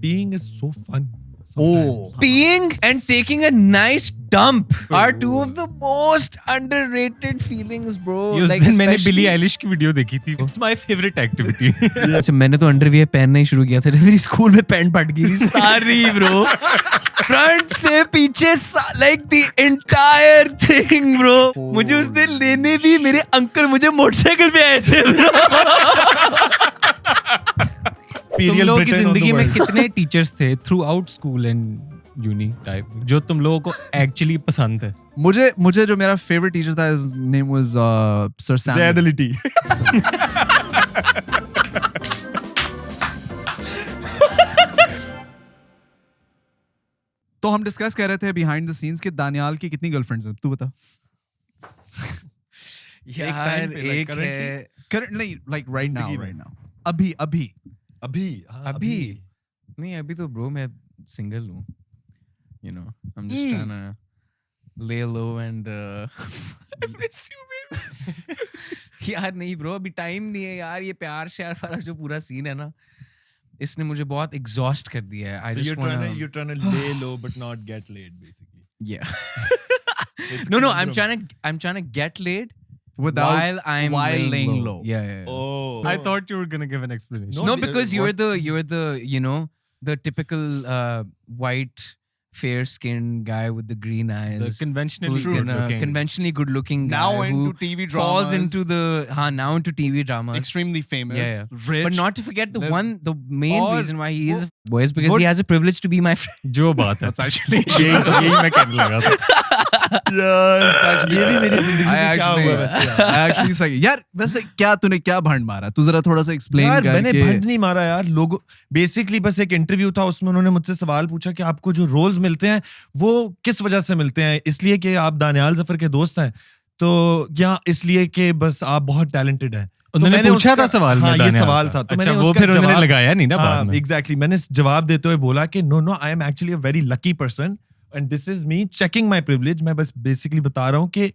peeing is so fun. Peeing and taking a nice dump are two of the most underrated feelings, bro. Like मैंने Billie Eilish की video देखी थी. It's my favorite activity. अच्छा मैंने तो underwear पहनना ही शुरू किया था जब मेरी स्कूल में पैंट फट गई थी सारी bro. फ्रंट से पीछे like the entire thing bro. मुझे उस दिन लेने भी मेरे अंकल मुझे मोटरसाइकिल पे आए थे. तुम लोगों की जिंदगी में कितने टीचर्स थे throughout school and uni type जो तुम लोगों को एक्चुअली पसंद है? मुझे जो मेरा फेवरेट टीचर था, his name was Sir Sam. Zedality. तो हम डिस्कस कर रहे थे बिहाइंड द सीन्स कि दानियाल की कितनी गर्लफ्रेंड्स हैं, तू बता. यार एक है currently like right now अभी नहीं अभी तो ब्रो मैं सिंगल हूँ, you know I'm just trying to lay low and miss you baby. यार नहीं ब्रो अभी टाइम नहीं है यार, ये प्यार श्यार वाला जो पूरा सीन है ना इसने मुझे बहुत एग्जॉस्ट कर दिया है. So you're trying to lay low but not get laid basically. Yeah. No, I'm trying to get laid while laying low. Yeah. Oh. I thought you were gonna give an explanation. No, because you're the you know the typical white fair-skinned guy with the green eyes, the conventionally good-looking guy now into TV dramas, falls into the now into TV dramas, extremely famous, rich, but not to forget the main reason why he is a boy is because he has a privilege to be my friend. जो बात है, that's actually यही मैं कहने लगा था. ये भी मेरी जिंदगी में क्या हुआ वैसे actually सही यार. वैसे क्या तूने क्या भंड मारा, तू जरा थोड़ा सा एक्सप्लेन कर. यार मैंने भंड नहीं मारा यार. लोग बेसिकली बस एक इंटरव्यू था, उसमें उन्होंने मुझसे सवाल पूछा कि आपको जो रोल्स मिलते हैं वो किस वजह से मिलते हैं, इसलिए कि आप दानियाल जफर के दोस्त हैं तो या इसलिए कि बस आप बहुत टैलेंटेड हैं. उन्होंने पूछा था सवाल में, ये सवाल था तो मैंने वो फिर उन्होंने लगाया नहीं ना बाद में. एग्जैक्टली मैंने जवाब देते हुए बोला कि no I am actually a very lucky person and this is me checking my privilege. मैं बस बेसिकली बता रहा हूँ कि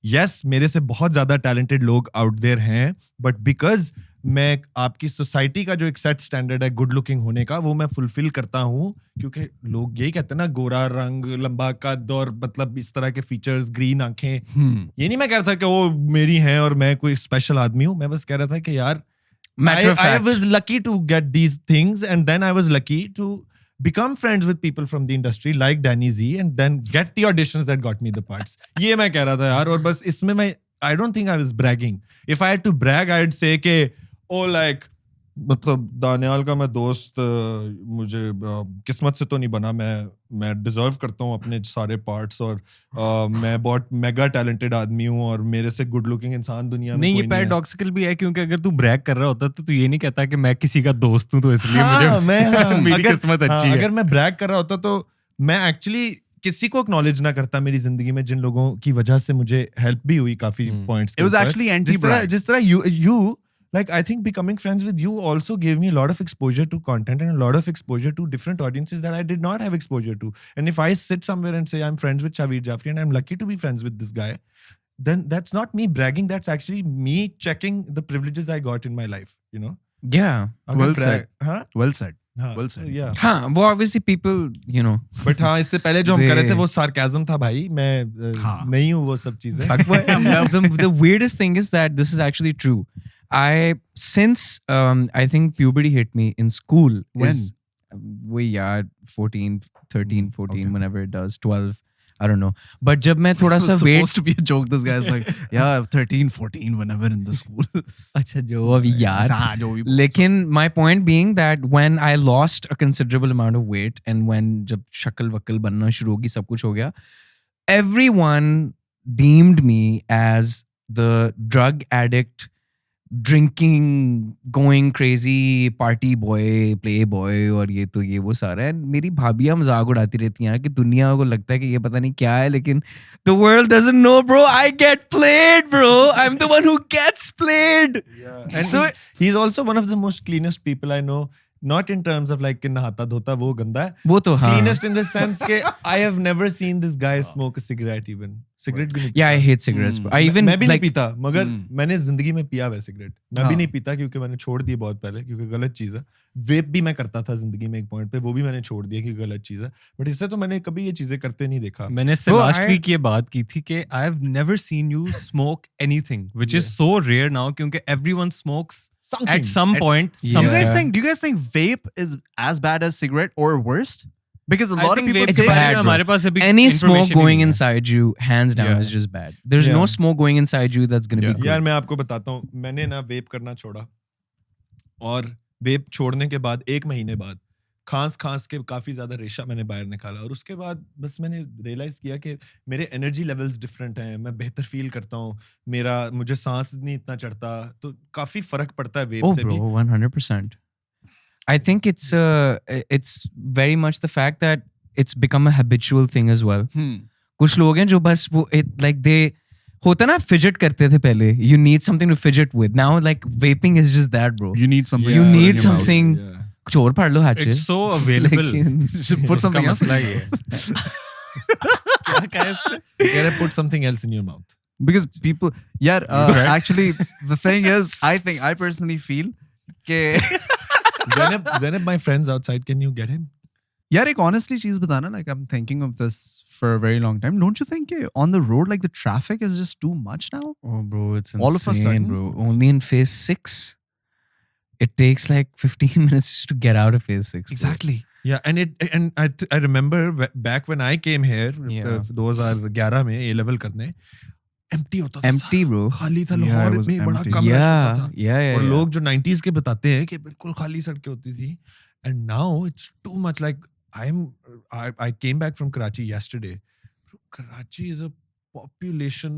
यस मेरे से बहुत ज्यादा टैलेंटेड लोग आउट देयर हैं, बट बिकॉज मैं आपकी सोसाइटी का जो एक सेट स्टैंडर्ड है गुड लुकिंग होने का वो मैं फुलफिल करता हूँ, क्योंकि लोग यही कहते हैं ना गोरा रंग, लंबा कद और मतलब इस तरह के फीचर्स, ग्रीन आंखें. ये नहीं मैं कह रहा था कि वो मेरी हैं और मैं कोई स्पेशल आदमी हूँ. मैं बस कह रहा था कि यार I was lucky to get these things and then I was lucky to become friends with people from the industry like Danny Z and then get the auditions that got me the parts. ये मैं कह रहा था यार. और बस इसमें मैं I don't think I was bragging. If I had to brag, I'd say कि like मतलब दानियाल का मैं दोस्त मुझे किस्मत से तो नहीं बना, मैं डिजर्व करता हूँ अपने सारे पार्ट्स और मैं बहुत मेगा टैलेंटेड आदमी हूँ और मेरे से गुड लुकिंग इंसान दुनिया में नहीं. ये पैराडॉक्सिकल भी है क्योंकि अगर तू ब्रैग कर रहा होता तो तू ये नहीं कहता कि मैं किसी का दोस्त हूँ तो इसलिए मुझे मेरी किस्मत अच्छी है. अगर मैं ब्रैग कर रहा होता तो मैं एक्चुअली किसी को एक्नॉलेज ना करता मेरी जिंदगी में जिन लोगों की वजह से मुझे हेल्प भी हुई काफी points. It was actually anti-brag. जिस तरह you like I think becoming friends with you also gave me a lot of exposure to content and a lot of exposure to different audiences that I did not have exposure to. And if I sit somewhere and say I'm friends with Shaveer Jaffrey and I'm lucky to be friends with this guy, then that's not me bragging, that's actually me checking the privileges I got in my life, you know. Yeah, well said. Well said. Yeah. हाँ वो obviously people you know. But हाँ इससे पहले जो हम कर रहे थे वो sarcasm था भाई. मैं नहीं हूँ वो सब चीजें. The weirdest thing is that this is actually true. Since I think puberty hit me in school. When? We 13, 14, okay. Whenever it does, 12, I don't know. But जब मैं थोड़ा सा weight supposed to be a joke. This guy is like, yeah, 13, 14, whenever in the school. अच्छा जो अभी यार. हाँ जो भी. लेकिन my point being that when I lost a considerable amount of weight and when जब शक्ल वक्ल बनना शुरू होगी सब कुछ हो गया, everyone deemed me as the drug addict, drinking, going crazy, party boy, play boy और ये तो ये वो सारा है. मेरी भाभियाँ मजाक उड़ाती रहती हैं कि दुनिया को लगता है कि ये पता नहीं क्या है, लेकिन the world doesn't know bro, I get played bro, I'm the one who gets played. Yeah. And so he's also one of the most cleanest people I know. not in terms of like कि नहाता धोता वो गंदा है. वो तो हाँ. Cleanest in the sense के I have never seen this guy smoke a cigarette even. Cigarette भी नहीं Yeah, I पीता. hate cigarettes. I even मैं भी नहीं like पीता मगर मैंने जिंदगी में पिया हुआ सिगरेट. मैं भी नहीं पीता क्योंकि मैंने छोड़ दी बहुत पहले क्योंकि गलत चीज है. वेप भी मैं करता था जिंदगी में एक पॉइंट पे, वो भी मैंने छोड़ दिया कि गलत चीज है. बट इससे तो मैंने कभी ये चीजें करते नहीं देखा. मैंने इससे Bro, लास्ट I- वीक ये बात की थी कि I have never seen you smoke anything which is so rare now क्योंकि everyone smokes at some point Do you guys somewhere. think vape is as bad as cigarette or worse? Because a I lot of think people vape it's के say बारे bad, में bro. हमारे पास अभी any smoke information ही going नहीं है. inside you, hands down, Yeah. is just bad. There's no Yeah. smoke going inside you that's gonna Yeah. be good. यार मैं आपको बताता हूँ, मैंने ना वेप करना छोड़ा और वेप छोड़ने के बाद 1 महीने बाद खांस के काफी ज्यादा रेशा मैंने बाहर निकाला और उसके बाद बस मैंने रियलाइज किया कि मेरे एनर्जी लेवल्स डिफरेंट हैं, मैं बेहतर फील करता हूँ, मुझे सांस नहीं इतना चढ़ता, तो काफी फर्क पड़ता है वेप Oh, से भी. bro, 100%. I think it's very much the fact that it's become a habitual thing as well. कुछ लोग हैं जो बस वो like they होता ना fidget करते थे पहले. You need something to fidget with. Now like vaping is just that, bro. You need something. You Yeah, need in your mouth. something. Yeah. कुछ और पढ़ लो हाथ से. It's so available. लेकिन- Put something else. मसला ही है. क्या कहा इसने? You gotta put something else in your mouth. Because people, yeah, Right. actually, the thing is, I personally feel that, Zainab, my friend's outside. Can you get him? yeah, like honestly, cheese batana, like I'm thinking of this for a very long time. Don't you think on the road, like the traffic is just too much now? Oh, bro, it's insane, All of a sudden? bro. Only in phase 6, it takes like 15 minutes to get out of phase 6. bro. Exactly. Yeah, and I remember back when I came here, Yeah. 2011 में A level करने, empty होता था. Empty, bro. खाली था. Yeah, it Lahore was में बड़ा empty. कम rush Yeah, होता था. yeah. और लोग जो 90s के बताते हैं कि बिल्कुल खाली सड़कें होती थी. And now it's too much. Like I came back from Karachi yesterday. Karachi is a population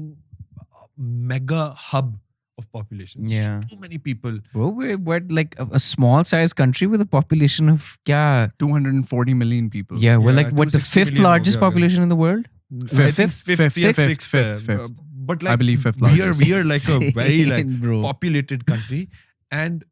mega hub of population. It's Yeah. too many people. Bro, we're like a small size country with a population of kya? 240 million people. Yeah, we're Yeah, like what the 260 fifth million largest हो गया population in the world. I think Fifth, yeah, sixth, sixth, fifth. But like I believe fifth we largest. are like a very like Insane, bro. populated country and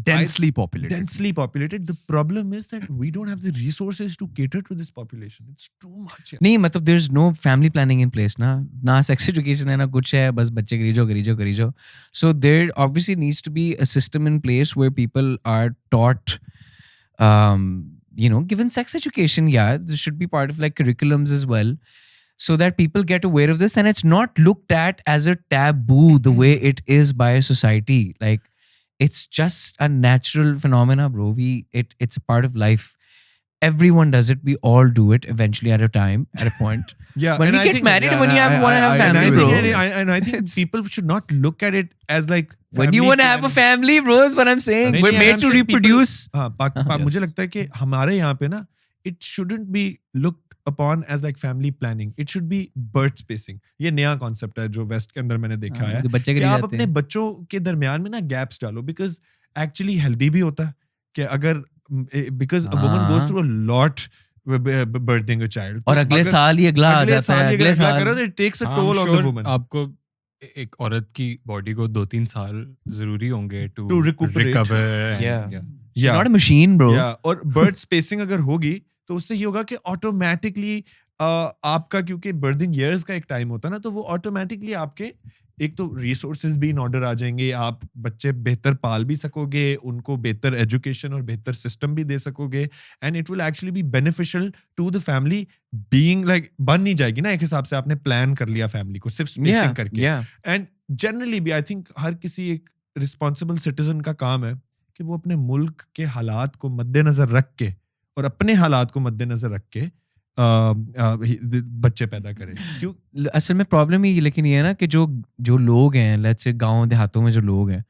Densely populated. densely populated. The problem is that we don't have the resources to cater to this population. It's too much. नहीं मतलब there's no family planning in place ना sex education है ना कुछ है, बस बच्चे करी जो. So there obviously needs to be a system in place where people are taught given sex education. Yeah, this should be part of like curriculums as well, so that people get aware of this and it's not looked at as a taboo the way it is by society. Like it's just a natural phenomena, bro. It's a part of life. Everyone does it. We all do it eventually at a point. Yeah, When and we I get think- married, yeah, when you want to have I and family, I bro. think, and I think It's- people should not look at it as like. When you family want to have a planning. family, bro, is what I'm saying. नहीं, We're नहीं, made I'm to saying people- reproduce. हाँ, मुझे Yes. लगता है कि हमारे यहाँ पे ना it shouldn't be looked upon as like family planning. It should be birth spacing. ये नया concept है जो वेस्ट के अंदर मैंने देखा है जो बच्चे कि के लिए आप जाते अपने हैं. बच्चों के दरमियान में ना गैप्स डालो because actually healthy भी होता है कि अगर because a woman goes हाँ. through a lot birthing a child. और अगले अगर- साल ही अगला आ अगले जाता साल है. ही अगले अगला साल करो तो it takes a I'm toll on the sure woman. आपको एक औरत की बॉडी को 2-3 साल जरूरी होंगे To recuperate. recover Yeah. yeah. She's not a machine, bro. Yeah, और बर्थ स्पेसिंग अगर होगी तो उससे ये होगा कि ऑटोमेटिकली आपका क्योंकि बर्थिंग ईयर्स का एक टाइम होता है ना, तो वो ऑटोमेटिकली आपके एक तो रिसोर्सेज भी इन ऑर्डर आ जाएंगे, आप बच्चे बेहतर पाल भी सकोगे, उनको बेहतर एजुकेशन और बेहतर सिस्टम भी दे सकोगे, and it will actually be beneficial to the family being like बन नहीं जाएगी ना एक हिसाब से आपने प्लान कर लिया फैमिली को सिर्फ स्पेसिंग करके. Yeah. एंड जनरली भी आई थिंक हर किसी एक रिस्पॉन्सिबल सिटीजन का काम है कि वो अपने मुल्क के हालात को मद्देनजर रख के और अपने हालात को मद्देनजर रख के बच्चे पैदा करें. क्यों? असल में प्रॉब्लम ही लेकिन ये है ना कि जो लोग हैं, लेट्स से गांव देहातों में जो लोग हैं,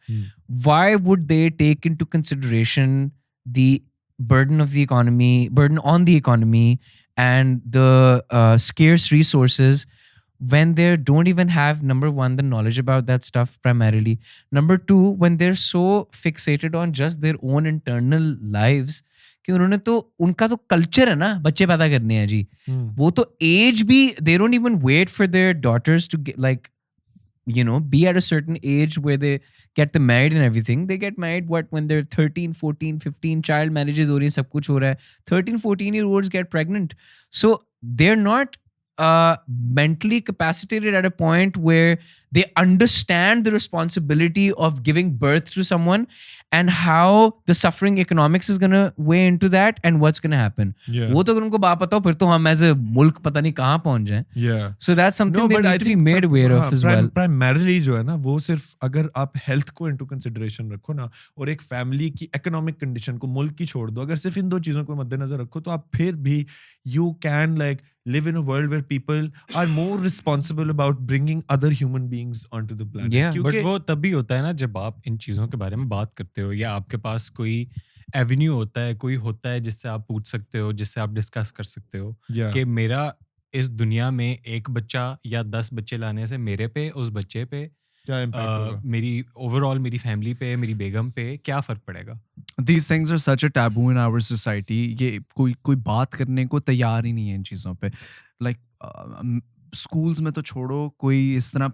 why would they take into consideration the burden on the economy and the scarce resources when they don't even have, number one, the knowledge about that stuff primarily, number two, when they're so fixated on just their own internal lives कि उन्होंने तो उनका तो culture है ना बच्चे पैदा करने हैं जी, वो तो एज भी they don't even wait for their daughters to get like be at a certain age where they get them married and everything. They get married when they're 13, 14, 15, child marriages ho rahi hai, sab kuch ho raha hai. 13, 14-year-olds get pregnant. So they're not mentally capacitated at a point where they understand the responsibility of giving birth to someone and how the suffering economics is going to weigh into that and what's going to happen. Yeah. वो तो अगर उनको बात पता हो फिर तो हम as a मुल्क पता नहीं कहाँ पहुंच जाएं. Yeah. So that's something they but need I to be think made aware of as well. Primarily जो है ना वो सिर्फ अगर आप हेल्थ को इनटू कंसिडरेशन रखो ना और एक फैमिली की इकोनॉमिक कंडीशन को मुल्क की छोड़ दो, अगर सिर्फ इन दो चीजों को मद्देनजर रखो तो आप फिर भी you can like live in a world where people are more responsible about bringing other human beings onto the planet. Yeah. But वो तभी होता है ना जब आप इन चीज़ों के बारे में बात करते हो या आपके पास कोई एवेन्यू होता है, कोई होता है जिससे आप पूछ सकते हो, जिससे आप डिस्कस कर सकते हो Yeah. कि मेरा इस दुनिया में एक बच्चा या 10 बच्चे लाने से मेरे पे, उस बच्चे पे, क्या impact होगा? मेरी ओवरऑल मेरी फैमिली पे, मेरी बेगम पे क्या फर्क पड़ेगा. These things are such a taboo in our society. ये कोई बात करने को तैयार ही नहीं है इन चीज़ों पे. Like schools में तो छोड़ो, कोई इस तरह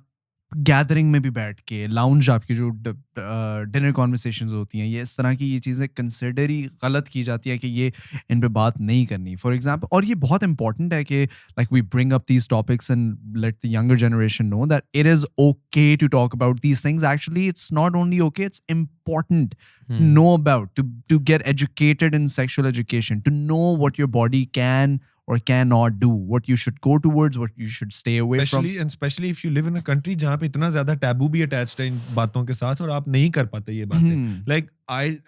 गैदरिंग में भी बैठ के लाउंज आपकी जो डिनर कॉन्वर्सेशंस होती हैं, ये इस तरह की ये चीज़ें कंसिडर ही गलत की जाती है कि ये इन पे बात नहीं करनी फॉर एग्जांपल. और ये बहुत इंपॉर्टेंट है कि like we bring up these topics and let the younger generation know that it is okay to talk about these things. Actually it's not only okay, it's important to know about, to get educated in sexual education, to know what your body can or cannot do, what you should go towards, what you should stay away from. Especially if you live in a country जहाँ पे इतना ज़्यादा taboo भी attached है इन बातों के साथ और आप नहीं कर पाते ये बातें. Like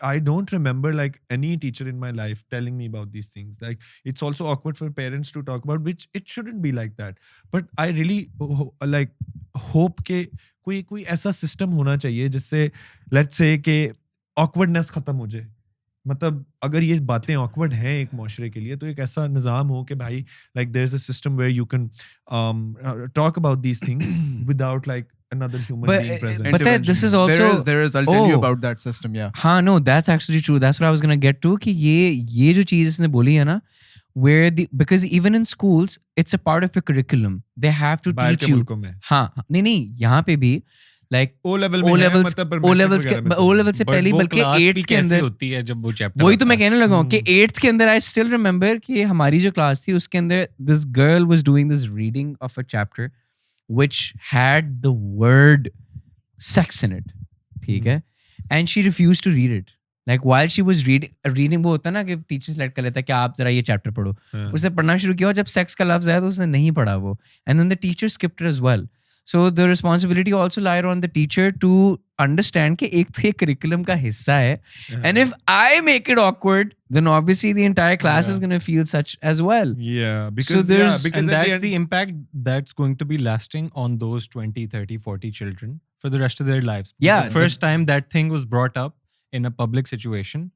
I don't remember like any teacher in my life telling me about these things. Like it's also awkward for parents to talk about, which it shouldn't be like that. But I really like hope के कोई ऐसा system होना चाहिए जिससे let's say कि awkwardness खत्म हो जाए. मतलब अगर ये बातें ऑकवर्ड हैं एक माशरे के लिए तो एक ऐसा निज़ाम हो कि भाई like there is a system where you can talk about these things without like another human being present. But this is also there is I'll tell you about that system. Yeah. हाँ, no, that's actually true. That's what I was gonna get to कि ये जो चीज़ इसने बोली है ना, where because even in schools it's a part of your curriculum. They have to बाहर teach के you. मुल्कों में. हाँ, नहीं यहाँ पे भी like O level से पहले बल्कि 8th के अंदर होती है जब वो चैप्टर. वही तो मैं कहने लगा हूँ कि 8th के अंदर I still remember कि हमारी जो क्लास थी उसके अंदर this girl was doing this reading of a chapter which had the word sex in it. ठीक है? And she refused to read it. Like while she was reading वो होता है ना कि टीचर सेलेक्ट कर लेता है कि आप जरा ये चैप्टर पढ़ो. उसने पढ़ना शुरू किया और जब सेक्स का लफ्ज आया तो उसने नहीं पढ़ा वो. And then the teacher skipped it as well. So the responsibility also lied on the teacher to understand कि एक तो ये curriculum का हिस्सा है. And if I make it awkward, then obviously the entire class is going to feel such as well. Yeah, because because that's the impact that's going to be lasting on those 20, 30, 40 children for the rest of their lives. Yeah. The first time that thing was brought up in a public situation,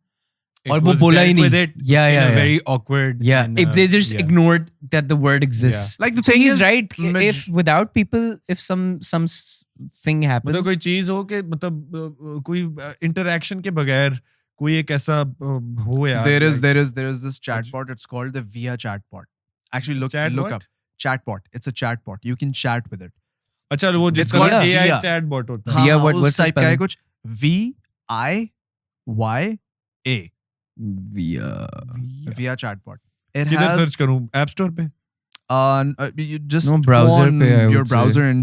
और वो बोला ही नहीं. with it in a very awkward. Yeah, and, if they just ignored that the word exists. Yeah. Like the so thing he's is, right. If without people, if some thing happens, मतलब कोई चीज हो कि मतलब कोई interaction के बगैर कोई एक ऐसा हो यार. There is this chatbot. It's called the Via chatbot. Actually, look up chatbot. It's a chatbot. You can chat with it. अच्छा वो जिसका called AI Via. chatbot होता है. Via what उस what's the type का है spelling? कुछ VIYA. Via chatbot. It किधर has सर्च करूं? ऐप स्टोर पे? you just No, go browser on पे, I your would say. browser and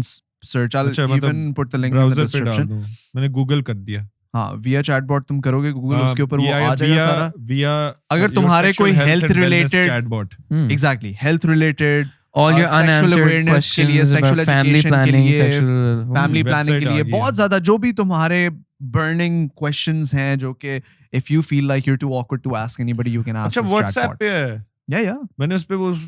search. I'll अच्छा, even मतलब put the link in the browser पे डाल description. दूं. मैंने गूगल कर दिया. हाँ, Via chatbot तुम करोगे Google उसके ऊपर वो आ जाएगा सारा. Via अगर तुम्हारे कोई health related chatbot. exactly health related all your sexual unanswered awareness के लिए, questions sexual about family education के planning, लिए, sexual family planning website के आ लिए गई है. बहुत ज्यादा जो भी तुम्हारे burning questions हैं जो कि if you feel like you're too awkward to ask anybody, you can ask अच्छा this WhatsApp chatbot. पे है. Yeah. मैंने उस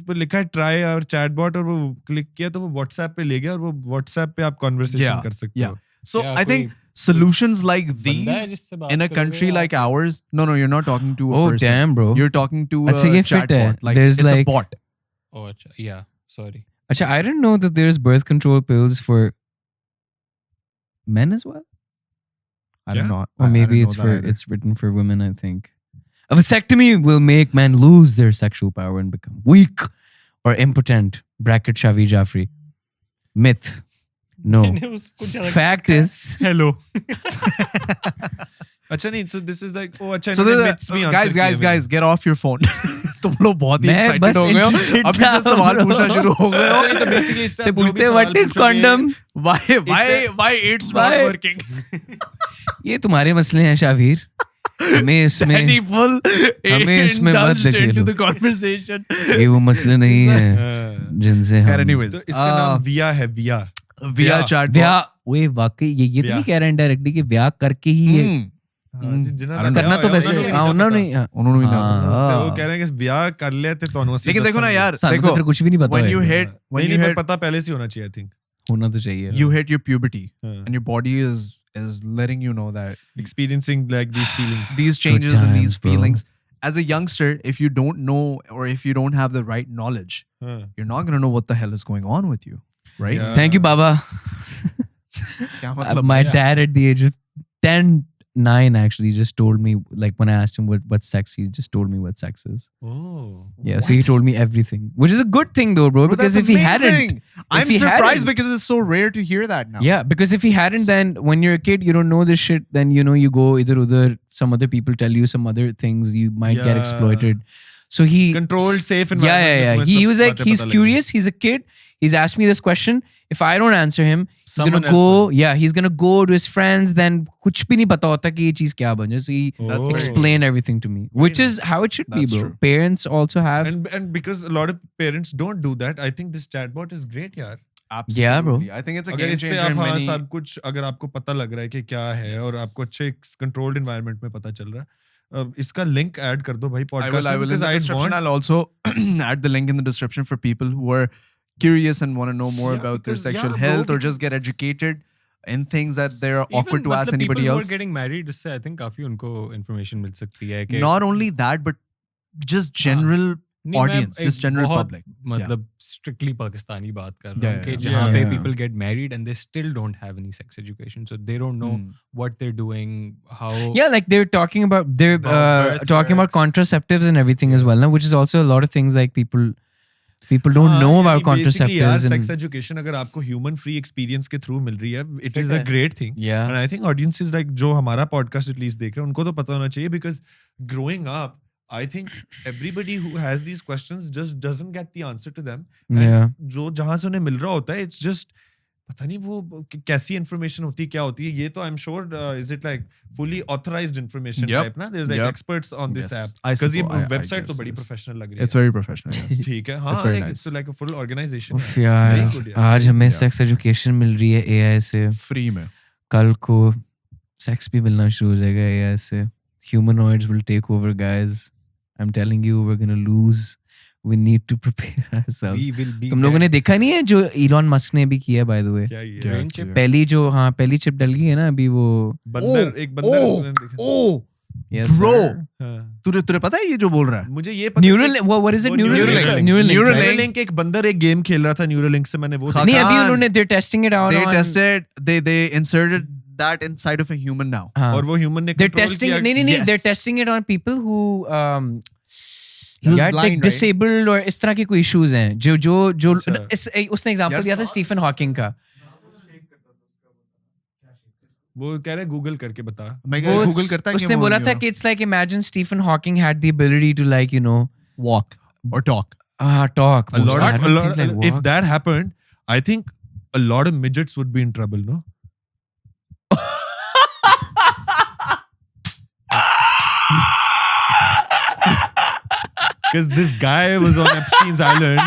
पे लिखा है ट्राई और चैटबॉट और वो क्लिक किया तो वो WhatsApp पे ले गया और वो WhatsApp पे आप कन्वर्सेशन Yeah, कर सकते yeah. हो. So Yeah, I think solutions like बंदा है these जिससे बात in a करोगे country आप. like ours, no, you're not talking to a Oh person. damn, bro. You're talking to a अच्छा, ये fit है. chatbot. Like There's it's like- a bot. Oh, अच्छा, yeah, sorry. Achha, I didn't know that there's birth control pills for men as well. I don't know. Or I maybe don't it's know that for either. it's written for women, I think. A vasectomy will make men lose their sexual power and become weak or impotent. Bracket Shavi Jaffrey. Myth. No. मैंने उसको जाके Fact लिखा, is, hello. अच्छा नहीं, so this is like, oh अच्छा So इन्होंने myths भी answer guys, किए guys, मेरे। guys, get off your phone. तुम लोग बहुत ही मैं excited बस हो गए हो. interested अभी था, से सवाल bro. पूछना शुरू हो गए हो. अच्छा नहीं, तो basically इससे से आप जो भी पूछते सवाल what is पूछोगे, condom? Why it's not Why? working? ये तुम्हारे मसले हैं शावीर. हमें इसमें Danny full हमें इसमें मत indulged into धकेलो. the conversation. ये वो मसले नहीं है हाँ। जिनसे But हम anyways, तो इसका नाम विया है, विया। via chat. ब्याह वे वाकई ये तो नहीं ब्याह। कह रहे इनडायरेक्टली कि ब्याह करके ही ये हाँ, जिन्होंने I don't करना ब्याह तो होया, वैसे उन्होंने हाँ नहीं उन्होंने पता। नहीं हाँ। उन्होंने भी ना हाँ। तो वो कह रहे हैं कि ब्याह कर लेते तो अनुसी लेकिन देखो ना यार, सानू तो देखो फिर कुछ भी नहीं पता when है। you hit नहीं नहीं, पर पता पहले से होना चाहिए, आई थिंक। होना तो चाहिए you hit your puberty हाँ। and your body is letting you know that Experiencing like these feelings. these changes and these times, bro. feelings. As a youngster, if you don't know or if you don't have the right knowledge, हाँ। you're not gonna know what the hell is going on with you, right? Yeah. Thank you बाबा क्या मतलब? my dad at the age of 9 actually just told me, like when I asked him what sex, he just told me what sex is. Oh. Yeah, so he told me everything, which is a good thing though, bro, Bro, because that's if he hadn't, amazing. I'm he surprised hadn't- because it's so rare to hear that now. yeah, because if he hadn't, then when you're a kid, you don't know this shit, then you know you go either other, some other people tell you some other things, you might get Yeah. exploited. So he Controlled, safe Yeah, environment yeah, में yeah. He सब was like, बातें he's पता लगेंगी। curious. He's a kid. He's asked me this question. If I don't answer him, he's Someone gonna else go. will. Yeah, he's gonna go to his friends. Then कुछ भी नहीं पता होता कि ये चीज क्या बन जाए. So he That's very explained everything to me, which is how it should be, That's bro. true. Parents also have. And because a lot of parents don't do that, I think this chatbot is great यार। Absolutely. Yeah, bro. I think it's a अगर game इससे changer आप in हाँ many. सब कुछ, अगर आपको पता लग रहा है कि क्या है और आपको अच्छे कंट्रोल्ड एनवायरनमेंट में पता चल रहा है, इसका लिंक ऐड कर दो भाई I will. पॉडकास्ट I में, will in because the I description. want I'll also add the link in the description for people who are curious and want to know more Yeah, about their because- sexual yeah, bro, health or because- just get educated in things that they're awkward Even to ask मतलब anybody people who else. are getting married, इससे I think काफी उनको information मिल सकती है कि Not only that, but just general नहीं, मैं audience, एक just general बहुत public. मतलब strictly पाकिस्तानी बात कर रहा Yeah, हूँ कि yeah, जहाँ yeah. पे Yeah. people get married and they still don't have any sex education, so they don't know what they're doing, how. Yeah, like they're talking about About birth talking about works. contraceptives and everything as well, now, which is also a lot of things like people don't हाँ, know about यानी basically यार contraceptives sex and education अगर आपको human free experience के through मिल रही है, it is ठीक अ है। Great thing. yeah. And I think audiences like जो हमारा पॉडकास्ट एटलीस्ट देख रहे हैं उनको तो पता होना चाहिए, because growing up I think everybody who has these questions just doesn't get the answer to them. And Yeah. जो जहां से उन्हें मिल रहा होता है, it's just पता नहीं वो कैसी इन्फॉर्मेशन होती है, क्या होती है। ये तो I am sure is it like fully authorised information Yep. Type ना, there is like Yep. Experts on this Yes. App, I because ये suppose- I वेबसाइट तो guess बड़ी it is. प्रोफेशनल लग रही It's very professional. Yes. ठीक है। हाँ, It's very it's nice. Like a full organization उफ है। यार, Very good, यार। आज हमें Yeah. सेक्स एजुकेशन मिल रही है एआई से, Free में. कल को सेक्स भी मिलना शुरू हो जाएगा एआई से. Humanoids will take over, guys. I'm telling you, we're gonna lose. We need to prepare ourselves. We will be तुम लोगों ने देखा नहीं है जो इलॉन मस्क ने भी किया, बाय द वे? क्या ये Brain chip. पहली चिप डल गई है ना अभी वो. बंदर, एक बंदर तूने देखा? Oh, Yes, bro. sir. हाँ। तुझे पता है ये जो बोल रहा है? मुझे ये पता Neural, what is it? वो Neuralink. Neuralink. Neuralink. Neuralink. Neuralink एक बंदर एक गेम खेल रहा था Neuralink से, मैंने वो हाँ, नहीं, अभी Khan. उन्होंने they're testing it out They on. tested. They inserted that inside of a human now. हाँ. और वो ह्यूमन ने They're control testing. किया। नहीं. Yes. They're testing it on people who He was यार blind, like right? disabled और इस तरह के कोई इश्यूज हैं जो अच्छा। उसने एग्जांपल यार, दिया था स्टीफन हॉकिंग का. वो कह रहे गूगल करके बता। मैं वो गूगल करता है कि उसने वो बोला you था know, कि it's like imagine Stephen Hawking had the ability to like walk or talk. talk. A lot I of, don't think like if walk. that happened, I think a lot of midgets would be in trouble, no? Because this guy was on Epstein's island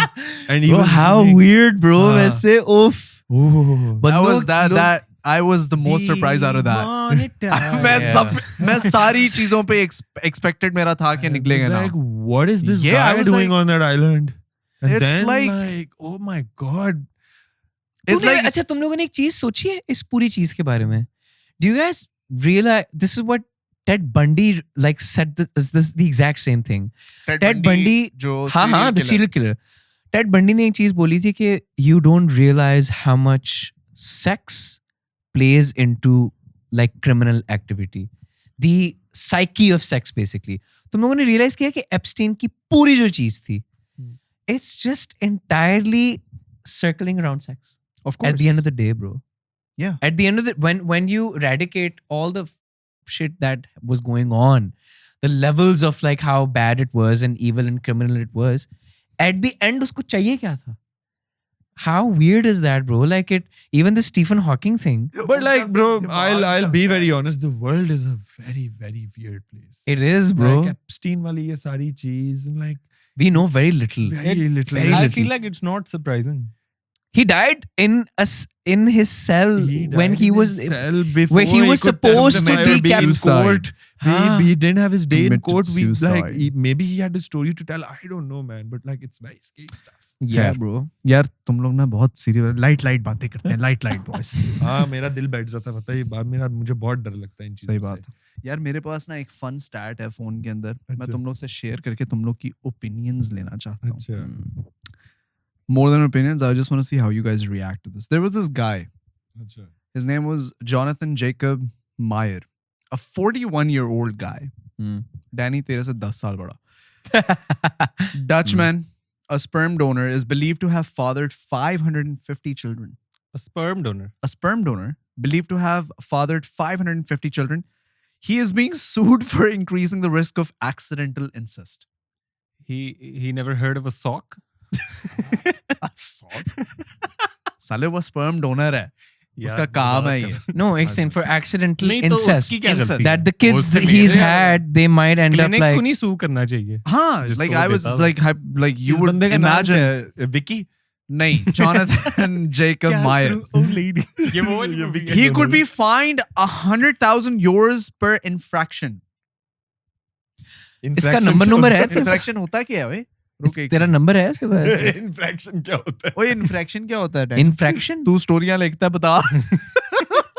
and he Bro, was how doing- weird, bro. हाँ. वैसे उफ. Oh. That I was the most surprised out of that. मैं सारी चीजों पे expected मेरा था कि निकलेगा ना. Like, what is this Yeah, I guy was doing like- on that island? And It's then like- oh my god. It's like अच्छा तुम लोगों ने एक चीज सोची है इस पूरी चीज के बारे में? Do you guys realize this is what Ted Bundy like said this the exact same thing? Ted Bundy जो हाँ serial the killer. serial killer. Ted Bundy ने एक चीज बोली थी कि you don't realize how much sex plays into like criminal activity. The psyche of sex basically. तुम लोगों ने realize किया कि Epstein की पूरी जो चीज थी, it's just entirely circling around sex. Of course. At the end of the day, bro. Yeah. At the end of the when you eradicate all the shit that was going on, the levels of like how bad it was and evil and criminal it was, at the end उसको चाहिए क्या था? How weird is that, bro? Like even the Stephen Hawking thing. But like, bro, I'll be very honest. The world is a very, very weird place. It is, bro. Like Epstein wali ye sari cheez, and like We know very little. very little. very I little. feel like it's not surprising. He died in his cell when died he in was his cell before where he was could supposed to testify be or be in kept. court. Huh. He didn't have his day in Committed court. suicide. Maybe he had a story to tell. I don't know, man. But like, it's very scary stuff. Yeah, bro. यार तुम लोग ना बहुत serious light बातें करते हैं light boys हाँ, मेरा दिल बैठ जाता है, पता है ये बात, मुझे बहुत डर लगता है इन चीजों सही से। बात है यार मेरे पास ना एक फन स्टैट है फोन के अंदर मैं अच्छा। तुम लोग से शेयर करके तुम लोग की ओपिनियंस लेना चाहता हूँ अच्छा, more than opinions I just want to see how you guys react to this. There was this guy, अच्छा, his name was Jonathan Jacob Meer, a 41-year-old guy. Danny तेरे से 10 साल बड़ा. Dutchman, a sperm donor, is believed to have fathered 550 children. A sperm donor. A sperm donor believed to have fathered 550 children. He is being sued for increasing the risk of accidental incest. He never heard of a sock. साले वो sperm donor है. उसका काम है ये. No, extent for accidental नहीं तो incest. उसकी क्या गलती है? That the kids उससे that he's मेरे- had, they might end up Clinic को like. नहीं sue करना चाहिए. हाँ, जिसको like वो I was देता हो. like you इस would बंदे का नाम imagine. क्या है? विकी? नहीं, Jonathan Jacob Meer. Oh lady. ये वो वाली ये movie Vicky- है. He could be fined 100,000 euros per infraction. इसका नंबर है सिर्फ? Infraction होता क्या है भाई? रुक एक तेरा नंबर है इसके पास? इन्फ्रैक्शन क्या होता है? ओए infraction क्या होता है? Infraction? तू स्टोरियां लिखता है बता.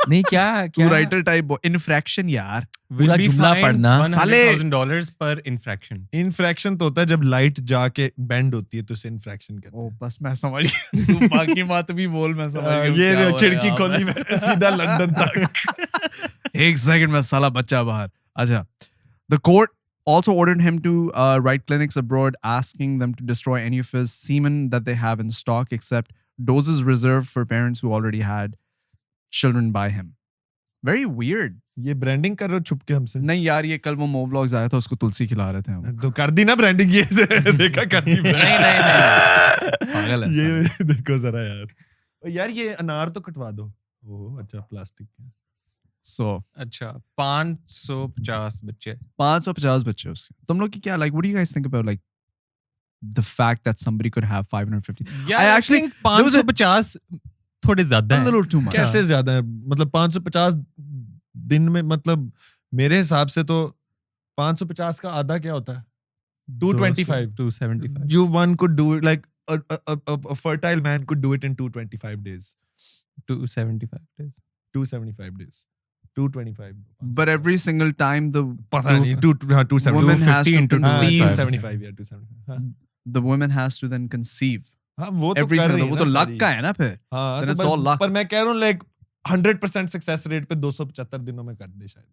नहीं क्या तू क्या? राइटर टाइप infraction यार. Will पूरा be जुमला fined पढ़ना। $100,000 per infraction. इन्फ्रैक्शन तो होता है जब लाइट जाके बेंड होती है तो उसे इन्फ्रैक्शन कहते ओ बस मैं समझ गया. तू बाकी बात भी बोल मैं समझ गया. हैं। क्या ये हो रहा है खिड़की यहाँ खोली पे. मैंने सीधा लंदन तक। एक सेकंड में साला बच्चा बाहर. अच्छा. The court also ordered him to write clinics abroad, asking them to destroy any of his semen that they have in stock, except doses reserved for parents who already had children by him. Very weird. ये branding कर रहे हो छुप के हमसे? नहीं यार ये कल वो मो व्लॉग्स आया था उसको तुलसी खिला रहे थे हम. तो कर दी ना ब्रांडिंग ये से देखा कर दी पागल है ये देखो जरा यार. और यार ये अनार तो कटवा दो. ओह अच्छा प्लास्टिक के. So अच्छा 550 बच्चे. 550 बच्चे उसके. तुम लोग की क्या like what do you guys think about like the fact that somebody could have 550? Yeah, I I actually- think 550 थोड़े ज्यादा A है. little too much. कैसे ज्यादा है? मतलब 550 दिन में, मतलब मेरे हिसाब से तो 550 का आधा क्या होता है? 225. 275. You one could do it like a fertile man could do it in 225 days. 275 days. 275 days. 225. But every single time the पता नहीं 270. woman has 250 to into conceive, 275 yeah 275. हाँ. the woman has to then conceive. हाँ वो तो Every कर single रही वो है तो ना luck सारी. का है ना फिर. हाँ Then तो it's पर- all luck. पर मैं कह रहा हूँ like 100% सक्सेस रेट पे 275 दिनों में कर दे शायद.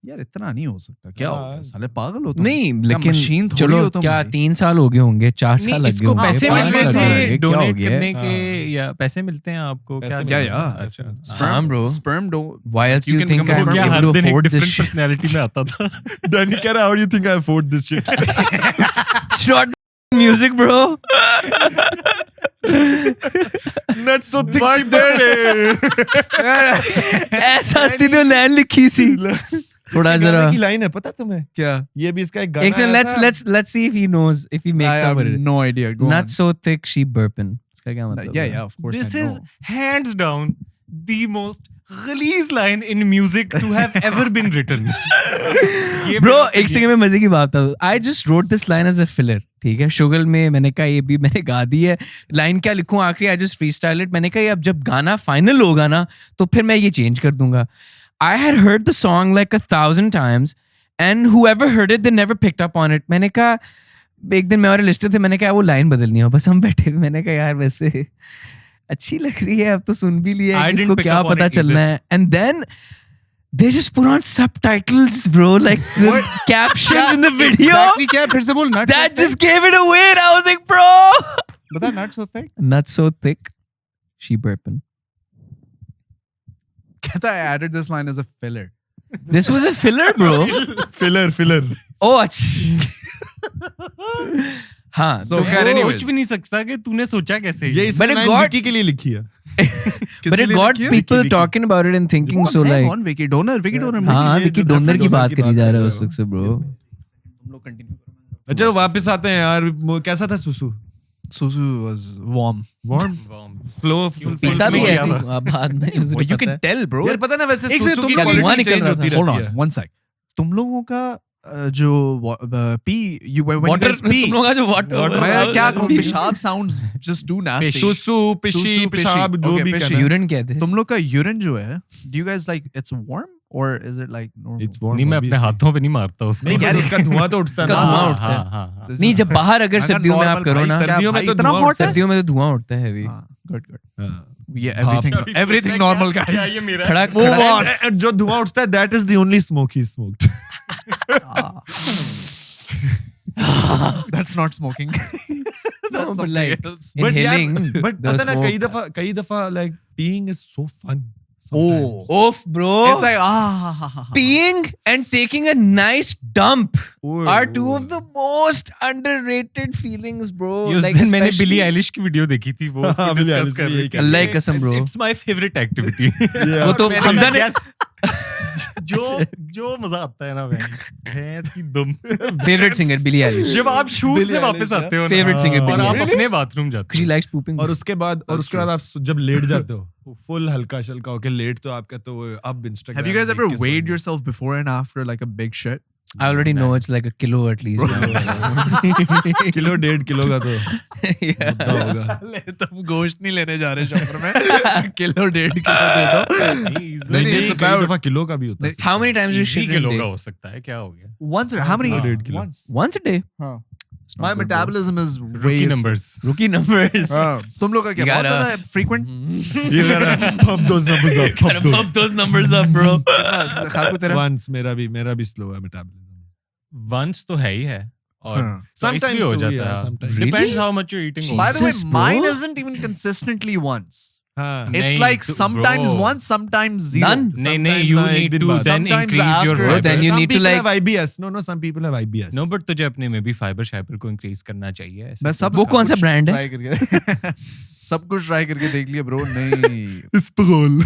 यार इतना नहीं हो सकता. क्या हो हाँ. गया? साले पागल हो तुम. नहीं क्या लेकिन machine थोड़ी चलो हो तुम क्या भाई? 3 साल हो गए होंगे 4 साल नहीं, लग गए इसको होंगे पैसे 5 मिलते साल लग गए, थे क्या हो डोनेट गया? करने के हाँ. या पैसे मिलते हैं आपको क्या? पैसे Yeah, मिलते yeah. हैं. अच्छा. हाँ bro. Sperm do. Why else do You you can think become a I'm sperm able donor. to afford this shit? Personality में आता था. Danny कह रहा how do you think I afford this shit? It's not music bro. Not so thick she burning. ऐसा हस्ती तो line लिखी सी थोड़ा इसके जरा गाने की लाइन है पता तुम्हें? क्या? ये भी इसका एक गाना एक सेकंड आया था. let's see if he knows if he I makes have up with it. no idea. Go Not on. so thick she burping. इसका क्या मतलब? Yeah, है? yeah, of course. This I is know. hands down the most ghaleel line in music to have ever been written. ये Bro, मेरा एक second में मजे की बात था. I just wrote this line as a filler. ठीक है, शुगल में मैंने कहा ये भी मैंने गा दी है. लाइन क्या लिखूं आखिरी? I just freestyle it. मैंने कहा ये अब जब गाना फाइनल होगा ना तो फिर मैं ये चेंज कर दूंगा. I had heard the song like 1,000 times and whoever heard it they never picked up on it. मैंने कहा एक दिन मैं और लिस्टेड थे, मैंने कहा वो लाइन बदलनी है. बस हम बैठे, मैंने कहा यार वैसे अच्छी लग रही है, अब तो सुन भी लिया है, I didn't इसको pick क्या up on पता it चलना है. And then they just put on subtitles, bro, like the captions in the video. Exactly क्या है? फिर से बोल. Not That so just gave it away. And I was like, bro, thick. बता not so thick. not so thick. She burping. कहता I added this line as a filler. This was a filler, bro. Filler. Oh, अच्छा. हाँ, So, तो खैर, वो- anyways. सोच भी नहीं सकता कि तूने सोचा कैसे ये ये इसने But it line got- Vicky के लिए लिखी है. but it got people talking about it and thinking so like. on Vicky Donor हाँ, ये विकी जो डोनर की reference बात की करी बात जा कर रहा है रहे उस हो। वक्त से, bro. तुम लोग कंटिन्यू चलो वापस आते हैं यार. कैसा था सुसु? Susu was warm. Warm. Flow. पीता भी flow है किया था। तू, बाद में उसे Well, you पता can है. tell, bro. यार पता ना वैसे एक से सुसु तुम की लोग quality धुआं निकल change रहा होती था. Hold रहती on, है. one sec. तुम लोगों का जो pee, when you Water, guys pee, तुम लोग का जो water. मैं क्या कहूँ, पेशाब sounds just too nasty. सुसु, पिशी, सुसु, पेशाब जो Okay, भी पिशी. कहना है. Urine कहते हैं. तुम लोग का urine जो है, do you guys like it's warm or is it like normal? It's warm, नहीं मैं अपने obviously. हाथों पे नहीं मारता उसको नहीं यार, यार उसका धुआं तो उठता है उसका ना. धुआं हाँ, उठता है. हाँ, हाँ, हाँ। नहीं, जब बाहर अगर अगर सर्दियों में आप normal करो भाई, ना, क्या सर्दियों में भाई, तो इतना धुआं hot है? सर्दियों में तो धुआं उठता है heavy. हाँ, good. हाँ. Yeah, everything normal, guys. ये मेरा खड़ा Move खड़ा- on. And जो धुआं उठता है that is the only smoke he smoked. That's not smoking. No, That's but like something else. But यार, inhaling but the पता ना smoke. कई दफा like peeing is so fun. Oh. Oof, bro. It's like Peeing and taking a nice dump Oy, are two oy. of the most underrated feelings, bro. ये उस Like, दिन मैंने especially- Billie Eilish की video देखी थी वो उसको हाँ, Billie डिस्कस Eilish कर भी रही यही थी अल्लाह की कसम, bro. It's my favourite activity वो तो हमजा ने जो मजा आता है ना भैंस की दुम favorite singer Billie Eilish. जब आप शूट Billie से वापस Eilish, आते हो ना Favorite singer और Billie आप Eilish. अपने बाथरूम जाते She हो likes pooping. और उसके बाद आप जब लेट जाते हो फुल हल्का शल्का होके लेट तो आपका तो अब Instagram Have you guys ever weighed yourself before and after like a big shit? I already know it's like a kilo at least. Kilo 1.5 kilo का तो Yeah. मुद्दा होगा. साले, तुम गोश्त नहीं लेने जा रहे शॉपर में किलो 1.5 किलो दे दो. नहीं it's कई about- दफा किलो का भी होता है. How many times you easy shit in kilo a का day? हो सकता है क्या हो गया Once or how many? हाँ, 1.5 kilo. Once. Once a day. My metabolism is way रूकी नंबर्स Rookie numbers. तुम लोग का क्या You बहुत gotta- ज्यादा frequent? You gotta pump those numbers up. Gotta pump those numbers up, bro. खाकू तेरा? Once मेरा भी slow है metabolism. वंस तो है ही है और हाँ. sometimes भी Sometimes हो तो जाता yeah, है sometimes. depends Really? how much you're eating Jesus. By the way, bro. mine isn't even consistently once. हाँ. It's नहीं, like तो- sometimes bro. once, sometimes zero. None? नहीं Sometimes you हाँ, एक need दिन to बाद. then Sometimes increase your after- Bro, fiber then you Some need to people like have IBS. No, some people have IBS. no but तुझे अपने में भी fibre शाइबर को इंक्रीज करना चाहिए ऐसे मैं तो- सब वो कौन सा कुछ brand है? try करके सब कुछ ट्राई करके देख लिया ब्रो. नहीं इस पे गोल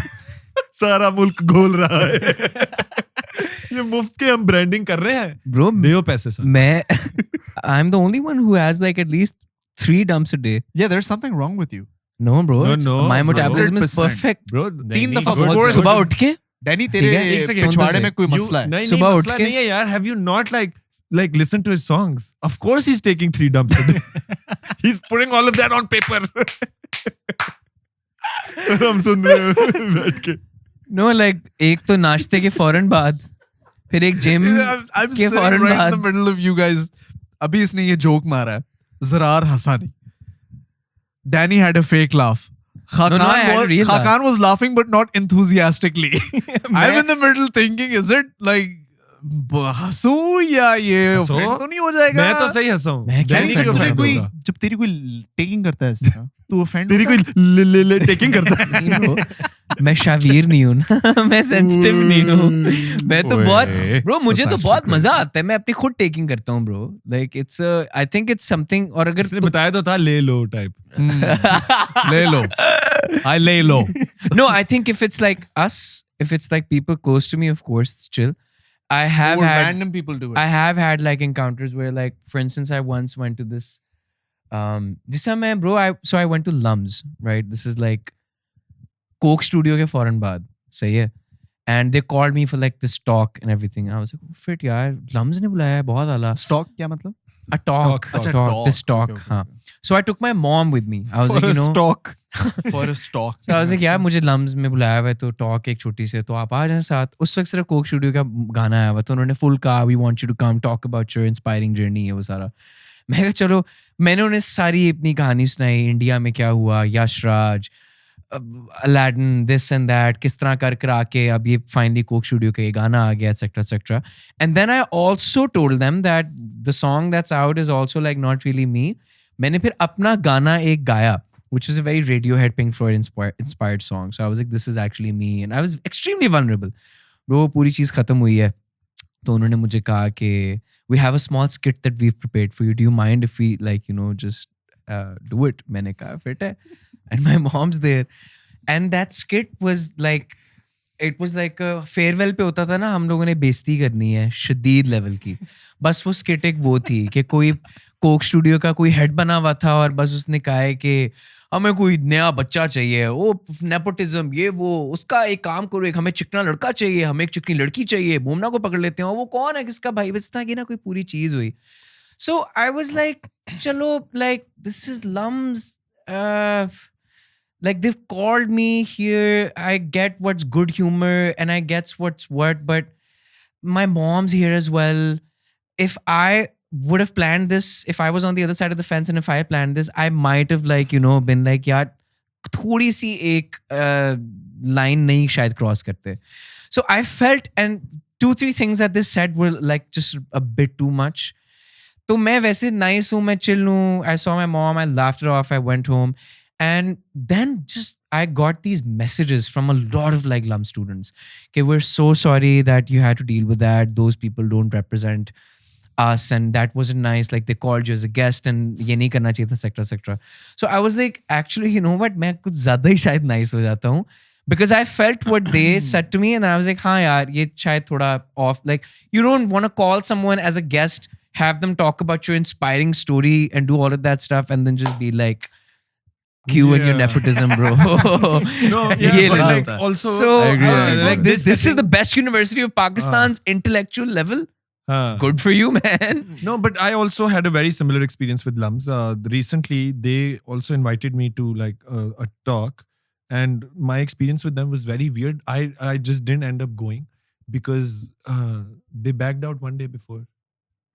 सारा मुल्क गोल रहा है. ये मुफ्त के हम ब्रांडिंग कर रहे हैं. bro. देओ पैसे सर. मैं I'm the only one who has like at least 3 dumps a day. Yeah, there's something wrong with you. No, bro. No, it's- no, my bro. metabolism is 100%. perfect. Bro, नहीं, 3 नहीं, दफा good, four good. सुबह उठ के Danny तेरे ठीक है, एक second, पिछवाड़े सुन में तो कोई You- मसला है. नहीं सुबह नहीं उठ मसला के- नहीं है यार. Have you not like listen to his songs? Of course he's taking 3 dumps a day. He's putting all of that on paper. और हम सुन रहे हैं बैठ के. No, like एक तो नाश्ते के फौरन बाद फिर एक जिम I'm के sitting फौरन right in बाद the middle of you guys. अभी इसने ये जोक मारा है. जरार हंसा नहीं. Danny had a fake laugh. No, I had a real laugh. Khakan was laughing but not enthusiastically. I'm मैं- in the middle thinking, is it like हंसूं या ये हंसो? offend तो नहीं हो जाएगा? मैं तो सही हंसा हूँ. मैं क्या Danny, offend जब होगा? तेरी कोई जब तेरी कोई taking करता है इसका, तू offend तेरी होता कोई ले टेकिंग करता है. नहीं bro, मैं शावीर नहीं हूँ ना. मैं सेंसिटिव नहीं हूँ. मैं तो ओए, बहुत ब्रो मुझे तो fashion बहुत craze. मजा आता है. मैं अपनी खुद टेकिंग करता हूँ bro. Like it's I think it's something. और अगर इसने बताया तो था ले लो टाइप. ले लो. I lay low. no, I think if it's like us, if it's like people close to me, of course it's chill. I have Or had random people do it. I have had like encounters where like for instance I once went to this time bro I went to Lums, right? This is like Coke studio के फौरन बाद. सही है. And they called me for like this talk and everything. I was like fit यार Lums ने बुलाया है बहुत आला. Stock क्या मतलब? A talk. Talk. अच्छा, Talk. This talk. Okay, okay, हाँ. okay. So I took my mom with me. I was For like, you a know. stock. For a stock. So I was like, यार मुझे lumps में बुलाया हुआ है तो talk एक छोटी से तो आप आ जाए साथ. उस वक्त सिर्फ कोक स्टूडियो का गाना आया हुआ तो उन्होंने फुल कहा we want you to come talk about your inspiring journey है वो सारा. मैं कहा चलो. मैंने उन्हें सारी अपनी कहानी सुनाई. इंडिया में क्या हुआ, Yashraj, Aladdin, this and that, किस तरह कर कर आके अब ये फाइनली कोक स्टूडियो का ये गाना आ गया etcetera etcetera. And then I also told them that the song that's out is also like not really me. मैंने फिर अपना गाना एक गाया which was a very Radiohead Pink Floyd inspired song. So I was like, this is actually me. And I was extremely vulnerable. Bro, पूरी चीज़ खत्म हुई है. तो उन्होंने मुझे कहा कि we have a small skit that we've prepared for you. Do you mind if we like, you know, just do it? मैंने कहा fit है. And my mom's there. And that skit was like, it was like a farewell पे होता था ना, हम लोगों ने बेइज्जती करनी है शदीद लेवल की. बस वो skit एक वो थी कि कोई कोक स्टूडियो का कोई हेड बना हुआ था और बस उसने कहा है कि हमें कोई नया बच्चा चाहिए, वो नेपोटिज्म ये वो, उसका एक काम करो, एक हमें चिकना लड़का चाहिए, हमें एक चिकनी लड़की चाहिए, मोमना को पकड़ लेते हैं, वो कौन है किसका भाई, बस था कि ना कोई पूरी चीज हुई. सो आई वाज लाइक चलो, like this is LUMS, like they've called me here, I get what's good humor and I get what's what, but my mom's here as well. If I would have planned this, if I was on the other side of the fence and if I had planned this, I might have like, you know, been like, yaar, thodi si ek line nahi shayad cross karte. So I felt, and 2-3 things that they said were like just a bit too much. तो मैं वैसे nice हूँ, मैं chill हूँ. I saw my mom, I laughed it off, I went home. And then just I got these messages from a lot of like Lum students. Okay, we're so sorry that you had to deal with that. Those people don't represent us and that wasn't nice. Like they called you as a guest and ye nahi karna chahiye tha, etc. etc. So I was like, actually, you know what? मैं कुछ ज़्यादा ही शायद nice हो जाता हूँ. Because I felt what they said to me and I was like, हाँ यार, ये शायद थोड़ा off. Like you don't want to call someone as a guest, have them talk about your inspiring story and do all of that stuff and then just be like, you and your nepotism, bro. No, yeah, Ye but le like lo. also, So I agree, I was I agree. like, this is the best university of Pakistan's intellectual level. Good for you, man. No, but I also had a very similar experience with Lums. Recently, they also invited me to like a talk, and my experience with them was very weird. I just didn't end up going because they backed out one day before.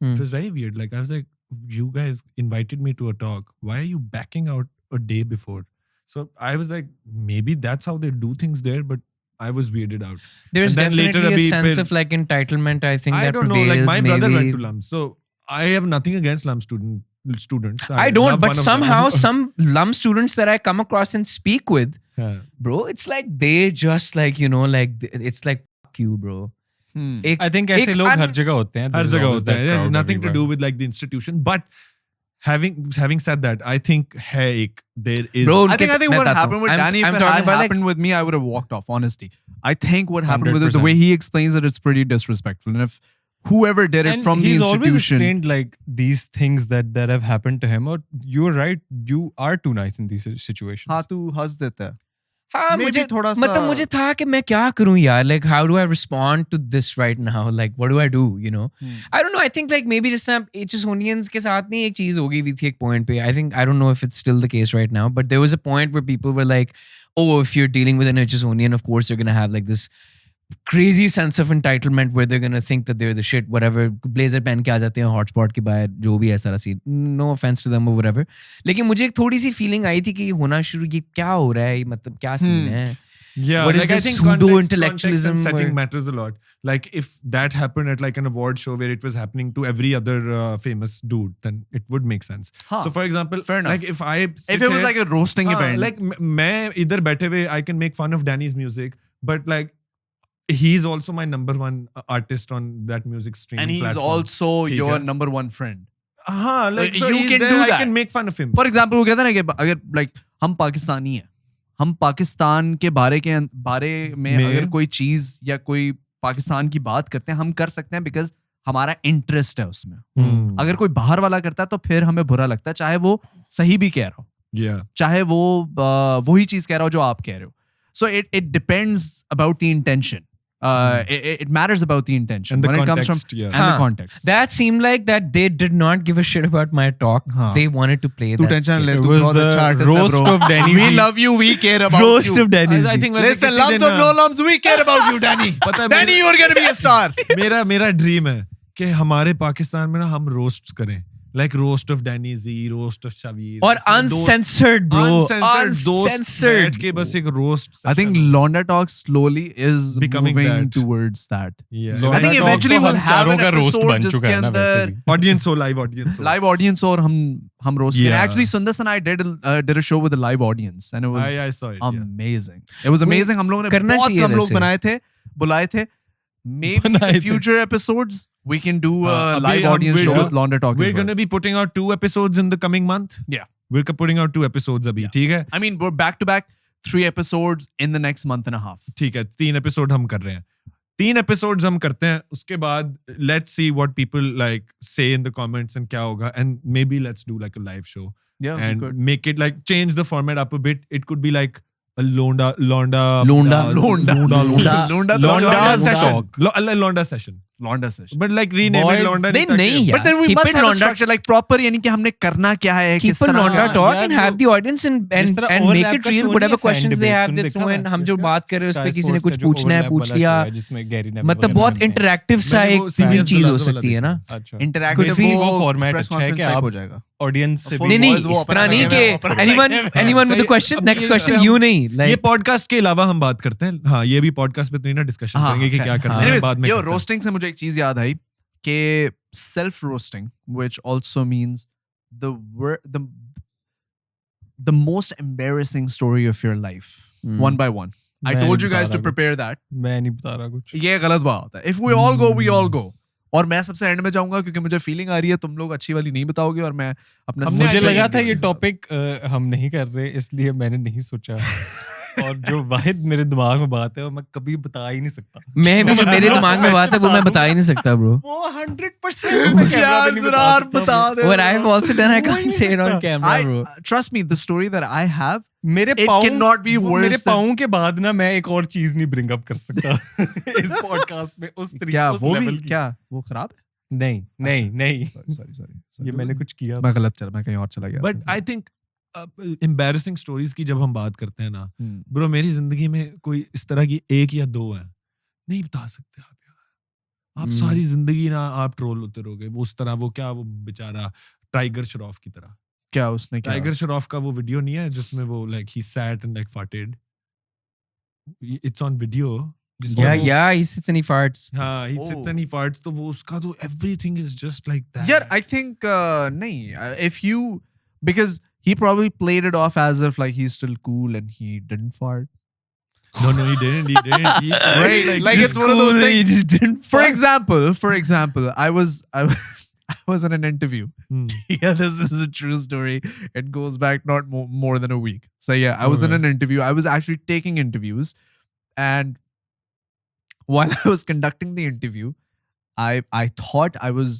It was very weird. Like I was like, you guys invited me to a talk. Why are you backing out a day before? So I was like, maybe that's how they do things there, but I was weirded out. There's And then later definitely a abhi sense of like entitlement, I think, I that don't know. prevails. Like my brother maybe. went to Lums, so I have nothing against Lum students. I don't, love but one of them. somehow some Lum students that I come across and speak with, Yeah. bro, it's like they just like, you know, like it's like fuck you, bro. I think ऐसे लोग हर जगह होते हैं. हर There's जगह always होता that है. It has crowd nothing to do everywhere. with like the institution. But having said that, I think है एक there is. Bro, I think मैं what बताता happened हूँ. with I'm- Danny, I'm if it talking had about, like, happened with me, I would have walked off, honestly. I think what happened with it, the 100%. way he explains it, it's pretty disrespectful. And if whoever did it And from the he's always institution... explained like these things that have happened to him. Or you're right, you are too nice in these situations. हाँ, तू हंस देता है. हाँ, Maybe मुझे थोड़ा सा- मतलब मुझे था कि मैं क्या करूं यार, like how do I respond to this right now, like what do I do, you know? I don't know, I think like maybe just Honians के साथ नहीं एक चीज हो गई हुई थी एक point पे. I don't know if it's still the case right now, but there was a point where people were like, oh, if you're dealing with an Honian, of course you're gonna have like this crazy sense of entitlement where they're gonna think that they're the shit, whatever. Blazer पहन के आ जाते हैं hotspot के बाहर, जो भी है सारा scene. No offense to them or whatever. लेकिन मुझे एक थोड़ी सी feeling आई थी कि होना शुरू, ये क्या हो रहा है, मतलब क्या scene है? Yeah, What is like I this think pseudo-intellectualism context and setting where- matters a lot. Like if that happened at like an award show where it was happening to every other famous dude, then it would make sense. Huh. So for example, Fair enough. like if I If it was like a roasting event... like मैं इधर बैठे हुए, I can make fun of Danny's music, but like he's also my number one artist on that music streaming And he's platform. also ठीक your है? number one friend. हाँ, like so You he's can there, do I that. can make fun of him. For example, वो कहते हैं ना कि अगर like हम पाकिस्तानी हैं, हम पाकिस्तान के बारे में अगर कोई चीज या कोई पाकिस्तान की बात करते हैं, हम कर सकते हैं because हमारा इंटरेस्ट है उसमें. अगर कोई बाहर वाला करता है तो फिर हमें बुरा लगता है, चाहे वो सही भी कह रहा हो, Yeah. चाहे वो वही चीज कह रहा हो जो आप कह रहे हो. So it depends about the intention. It matters about the intention And the when it comes from context, yeah. and the Huh. context. That seemed like that they did not give a shit about my talk. हाँ. They wanted to play तू that tension skit. ले, It तू was बहुत the अच्छा artist है, roast bro. of Danny We Z. love you, we care about Roast you. of Danny I Z. think वैसे Listen, किसी lumps दिन, of no lumps, we care about you, Danny. पता है Danny, you're gonna be a star. मेरा dream है कि हमारे पाकिस्तान में ना हम रोस्ट्स करें. Like roast of Danny Z, roast of Shavir. और uncensored, bro. Uncensored. बैठ के बस एक roast. I think Launda Talk slowly is Becoming moving that. towards that. Yeah. I think eventually we'll have an का roast episode बन चुका जिसके है ना वैसे अंदर भी. Audience हो, live audience हो. live audience और हम roast करें. Yeah. Actually, Sundas and I did a show with a live audience and it was I saw it. Yeah. amazing. It was amazing. हम लोगों ने करना बहुत चाहिए कम लोग वैसे. बनाए थे, बुलाए थे. Maybe in future episodes we can do a अभी live हम audience show we're- with Launda Talk. We're going to be putting out 2 episodes in the coming month. Yeah. We're putting out 2 episodes अभी, ठीक है? I mean, we're back to back 3 episodes in the next month and a half. ठीक है, 3 episode हम कर रहे हैं. 3 episodes हम करते हैं, उसके बाद let's see what people like say in the comments and क्या होगा, and maybe let's do like a live show Yeah, we and could. make it like change the format up a bit. It could be like a Launda Londa session. Launda session. But like rename Boys, it Launda. नहीं यार. But then we Keep must it have a Launda. structure like proper यानी कि हमने करना क्या है Keep किस it तरह Launda हाँ, Talk यार, and वो- have the audience and जिस तरह make overlap it का real. show Whatever नहीं है, questions fan they debate, have, तुमने they देखा throw है? in. हम जो Sky बात कर रहे हैं उस पे किसी ने Sports कुछ का जो पूछना है overlap पूछ वाला लिया. show है, जिसमें गैरी ने मतलब बहुत इंटरेक्टिव सा मैंने एक वो CBS चीज हो वाला सकती है ना. अच्छा interactive Could be वो format press अच्छा है कि conference type आप हो जाएगा. ऑडियंस से Full भी नहीं boys वो इस अपना तरह नहीं game है, कि अपना anyone with a question अब next ये question हम- you नहीं ये like पॉडकास्ट के अलावा हम बात करते हैं. हाँ, ये भी पॉडकास्ट पे तो नहीं ना डिस्कशन हाँ, करेंगे कि okay. क्या करना है Anyways, बाद में. yo, करते हैं. roasting से मुझे एक चीज याद आई कि self roasting, which also means the most embarrassing story of your life, one by one. I मैं told नहीं you guys बता to रहा prepare that. मैं नहीं बता रहा कुछ. ये गलत बात होता है. If we all go, we all go. और मैं सबसे एंड में जाऊंगा क्योंकि मुझे फीलिंग आ रही है तुम लोग अच्छी वाली नहीं बताओगे और मैं अपना मुझे सही लगा था enjoy ये करूंगा. टॉपिक हम नहीं कर रहे इसलिए मैंने नहीं सोचा. और जो वाहिद मेरे दिमाग में बात है वो मैं कभी बता ही नहीं सकता. मैं जो मेरे दिमाग में बात है वो मैं बता ही नहीं सकता bro. वो 100% मैं कैमरा यार पे नहीं जरा बता सकता बता bro. They. What I've also done I can't say it on camera bro. Trust me, the story that I have, मेरे it पाँव cannot be वो worse मेरे than- पाँव के बाद ना मैं एक और चीज नहीं ब्रिंग अप कर सकता इस पॉडकास्ट में उस तरीके क्या उस वो लेवल भी की. क्या वो खराब है? नहीं नहीं नहीं Sorry. ये मैंने कुछ किया. मैं गलत चला, मैं कहीं और चला गया. But I think embarrassing stories की जब हम बात करते हैं ना, हम्म. ब्रो मेरी जिंदगी में कोई इस तरह की 1 या 2 है, नहीं बता सकते आप यार. आप सारी जिंदगी ना आप ट्रोल होते रहोगे. वो उस तरह वो बेचारा टाइगर श्रॉफ की तरह. क्या उसने क्या? टाइगर श्रॉफ का वो वीडियो नहीं है जिसमें वो लाइक ही sat and like farted. It's on video. Yeah he sits and he farts. हाँ, he sits and he farts. तो वो उसका तो everything is just like that. Yeah, I think nahi, if you, because he probably played it off as if like he's still cool and he didn't fart. No, he didn't. He Right, like Just it's one of those cool, things. he just didn't For fart. example, I was in an interview. Hmm. Yeah, this is a true story. It goes back not more than a week. So yeah, I was in Okay. an interview. I was actually taking interviews, and while I was conducting the interview, I thought I was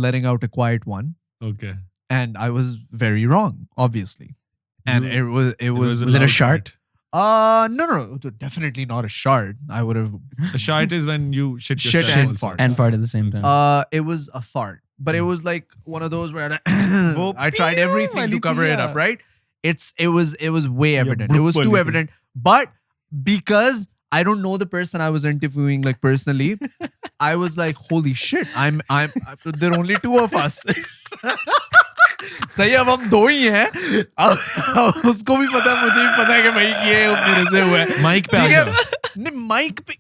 letting out a quiet one, Okay. and I was very wrong, obviously. And You- it was Was it a loud shart? no, definitely not a shart. I would have A shart is when you shit Shit yourself and also. fart. And fart at the same time. it was a fart, but it was like one of those where I tried everything to cover it up, right? It was way evident. It was too evident. But because I don't know the person I was interviewing like personally, I was like, holy shit, I'm there are only 2 of us. सही, अब हम 2 ही हैं. अब उसको भी पता है, मुझे भी पता है कि भाई ये मेरे से हुआ है. माइक पे आ ठीक गया. है. नहीं,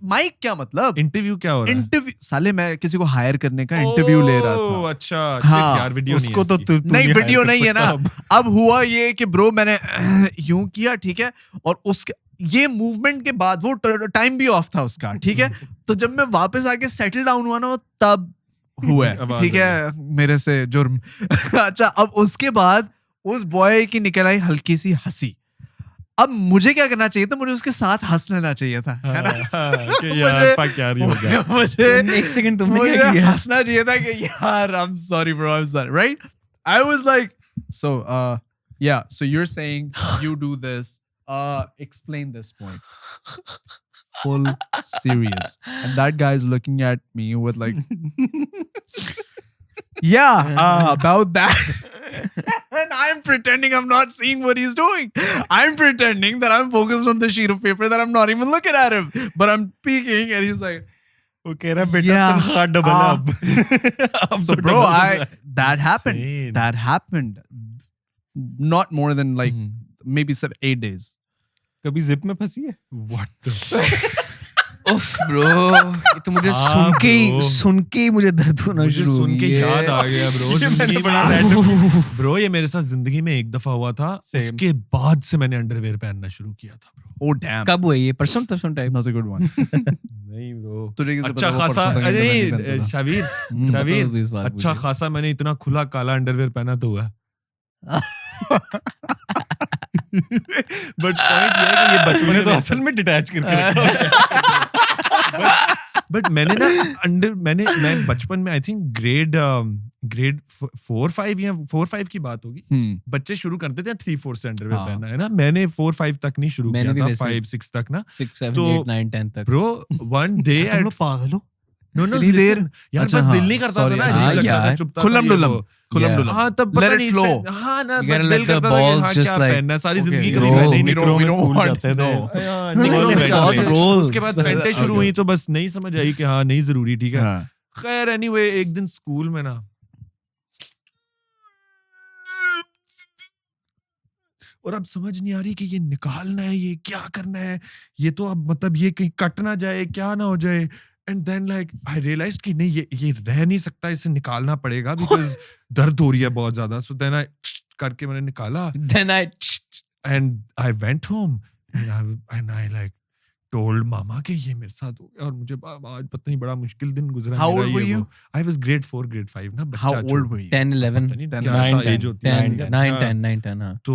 माइक क्या मतलब? इंटरव्यू क्या हो रहा है? इंटरव्यू साले मैं किसी को हायर करने का इंटरव्यू ले रहा था. ओह, अच्छा. हाँ, shit यार, वीडियो नहीं उसको है तो इसकी. नहीं वीडियो नहीं है ना. अब हुआ ये कि ब्रो मैंने यूं किया, ठीक है, और उसके ये मूवमेंट के बाद वो टाइम भी ऑफ था उसका, ठीक है. तो जब मैं वापस आके सेटल डाउन हुआ ना, तब हुआ है, आवाज ठीक है, मेरे से जुर्म. अच्छा, अब उसके बाद उस बॉय की निकल आई हल्की सी हंसी. अब मुझे क्या करना चाहिए था? मुझे उसके साथ हंस लेना चाहिए था, है ना. हाँ, कि यार मुझे- पक यार ये हो गया. मुझे एक सेकंड तुमने मुझे क्या किया? हंसना चाहिए था कि यार I'm sorry bro, I'm sorry, right? I was like, so yeah, so you're saying you do this, explain this point. Full serious, and that guy's looking at me with like, yeah, about that. And I'm pretending I'm not seeing what he's doing. I'm pretending that I'm focused on the sheet of paper, that I'm not even looking at him, but I'm peeking, and he's like, वो कह रहा है बेटा Yeah. तनख्वाह double है अब So तो bro, double that happened. Insane. That happened. Not more than like maybe 8 days. कभी जिप में फंसी है? What the उफ ब्रो, ये तो मुझे हाँ, सुन के ही मुझे दर्द होना मुझे शुरू हो सुन के गई है। याद आ गया ब्रो। ये मैंने जिंदगी बड़ा में ब्रो, ये मेरे साथ जिंदगी में एक दफा हुआ था। Same. उसके बाद से मैंने अंडरवेयर पहनना शुरू किया था ब्रो। Oh damn. कब हुआ ये? परसों type? That's a good one. नहीं ब्रो, तुझे कैसे अच्छा पता वो खासा, परसों तक अरे अंडरवेयर नहीं पहनता था? शावीर इस बात अच्छा पूछे। खासा मैंने इतना खुला काला अंडरवेयर पहना तो हुआ। बट पॉइंट ये है कि ये बचपन मैंने में तो असल में डिटैच करके रखा बट मैंने ना मैं बचपन में आई थिंक ग्रेड 4-5 या 4-5 की बात होगी। बच्चे शुरू करते थे 3-4 से अंडरवेयर हाँ। पहनना, है ना। मैंने 4-5 तक नहीं शुरू मैंने भी किया था, वैसे ही। 5-6 तक ना। 6, 7, तो 8, 9, 10 तक। ब्रो वन डे तुम लोग पागल हो? नो इतनी देर? यार अच्छा, बस हाँ, दिल नहीं करता था sorry, ना, हाँ, अजीब लगता था, यार, चुपता था खुल्लम ये डुल्लम, वो। खुल्लम Yeah. डुल्लम। हाँ तब Let पता it नहीं flow. हाँ ना, You बस gotta दिल let the करता था कि balls हाँ just क्या like- पहनना है, सारी Okay, जिंदगी no, कभी पहने ही नहीं। निकरों में स्कूल want जाते थे no. निकरों में Balls जाते थे। rolls. उसके बाद पैंटें शुरू हुई तो बस नहीं समझ आई कि हाँ नहीं जरूरी, ठीक है। हाँ. खैर एनीवे, एक दिन स्कूल में ना, और अब समझ नहीं आ रही कि ये निकालना है, ये क्या करना है, ये तो अब मतलब ये कहीं कट ना जाए, क्या ना हो जाए। And then like I realized कि नहीं, ये रह नहीं सकता, इसे निकालना पड़ेगा बिकॉज दर्द हो रही है बहुत ज्यादा। सो देन आई करके मैंने निकाला Then I and I went home and I like told मामा कि ये मेरे साथ हो गया और मुझे आज पता नहीं बड़ा मुश्किल दिन गुजरा How मेरा। old were ये you? वो आई वाज ग्रेड 4 ग्रेड 5 ना, बच्चा How old were you? 10, 11, पता नहीं 10, क्या 9, सा एज होती है 10, ठीक है? 9, हाँ। 10, 9, 10, हाँ। तो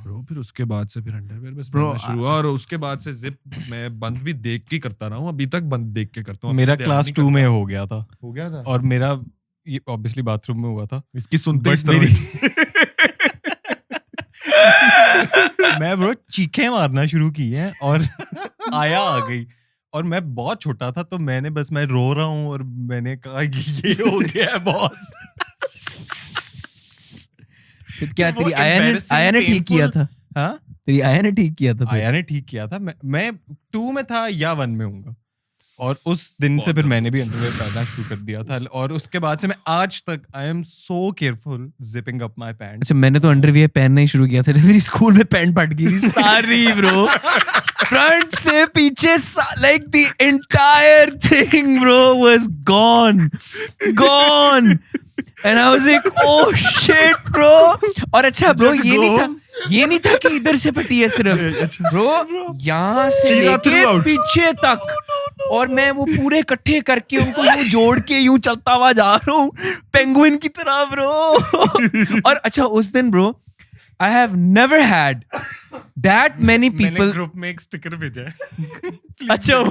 ब्रो फिर उसके बाद से फिर अंडरवेयर बस Bro, पहनना शुरू हुआ और उसके बाद से जिप मैं बंद भी देख के करता रहा हूँ, अभी तक बंद देख के करता हूँ। मेरा अभी ध्यान क्लास नहीं 2 में करता। हो गया था हो गया था और मेरा ये ऑब्वियसली बाथरूम में हुआ था। इसकी सुनते But इस तरह मैं ब्रो चीखें मारना शुरू की हैं और आया आ गई और मैं बहुत छोटा था तो मैं रो रहा हूँ और मैंने कहा ये हो गया है बॉस। फिर क्या वो तेरी आया ने ठीक किया था? हाँ तेरी आया ने ठीक किया था फिर? आया ने ठीक किया था। मैं 2 में था या 1 में हूँगा और उस दिन से फिर मैंने भी अंडरवेयर पहनना शुरू कर दिया था और उसके बाद से मैं आज तक I am so careful zipping up my pants. अच्छा, मैंने तो अंडरवियर पहनना ही शुरू किया था जब मेरी स्कूल में पैंट फट गई थी सारी ब्रो, फ्रंट से पीछे, like the entire thing bro was gone and I was like oh shit bro. और अच्छा ब्रो ये नहीं था कि इधर से फटी है सिर्फ ब्रो, यहाँ से लेके पीछे तक, और मैं वो पूरे इकट्ठे करके उनको यूं जोड़ के यूं चलता हुआ जा रहा हूँ पेंगुइन की तरह ब्रो। और अच्छा उस दिन bro I have never had that many people. मैंने ग्रुप में एक स्टिकर भेजा है। अच्छा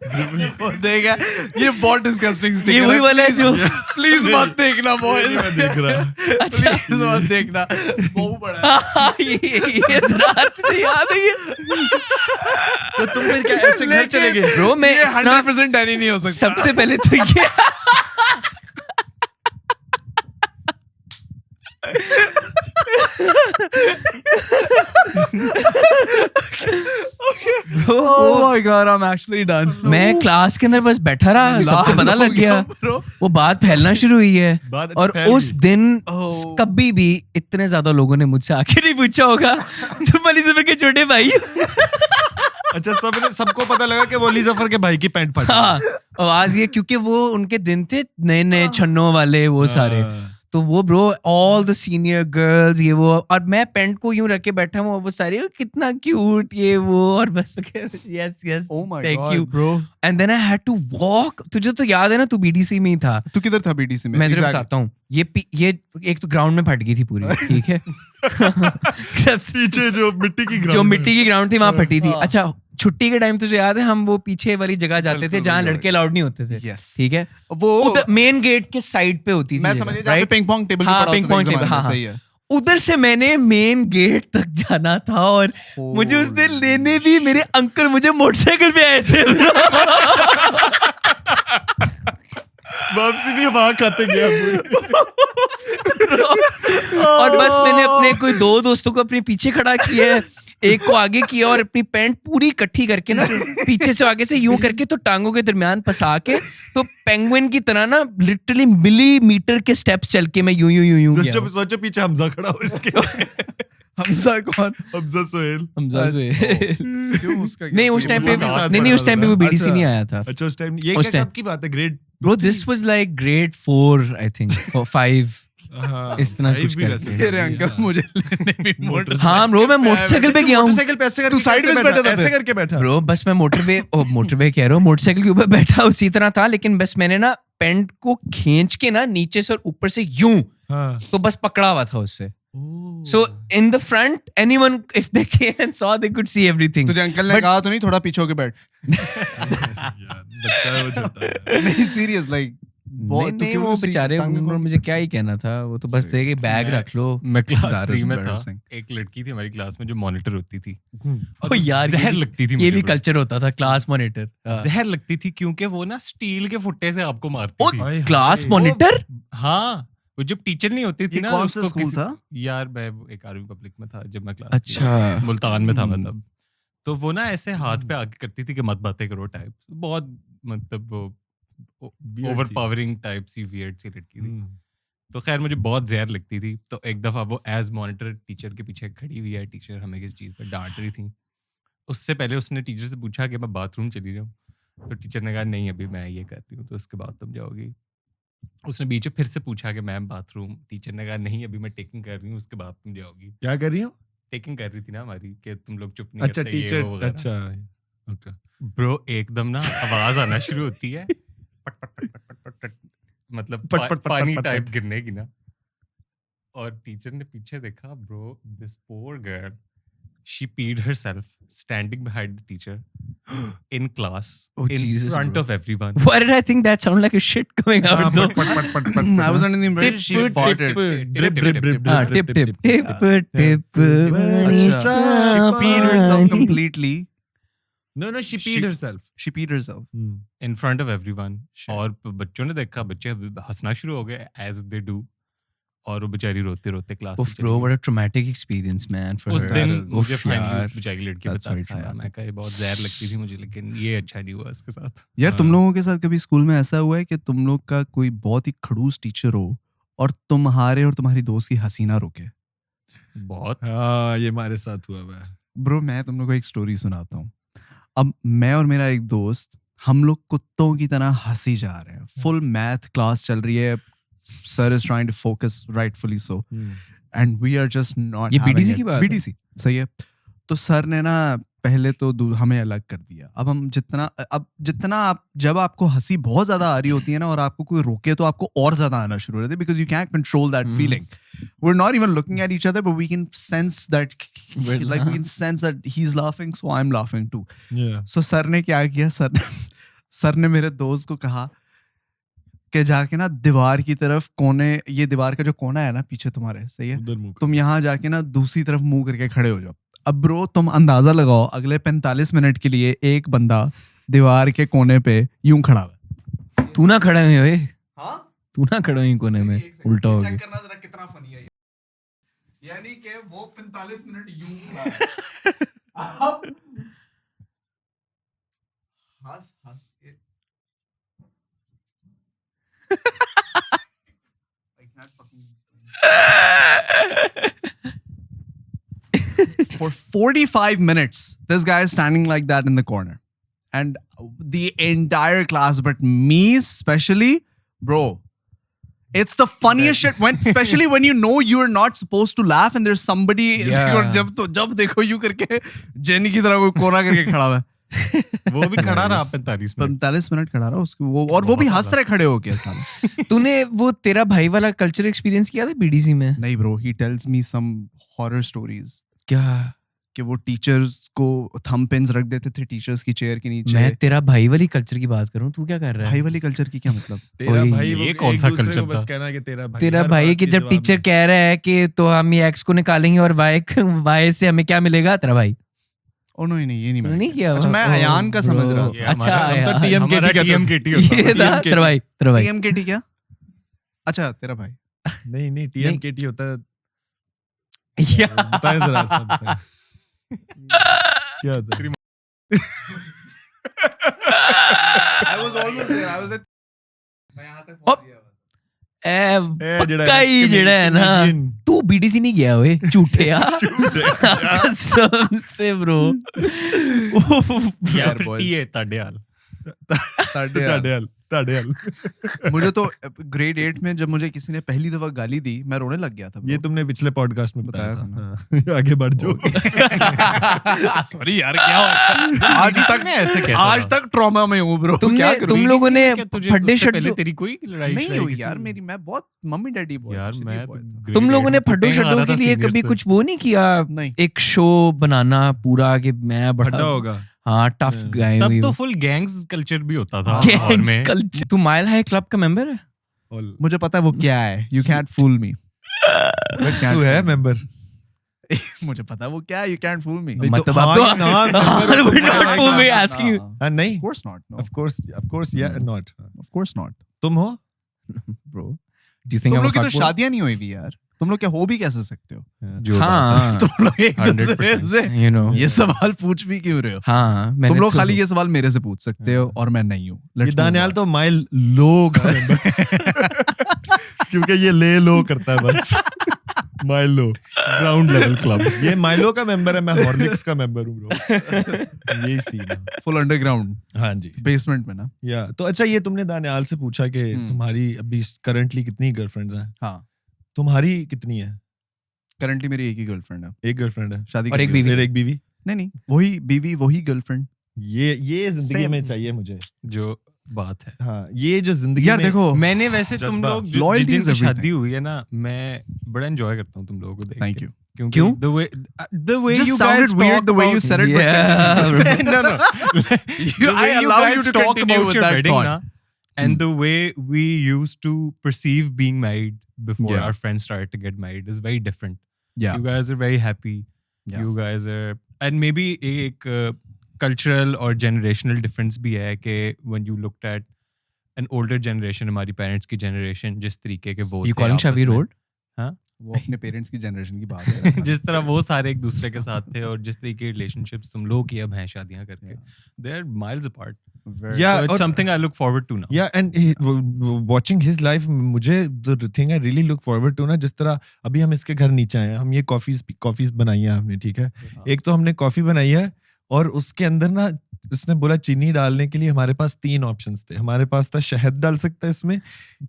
देगा ये बहुत डिस्गस्टिंग स्टिकर ये वही वाला है जो प्लीज मत देखना बॉयज, देख रहा। अच्छा प्लीज मत देखना, बहुत बड़ा है। ये रात से याद है ये तो तुम फिर क्या ऐसे घर चले गए? ब्रो। मैं ये इस तरह 100% डैनी नहीं हो सकता। सबसे पहले तो ये Bro, Oh my god, I'm actually done. मैं क्लास के अंदर बस बैठा रहा, सबको पता लग गया, Bro. वो बात फैलना शुरू हुई है। बात अच्छी और फैल उस गई। दिन Oh. कभी भी इतने ज्यादा लोगों ने मुझसे आके नहीं पूछा होगा तुम अली जफर के छोटे भाई हो? अच्छा सबको पता लगा कि वो अली जफर के भाई की पैंट फटी। हाँ, आवाज ये क्योंकि वो उनके दिन थे नए नए छन्नों वाले वो सारे, तो वो bro all the senior girls ये वो, और मैं पेंट को यूं रख के बैठा हूँ, वो सारे कितना क्यूट ये वो, और बस yes yes Oh my thank god, you bro. And then I had to walk. तुझे तो याद है ना, तू बीडीसी में ही था। तू किधर था बीडीसी में? मैं तेरे को Exactly. बताता हूँ, ये एक तो ग्राउंड में फट गई थी पूरी, ठीक है। सबसे पीछे जो मिट्टी की जो मिट्टी की ग्राउंड थी वहां फटी थी। हाँ। अच्छा छुट्टी के टाइम तुझे याद है हम वो पीछे वाली जगह जाते थे बिल्कुल, जहाँ बिल्कुल। लड़के अलाउड नहीं होते थे, Yes. ठीक है। वो उधर मेन गेट के साइड पे होती थी मैं जगह, समझ गया, right? पिंग पोंग टेबल हाँ, पे पिंग पोंग टेबल, हाँ, सही है। उधर से मैंने मेन गेट तक जाना था, और मुझे उस दिन लेने भी मेरे अंकल मुझे मोटरसाइकिल पे आए थे। वापसी भी वहां खाते गया। और बस मैंने अपने कोई 2 दोस्तों को अपने पीछे खड़ा किया है, एक को आगे किया और अपनी पैंट पूरी इकट्ठी करके ना पीछे से आगे से यूं करके तो टांगों के दरमियान फंसा के तो पेंगुइन की तरह ना लिटरली मिलीमीटर के स्टेप्स चल के मैं यूं यूं यूं यूं गया। सोचो पीछे हमजा खड़ा हो इसके। हमजा कौन? हमजा सोहेल। हमजा से क्यों उसका नहीं उस टाइम पे साथ नहीं उस टाइम पे वो बीडीसी अच्छा। नहीं आया था। अच्छा उस टाइम ये उस क्या time- कब की बात है? Grade bro this was like grade 4 I think 5 इस तरह कुछ करके। तेरे अंकल मुझे लेने भी मोटर हाँ ब्रो मैं मोटरसाइकिल पे गया हूँ मोटरसाइकिल पे ऐसे करके तू sideways कैसे बैठा था ऐसे फिर? करके बैठा। ब्रो बस मैं मोटरवे कह रहा हूँ मोटरसाइकिल के ऊपर बैठा उसी तरह था लेकिन बस मैंने ना पेंट को खींच के ना नीचे से और ऊपर से यूं हाँ। तो बस पकड़ा हुआ था उससे। So in the front, anyone if they came and saw, they could see everything. तुझे अंकल ने But- कहा तो नहीं थोड़ा पीछे होके बैठ? बच्चा है वो छोटा है। नहीं सीरियस लाइक नहीं वो बेचारे मुझे क्या ही कहना था वो तो बस थे कि बैग रख लो। मैं क्लास That is 3 में था, embarrassing. एक लड़की थी हमारी क्लास में जो मॉनिटर होती थी। ओ यार जहर लगती थी ये मुझे भी bro। कल्चर होता था क्लास मॉनिटर। जहर लगती थी क्योंकि वो ना स्टील के फुट्टे से आपको मारती थी। Class monitor? हाँ वो जब टीचर नहीं होती थी ये ना कौन सा उसको स्कूल किसी- था? यार मैं एक आर्मी पब्लिक में था जब मैं क्लास अच्छा। मुल्तान में था मैं तब। तो वो ना ऐसे हाथ पे आके करती थी कि मत बातें करो टाइप, बहुत मतलब वो ओवर पावरिंग टाइप सी वियर्ड सी लड़की थी। तो खैर मुझे बहुत जहर लगती थी। तो एक दफा वो एज मॉनिटर टीचर के पीछे खड़ी हुई है, टीचर हमें किसी चीज़ पर डांट रही थी। उससे पहले उसने टीचर से पूछा कि मैं बाथरूम चली जाऊँ, तो टीचर ने कहा नहीं अभी मैं ये कर रही हूँ तो उसके बाद तुम जाओगी। उसने बीच में फिर से पूछा कि मैम बाथरूम, टीचर ने कहा नहीं अभी मैं टेकिंग कर रही हूँ उसके बाद तुम जाओगी। क्या कर रही हो? टेकिंग कर रही थी ना हमारी कि तुम लोग चुप नहीं अच्छा करते, ये टीचर वो वगैरह। अच्छा ओके। ब्रो एकदम ना आवाज आना शुरू होती है पट पट पट पट पट पट पट, मतलब पट, पट, पट, पानी पट, पट, टाइप पट। गिरने की ना। और टीचर ने पीछे देखा, bro this poor girl she peed herself standing behind the teacher in class Oh, in Jesus, front bro. of everyone. Why did I think that sound like a shit coming out though? I was under the impression she farted. Drip, drip, drip, हाँ drip, tip अच्छा, she peed herself completely. No, she peed herself. She peed herself. In front of everyone. Shit. और बच्चों ने देखा, बच्चे हंसना शुरू हो गए as they do. और वो बेचारी रोते रोते class Oof, bro, what a traumatic experience, man, for उस her. दिन Oof, मुझे फाइनली यार. उस बेचारी लड़की That's पे very तरस आया। traumatic. मैं कहा ये बहुत जहर लगती थी मुझे, लेकिन ये अच्छा नहीं हुआ इसके साथ। यार तुम लोगों के साथ कभी स्कूल में ऐसा हुआ है कि तुम लोग का कोई बहुत ही खड़ूस टीचर हो और तुम्हारे और तुम्हारी दोस्त की हंसी ना रोके? बहुत हाँ ये हमारे साथ हुआ है। ब्रो मैं तुम लोग को एक स्टोरी सुनाता हूँ। अब मैं और मेरा एक दोस्त हम लोग कुत्तों की तरह हंसी जा रहे हैं। फुल मैथ क्लास चल रही है, sir is trying to focus rightfully so, and we are just not. ये BDC की बात है? बीडीसी सही है। तो सर ने ना पहले तो हमें अलग कर दिया। अब हम जितना आप जब आपको हंसी बहुत ज्यादा आ रही होती है ना और आपको कोई रोके तो आपको और ज्यादा आना शुरू हो जाता है, because you can control that feeling. We're not even looking at each other, but we can sense that, we can sense that he's laughing, so I'm laughing too. So sir ने क्या किया, सर ने मेरे दोस्त को कहा कि जाके ना दीवार की तरफ कोने, ये दीवार का जो कोना है ना पीछे तुम्हारे, सही है, उधर मुंह तुम यहाँ जाके ना दूसरी तरफ मुंह करके खड़े हो जाओ। अब ब्रो तुम अंदाजा लगाओ अगले 45 मिनट के लिए एक बंदा दीवार के कोने पे यूं खड़ा है। तू ना खड़ा हुई ओए, हाँ तू ना खड़ा हुई कोने में उल्टा हो चेक गया। करना जरा कितना फनी है ये। यानी कि वो 45 मिनट यूं खड़ा है। अब हंस के I can't fucking For 45 minutes, this guy is standing like that in the corner. And the entire class, but me especially, bro, it's the funniest shit. Especially when you know you're not supposed to laugh and there's somebody, Yeah. जब देखो you करके jenny की तरह कोई कोना करके खड़ा हुआ है। वो भी खड़ा रहा 45 मिनट। 45 मिनट खड़ा रहा उसको, वो भी हंस रहे खड़े होके साला। तूने वो तेरा भाई वाला कल्चर एक्सपीरियंस किया था बीडीसी में? नहीं bro, he tells me some horror stories क्या? कि वो टीचर्स को थंब पिन्स रख देते थे टीचर्स की चेयर के नीचे। मैं तेरा भाई वाली कल्चर की बात कर रहा हूँ, तू क्या कर रहा भाई है? वाली कल्चर की क्या मतलब? तेरा ओए, भाई ये वो कौन एक सा दूसरे culture को बस था? कहना कि तेरा भाई, तेरा हर भाई बात कि के जब जवाब टीचर में। कह रहा है कि तो हम ये एक्स को निकालेंगे और वाई से हमें क्या मिलेगा, तेरा भाई ओ नहीं ये नहीं तूने मैंने नहीं किया? अच्छा, मैं ओह, अयान का समझ रहा bro. था। अच्छा हम तो यार, TMKT हमारा कहते थे। TMKT होता ये था तेरा भाई, तेरा भाई। TMKT क्या? अच्छा तेरा भाई। नहीं TMKT होता है। यार। बताएं जरा सब बताएं। क्या था? I was almost there. I was at मैं यहाँ तक Oh. पहुंच गया। पक्का ही ਜਿਹੜਾ ਹੈ ਨਾ ਤੂੰ BDC ਨਹੀਂ ਗਿਆ ਓਏ ਝੂਠਿਆ कसम से bro यार boys, ਇਹ ਤੁਹਾਡੇ ਹਾਲ ਤੁਹਾਡੇ ਹਾਲ मुझे तो ग्रेड 8 में जब मुझे किसी ने पहली दफा गाली दी मैं रोने लग गया था bro. ये तुमने पिछले पॉडकास्ट में बताया बताया था हाँ। आगे बढ़ जाओ सॉरी यार क्या हो आज तक ऐसे कैसे आज तक ट्रॉमा में हूँ ब्रो। तुम लोगों ने फड्डे पहले शड्डू तेरी कोई लड़ाई नहीं शड़ाई हुई किसी यार से? मेरी, मैं बहुत मम्मी डैडी बॉय यार मैं तो तुम लोगों ने grade फड्डो eight में शड्डो हारा के था लिए seniors कभी से। कुछ वो नहीं किया नहीं। एक शो बनाना पूरा कि मैं फड्डा बड़ा होगा हाँ टफ गाय तब हुई तो वो। फुल गैंग्स कल्चर भी होता था Gangs लाहौर में। culture। तू माइल हाई क्लब का मेंबर है मुझे पता है वो क्या है। यू कैंट फूल मी। तू है मेंबर मुझे पता है वो क्या है। यू कैंट फूल मी। मतलब आप तो we're not for me asking you नहीं Of course not. No. of course yeah not Of course not. तुम हो bro do you think तुम I'm a लोग की तो fuckboy? शादियां नहीं हुई भी यार। तुम लोग क्या हो भी कैसे सकते हो? जो हाँ तुम लोग एक दूसरे 100%, से you know ये सवाल पूछ भी क्यों रहे हो? हाँ मैंने तुम लोग तो- खाली ये सवाल मेरे से पूछ सकते हो और मैं नहीं हूँ। ये दानियाल तो माइल लो का member क्योंकि ये ले लो करता है बस माइल लो ग्राउंड लेवल क्लब ये माइलो का मेंबर है मैं हॉर्लिक्स का मेंबर हूँ ब्रो यही सीन है फुल अंडरग्राउंड हाँ जी बेसमेंट में ना। या तो अच्छा ये तुमने दानियाल से पूछा कि तुम्हारी अभी करंटली कितनी गर्लफ्रेंड्स हैं हाँ तुम्हारी कितनी है करंटली मेरी एक ही गर्लफ्रेंड है। एक गर्लफ्रेंड है शादी और कर एक ली बीवी। फिर एक बीवी नहीं नहीं वही बीवी वही गर्लफ्रेंड। ये जिंदगी Same. में चाहिए मुझे जो बात है हाँ ये जो जिंदगी यार में देखो मैंने वैसे तुम जज्बा, लोग loyalty जिनकी is everything. शादी हुई है ना मैं बड़ा एंजॉय करता हूँ तुम लोगों को देख थैंक के। यू। क्यों the way Just you sounded guys weird talk the way you about- said it, but Yeah, no the way I allow guys you to talk continue about with your that wedding thought. na, and the way we used to perceive being married before Yeah. our friends started to get married is very different. Yeah. You guys are very happy. Yeah. You guys are and maybe एक cultural or generational difference भी है कि when you looked at an older generation हमारी parents की generation जिस तरीके के वो you थे calling आपस Shavi में, Road वो अपने पेरेंट्स की जनरेशन की बात है। जिस तरह वो सारे एक दूसरे के साथ थे और जिस तरीके के रिलेशनशिप्स तुम लोग की अब हैं शादियां करके they are miles apart. Yeah, So it's और- something I look forward to now. Yeah, and watching his life, मुझे the thing I really look forward to ना जिस तरह अभी हम इसके घर नीचे आए हैं, हम ये कॉफीज बनाई है हमने, ठीक है। एक तो हमने कॉफी बनाई है और उसके अंदर ना उसने बोला चीनी डालने के लिए हमारे पास 3 ऑप्शंस थे। हमारे पास था शहद डाल सकता है इसमें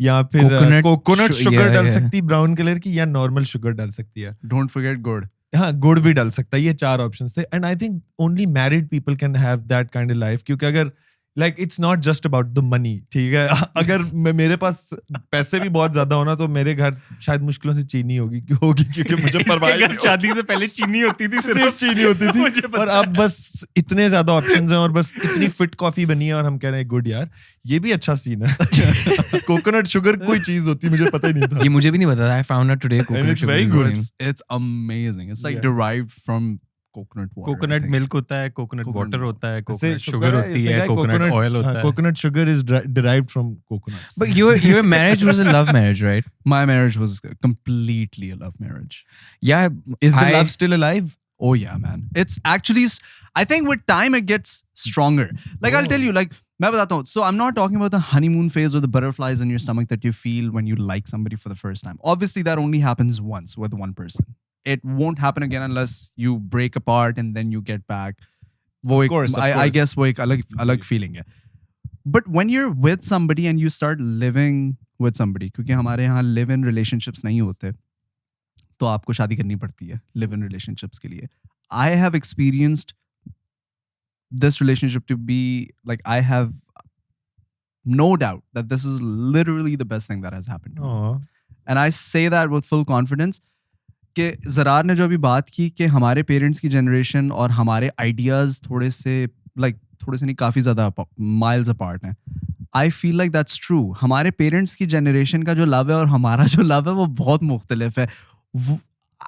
या फिर कोकोनट शुगर डाल सकती ब्राउन कलर की या नॉर्मल शुगर डाल सकती है। डोंट फॉरगेट गुड़। हाँ गुड़ भी डाल सकता है। ये 4 ऑप्शंस थे and I think only married people can have that kind of life क्योंकि अगर like it's not just about the money, ठीक है। अगर मेरे पास पैसे भी बहुत ज्यादा होना तो मेरे घर शायद मुश्किलों से चीनी होगी क्योंकि मुझे परवाह इसके घर शादी से पहले चीनी होती थी सिर्फ चीनी होती थी और अब बस इतने ज्यादा ऑप्शंस हैं और बस इतनी फिट कॉफी बनी है और हम कह रहे हैं गुड यार ये भी अच्छा सीन है। कोकोनट शुगर कोई चीज होती मुझे पता ही नहीं था। ये मुझे भी नहीं पता था I found out today coconut it's sugar very is a good. thing. It's amazing. It's like Yeah. derived from coconut water. Coconut milk होता है, कोकोनट Coconut वाटर milk. होता है, इससे कोकोनट शुगर होती है, कोकोनट ऑयल होता है। Coconut sugar is derived from coconuts. But your marriage was a love marriage, right? My marriage was completely a love marriage. Yeah. Is the I- love still alive? Oh yeah, man. It's actually, I think with time it gets stronger. Like I'll tell you, like, मैं बताता हूँ. So I'm not talking about the honeymoon phase or the butterflies in your stomach that you feel when you like somebody for the first time. Obviously, that only happens once with one person. It won't happen again unless you break apart and then you get back. वो एक, course, of I course. guess वो एक अलग feeling है. But when you're with somebody and you start living with somebody, क्योंकि हमारे यहाँ live-in relationships नहीं होते, तो आपको शादी करनी पड़ती है live-in relationships के लिए. I have experienced this relationship to be like I have no doubt that this is literally the best thing that has happened to me. Aw. And I say that with full confidence कि ज़रार ने जो अभी बात की कि हमारे parents की generation और हमारे आइडियाज़ थोड़े से नहीं काफ़ी ज़्यादा माइल्स अपार्ट हैं. I feel like that's true. हमारे पेरेंट्स की जनरेशन का जो लव है और हमारा जो लव है वो बहुत मुख्तलिफ है.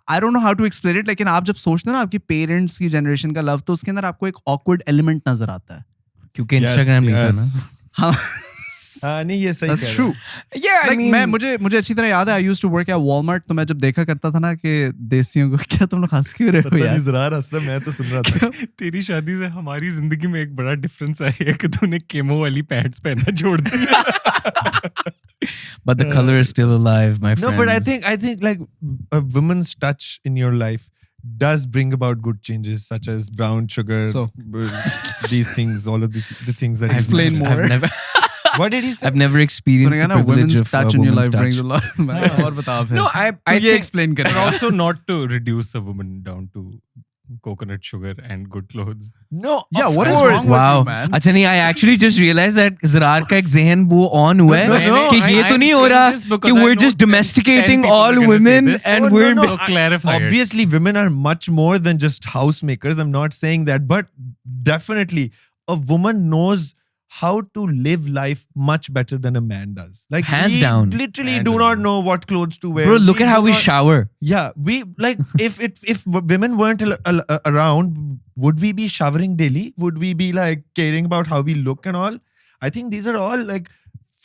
I don't know how to explain it, लेकिन आप जब सोचते हैं ना आपकी पेरेंट्स की जनरेशन का लव तो उसके अंदर आपको एक ऑकवर्ड एलिमेंट नजर आता है. क्योंकि Yes, Instagram नहीं था yes. ना. हाँ नहीं ये सही That's कह रहे true. हैं। Yeah, I Like mean, मैं मुझे अच्छी तरह याद है, I used to work at Walmart, तो मैं जब देखा करता था ना कि देसियों को, क्या तुम लोग हंस क्यों रहे हो पता यार? नहीं ज़रा हंसता, मैं तो सुन रहा था। तेरी शादी से हमारी जिंदगी में एक बड़ा डिफरेंस आया है कि तूने केमो वाली पैंट्स पहनना छोड़ दिया। but the color is still alive, my No, friend. but I think like a woman's touch in your life does bring about good changes, such as brown sugar, So. these things, all of the things that. he's Explain mentioned. more. I've never, What did he say? I've never तूने experienced कहा the ना privilege women's of touch a in your woman's life touch. brings a lot. मैं और बता फिर। No, I तू ये think explain कर। And also not to reduce a woman down to coconut sugar and good clothes. No. Yeah, of what is course. wrong with wow. you, man? अच्छा नहीं, I actually just realized that Zarar का एक ज़हन वो on हुआ No, है no, कि ये I'm तो नहीं हो saying रहा this because कि I we're know just 10 domesticating people are all gonna say women this. and Oh, we're no, So clarify it. Obviously, women are much more than just housemakers. I'm not saying that, but definitely a woman knows how to live life much better than a man does. Like Hands we down. literally Hands do down. not know what clothes to wear. bro, look at how do we not- shower. Yeah, we like if women weren't around, would we be showering daily? Would we be like caring about how we look and all? I think these are all like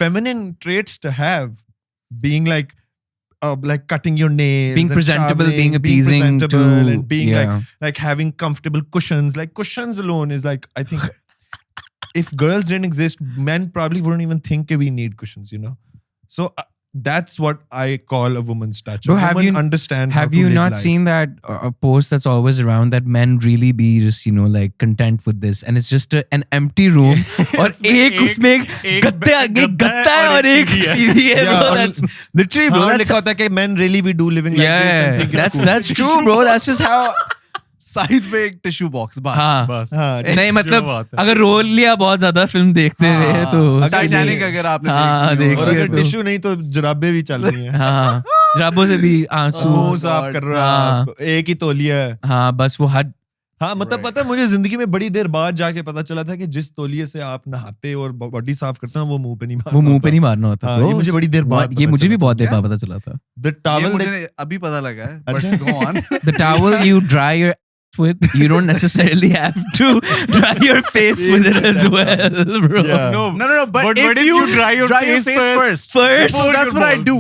feminine traits to have. Being like cutting your nails, Being and presentable, showering, being appeasing presentable, to and being yeah. like having comfortable cushions. Like cushions alone is like, I think if girls didn't exist, men probably wouldn't even think we need cushions, you know. So that's what I call a woman's touch. Bro, a have woman you- understands how Have to you live not life. seen that post that's always around that men really be just, you know, like content with this and it's just an empty room और एक उसमें एक गत्ता है और एक TV है, Yeah, bro. और- That's literally, हाँ, bro. और That's लिखा होता है कि men really be do living like this and yeah, think it's cool. that's true, bro. That's just how. Side पे एक टिश्यू बॉक्स बस। हाँ, बस हाँ, नहीं जो मतलब बात है। अगर रोल लिया बहुत ज्यादा फिल्म देखते हुए तो उसके टाइटैनिक लिए- अगर आपने हाँ, देखी हो। और देखिए अगर तो- टिश्यू नहीं तो जराबे भी चल रही हैं। हाँ, जराबों से भी आंसू। मुंह Oh, साफ God. कर रहा, हाँ। एक ही तौलिया है। हाँ, बस वो हद हाँ, मतलब पता है मुझे जिंदगी में बड़ी देर बाद जाके पता चला था कि जिस तौलिए से आप नहाते और बॉडी साफ करते हैं वो मुंह पे नहीं मारना वो मुंह पे होता। नहीं मारना होता। हाँ, bro. ये मुझे बड़ी देर बाद What? ये पता मुझे भी चला बहुत था। देर बाद पता चला था। The ये towel that मुझे अभी पता लगा है, but अच्छा। go on. The towel you dry your with, you don't necessarily have to dry your face with it as well, bro. Yeah. No, but But if what if you you dry your face first. First, So that's what I do.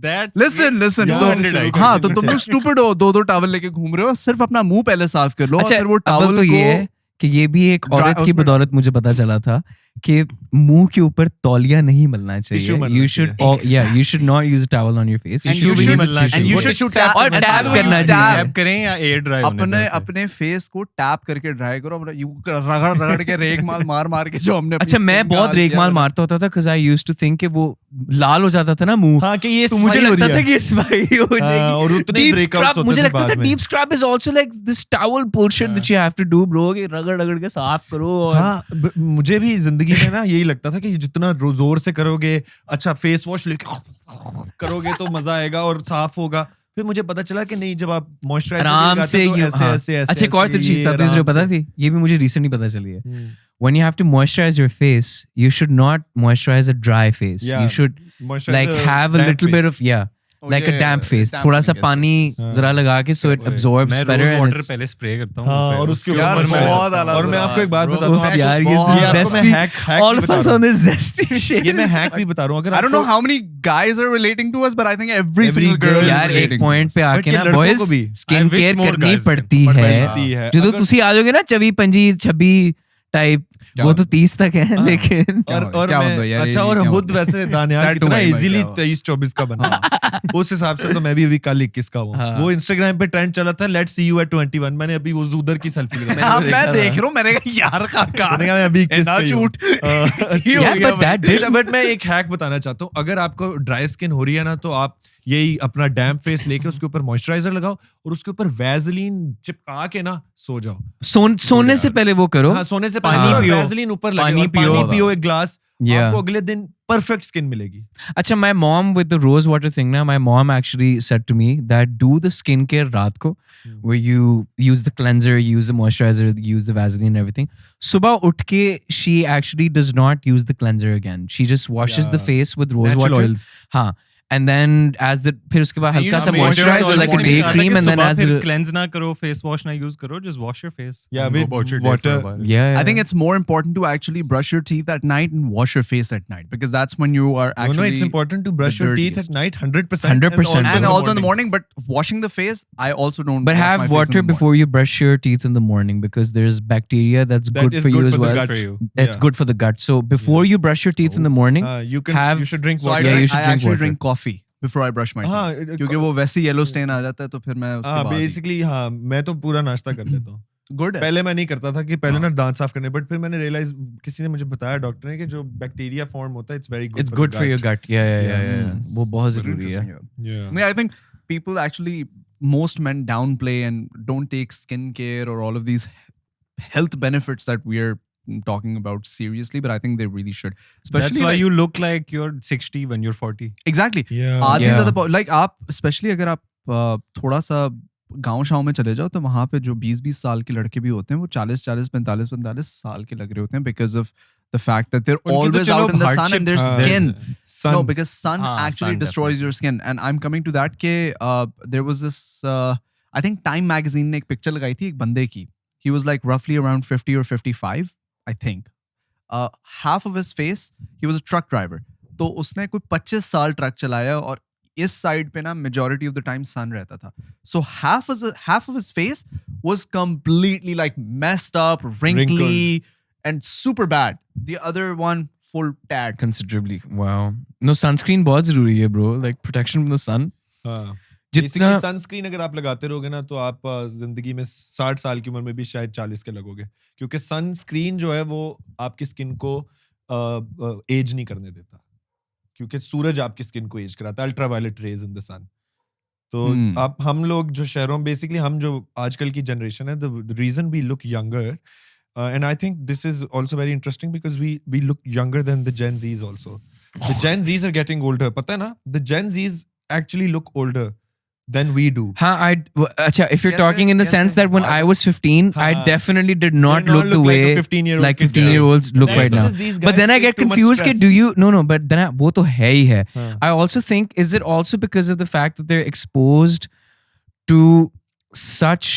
That's Listen. Yeah, So शुरू कर हाँ, तो दीजिए। तुम लोग stupid हो, दो towel लेके घूम रहे हो, सिर्फ अपना मुंह पहले साफ कर लो और अच्छा, फिर वो अव्वल टावल तो ये को है कि ये भी एक औरत की उसमें- बदौलत मुझे पता चला था कि मुंह के ऊपर तौलिया नहीं मलना Tissue चाहिए। मलना You should, चाहिए। you should not use a towel on your face. You And should you use should a मलना tissue. चाहिए। you वो should tissue tap और tap करना चाहिए। टैप करें या एयर ड्राई होने अपने दो उसे। अपने फेस को टैप करके ड्राई करो, रगड़ के रेग मार के जो हमने अपनी अच्छा, मैं skin का बहुत हाल किया रेगमाल था। मारता होता था because I used to think कि वो लाल हो जाता था ना मुंह, हाँ कि ये तो मुझे सफाई हो लगता रही था है। कि स्पाई हो हाँ, जाएगी। और उतने Deep breakouts scrub, होते मुझे थे लगता बाद था में। deep scrub is also like this towel bullshit that you have to do, bro, कि रगड़ के साफ करो और हाँ, मुझे भी जिंदगी में ना यही लगता था कि जितना जोर से करोगे, अच्छा फेस वॉश लेके करोगे तो मजा आएगा और साफ होगा। फिर मुझे पता चला कि नहीं, जब आप मॉइस्चराइजर आराम से तो हाँ। ऐसे अच्छा, एक और चीज था तुझे पता थी, ये भी मुझे रिसेंटली पता चली है। When you have to moisturize your face, you should not moisturize a dry face. Yeah. You should like have a little bit of Oh, like a yeah, damp face. damp थोड़ा सा face. पानी हाँ। जरा लगा के so it absorbs मैं better rose and water it's पहले spray करता हूँ। हाँ, फिर और उसके उसके यार, ऊपर मैं बहुत लगाता हूँ। और मैं आपको एक बात बताता हूँ, यार ये बहुत- ये आपको मैं zesty, हैक all भी of बता us रहा on हूँ। this zesty shit. ये मैं हैक भी बता रहा हूँ। अगर I don't know आपको- how many guys are relating to us, but I think every Every single girl girl is यार एक relating to पॉइंट us. पे But आके ये ना लड़कों बॉयज को भी skin I wish care more करनी guys पड़ती can. है। पड़ती है। जो तो अगर- तुसी आ जाओगे ना 24, 25, 26 टाइप, वो तो 30 तक है, लेकिन और क्या मैं होता है यार, अच्छा, ये और क्या खुद होता है? वैसे दानियाल Sad to कितना my mind, इजीली क्या हुआ? 23-24 का बना उस हिसाब से तो मैं भी अभी कल 21 का हूँ। हाँ। वो इंस्टाग्राम पे ट्रेंड चला था, लेट्स सी यू एट 21। मैंने अभी वो उधर की सेल्फी लगाई। हाँ, देखा मैं था। देख रहा हूँ, मैंने कहा यार कहा मैंने कहा मैं अभी 21 ना का ही हूँ। झूठ। ये हो यार गया but that did बट मैं एक हैक बताना चाहता हूँ। अगर आपको ड्राई स्किन हो रही है ना, तो आप यही अपना डैम्प फेस लेके उसके ऊपर मॉइस्चराइजर लगाओ और उसके ऊपर वैसलीन चिपका के ना सो जाओ। सोने से पहले वो करो। हाँ, सोने से पानी पहले पियो। वैसलीन ऊपर लगे पानी और पियो। पानी पियो एक ग्लास, Yeah. आपको अगले दिन परफेक्ट स्किन मिलेगी। अच्छा, my mom with the rose water thing ना, my mom actually said to me that do the skincare रात को, where you use the cleanser, you use the moisturizer, you use the Vaseline and everything. सुबह उठ के she actually does not use the cleanser again. She just washes the Yeah. face with rose Natural water. oils. हाँ, and then as the फिर उसके बाद हल्का सा Major moisturize or like a morning day में आता है cream कि and then सुबह as फिर it, cleanse ना करो, face wash ना use करो, just wash your face. Yeah, and go with about your day for water. a while. yeah, I think it's more important to actually brush your teeth at night and wash your face at night because that's when you are actually. No, it's important to brush the your teeth dirtiest. at night, 100%. 100%. And also in the morning, but washing the face, I also don't. but wash my have face in water the morning. before you brush your teeth in the morning because there's bacteria that's That good is for you good as for the well. gut. For you. It's Yeah. good for the gut. So before you brush your teeth in the morning, You should drink So water. Yeah, you should I drink actually water. drink coffee before I brush my teeth. हाँ, क्योंकि वो वैसे yellow stand आ जाता है तो फिर मैं उसके हाँ बाद ही- बेसिकली हाँ मैं तो पूरा नाश्ता कर लेता हूँ Good है. पहले मैं नहीं करता था कि पहले ना दांत साफ करने बट फिर मैंने रियलाइज किसी ने मुझे बताया डॉक्टर ने कि जो बैक्टीरिया फॉर्म होता है it's very good it's good for your gut. Yeah. वो बहुत Very जरूरी है. interesting, yeah. I mean, I think people actually, most men downplay and don't take skincare or all of these health benefits that we are talking about seriously, but I think they really should. Especially That's why like- you look like you're 60 when you're 40. exactly. Yeah. आधी Yeah. ज़्यादा like आप especially अगर आप थोड़ा सा गांव Shaw में चले जाओ तो वहाँ पे जो 20-20 साल के लड़के भी होते हैं वो 40-40, 45-45 साल के लग रहे होते हैं because of the fact that they're उनकी तो always चलो out in the sun and their hardships, skin. Sun. No, because sun हाँ, actually sun destroys definitely. your skin. And I'm coming to that ke there was this I think Time magazine ने एक picture लगाई थी एक बंदे की. He was like roughly around 50 or 55, I think. Half of his face, he was a truck driver. तो उसने कोई 25 साल ट्रक चलाया और इस साइड पे ना majority of the time sun रहता था. So half of his face was completely like messed up, wrinkly, and super bad. The other one full tad. Considerably. Wow. No, sunscreen बहुत जरूरी है bro. Like protection from the sun. हाँ जितना basically sunscreen अगर आप लगाते रहोगे ना तो आप जिंदगी में 60 साल की उम्र में भी शायद 40 के लगोगे क्योंकि सनस्क्रीन जो है वो आपकी स्किन को एज नहीं करने देता क्योंकि सूरज आपकी स्किन को एज कराता है अल्ट्रावायलेट रेज इन द सन तो आप हम लोग जो शहरों बेसिकली हम जो आजकल की जनरेशन है the reason we look younger and I think this is also very interesting because we look younger than the Gen Zs also. The Gen Zs are getting older. पता है ना? The Gen Zs actually look older than we do. हाँ, अच्छा, if you're Yes, talking in the yes, sense yes. that when I was 15, I हाँ. definitely did not Did not look the look like way a 15-year-old like kid 15-year-olds look That's right now. because these But guys then I take get too much confused कि stress. do you no but then वो तो है ही है. हाँ. I also think is it also because of the fact that they're exposed to such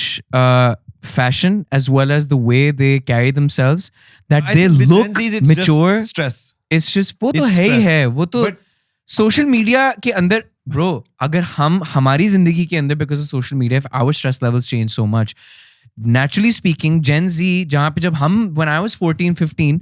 fashion as well as the way they carry themselves that I they think with Gen look Zs, it's mature. just stress. It's just वो तो It's है ही stress. है वो तो But social media के अंदर bro अगर हम हमारी जिंदगी के अंदर because of social media if our stress levels change so much naturally speaking Gen Z जहाँ पे जब हम when I was 14-15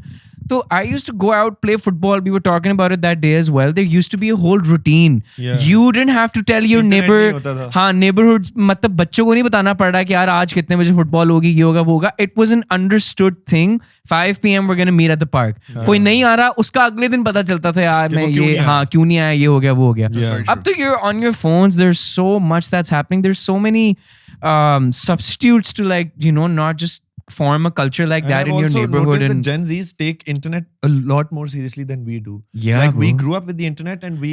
तो I used to go out play football we were talking about it that day as well there used to be a whole routine Yeah. you didn't have to tell your Internet neighbor नहीं होता था. हाँ neighborhoods मतलब बच्चों को नहीं बताना पड़ रहा कि यार आज कितने बजे फुटबॉल होगी ये होगा वो होगा it was an understood thing 5 p.m. we're gonna meet at the park कोई नहीं आ रहा उसका अगले दिन पता चलता था यार कि मैं वो क्यों ये नहीं आया. हाँ क्यों नहीं आया ये हो गया वो हो गया Yeah. अब तो you're on your phones there's so much that's happening there's so many substitutes to like you know not just form a culture like And that I've in your also neighborhood noticed and that Gen Zs take internet a lot more seriously than we do. yeah Like we bro. grew up with the internet and we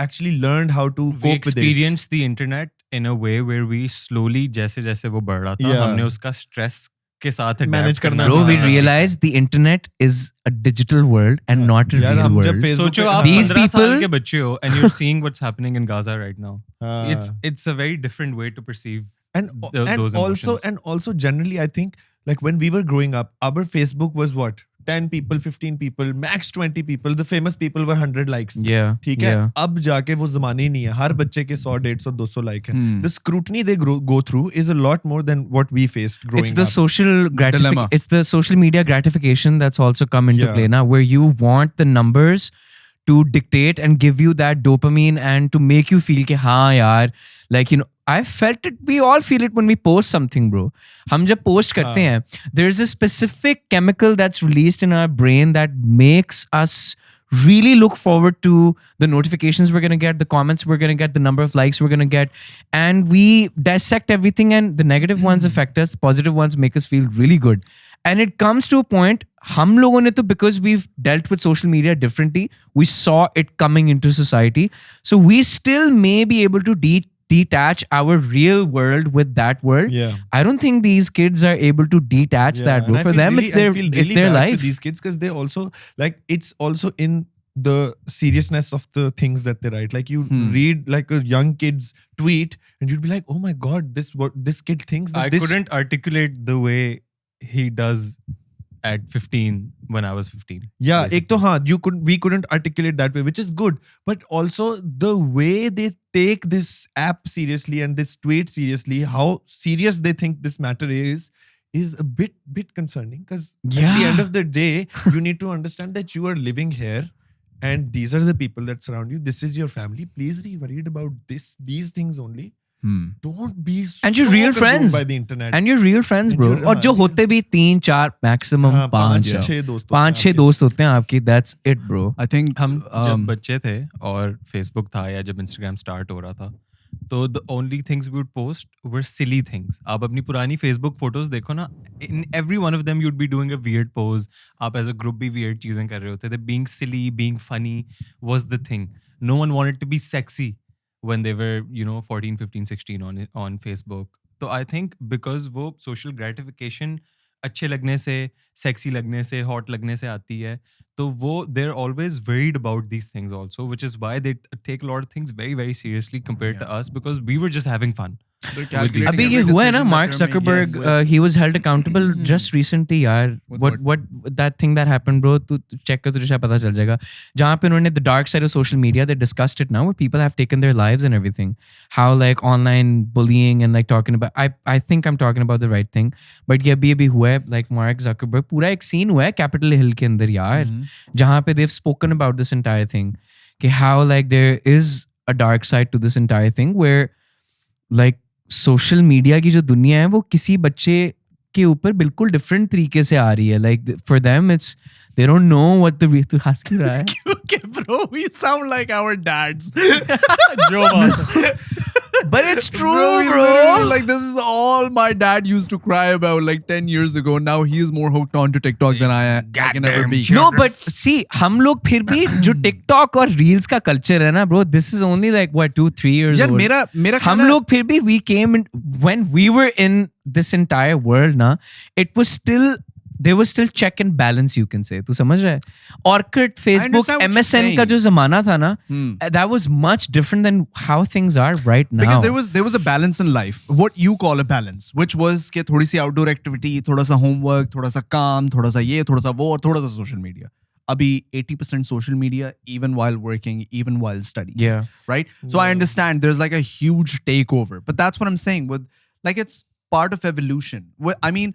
actually learned how to We cope with it. experienced the internet in a way where we slowly जैसे जैसे वो बढ़ रहा था Yeah. हमने उसका stress के साथ adapt Manage करना करना Bro, we सीखा. realized the internet is a digital world and not a यार, real हम जब world. Facebook सोचो पे- आप These 15 साल people- के बच्चे हो and you're seeing what's happening in Gaza right now. हाँ. It's a very different way to perceive and those emotions. also generally I think like when we were growing up our Facebook was what 10 people 15 people max 20 people the famous people were 100 likes Yeah. ठीक है yeah. अब जाके वो जमाने ही नहीं है हर बच्चे के 100 150 200 लाइक है Hmm. the scrutiny they go through is a lot more than what we faced growing It's the up social Dilemma. It's the social media gratification that's also come into Yeah. play now, where you want the numbers to dictate and give you that dopamine and to make you feel कि हाँ यार like you know I felt it we all feel it when we post something bro हम जब post करते हैं there's a specific chemical that's released in our brain that makes us really look forward to the notifications we're going to get the comments we're going to get the number of likes we're going to get and we dissect everything and the negative ones affect us the positive ones make us feel really good and it comes to a point हम लोगों ने तो because we've dealt with social media differently we saw it coming into society so we still may be able to detach our real world with that world. yeah I don't think these kids are able to detach that, bro. and I For feel them, really- it's their I feel it's really their bad for life. these kids because they also like it's also in the seriousness of the things that they write. Like you read like a young kid's tweet and you'd be like, oh my God, this kid thinks that I this... couldn't articulate the way he does at 15 when I was 15. Yeah, ek to haan, we couldn't articulate that way, which is good. But also the way they take this app seriously and this tweet seriously, how serious they think this matter is a bit concerning. Because at the end of the day, you need to understand that you are living here and these are the people that surround you. This is your family. Please be worried about these things only. Don't be so and your real consumed friends by the internet. and your real friends, And bro. your- और जो होते भी 3-4 maximum 5-6 दोस्त होते हैं आपकी. That's it, bro. I think हम जब बच्चे थे और फेसबुक था या जब इंस्टाग्राम स्टार्ट हो रहा था, तो the only things we would post were silly things. आप अपनी पुरानी फेसबुक फोटोज देखो ना, in every one of them you'd be doing a weird pose. आप as a group भी weird चीजें कर रहे होते थे. Being silly, being funny was the thing. No one wanted to be sexy when they were, 14, 15, 16 on Facebook. So I think because वो social gratification अच्छे लगने से, sexy लगने से, hot लगने से आती है, तो वो they're always worried about these things also, which is why they take a lot of things very, very seriously compared to us, because we were just having fun. अभी ये हुआ है ना, Mark Zuckerberg, he was held accountable just recently, यार. What that thing that happened, bro, तू check कर, तुझे शायद पता चल जाएगा. जहाँ पे उन्होंने the dark side of social media, they discussed it now, where people have taken their lives and everything. How like online bullying and like talking about, I think I'm talking about the right thing. But ये अभी हुआ है, like Mark Zuckerberg, पूरा एक scene हुआ है Capitol Hill के अंदर यार, जहाँ पे they've spoken about this entire thing, कि how like there is a dark side to this entire thing, where like social media की जो दुनिया है वो किसी बच्चे के ऊपर बिल्कुल डिफरेंट तरीके से आ रही है. Like for them it's they don't know what the तू हंस क्यों रहा है? Okay, bro, we sound like our dads. But it's true, we bro. literally, like, this is all my dad used to cry about like 10 years ago. Now he is more hooked on to TikTok than I can ever be. No, but see, हम लोग फिर भी जो TikTok और Reels का culture है ना, bro, this is only like what 2-3 years यार old. मेरा हम लोग फिर भी we came in, when we were in this entire world ना, it was still, there was still check and balance, you can say. तू समझ रहा है? Orkut, Facebook, understand what you're MSN का saying. जो जमाना था ना, that was much different than how things are right now. Because there was a balance in life, what you call a balance, which was कि थोड़ी सी outdoor activity, थोड़ा सा homework, थोड़ा सा काम, थोड़ा सा ये, थोड़ा सा वो, और थोड़ा सा social media. Abhi 80% social media, even while working, even while studying. Yeah. Right? So I understand there's like a huge takeover. But that's what I'm saying. With like it's part of evolution. I mean,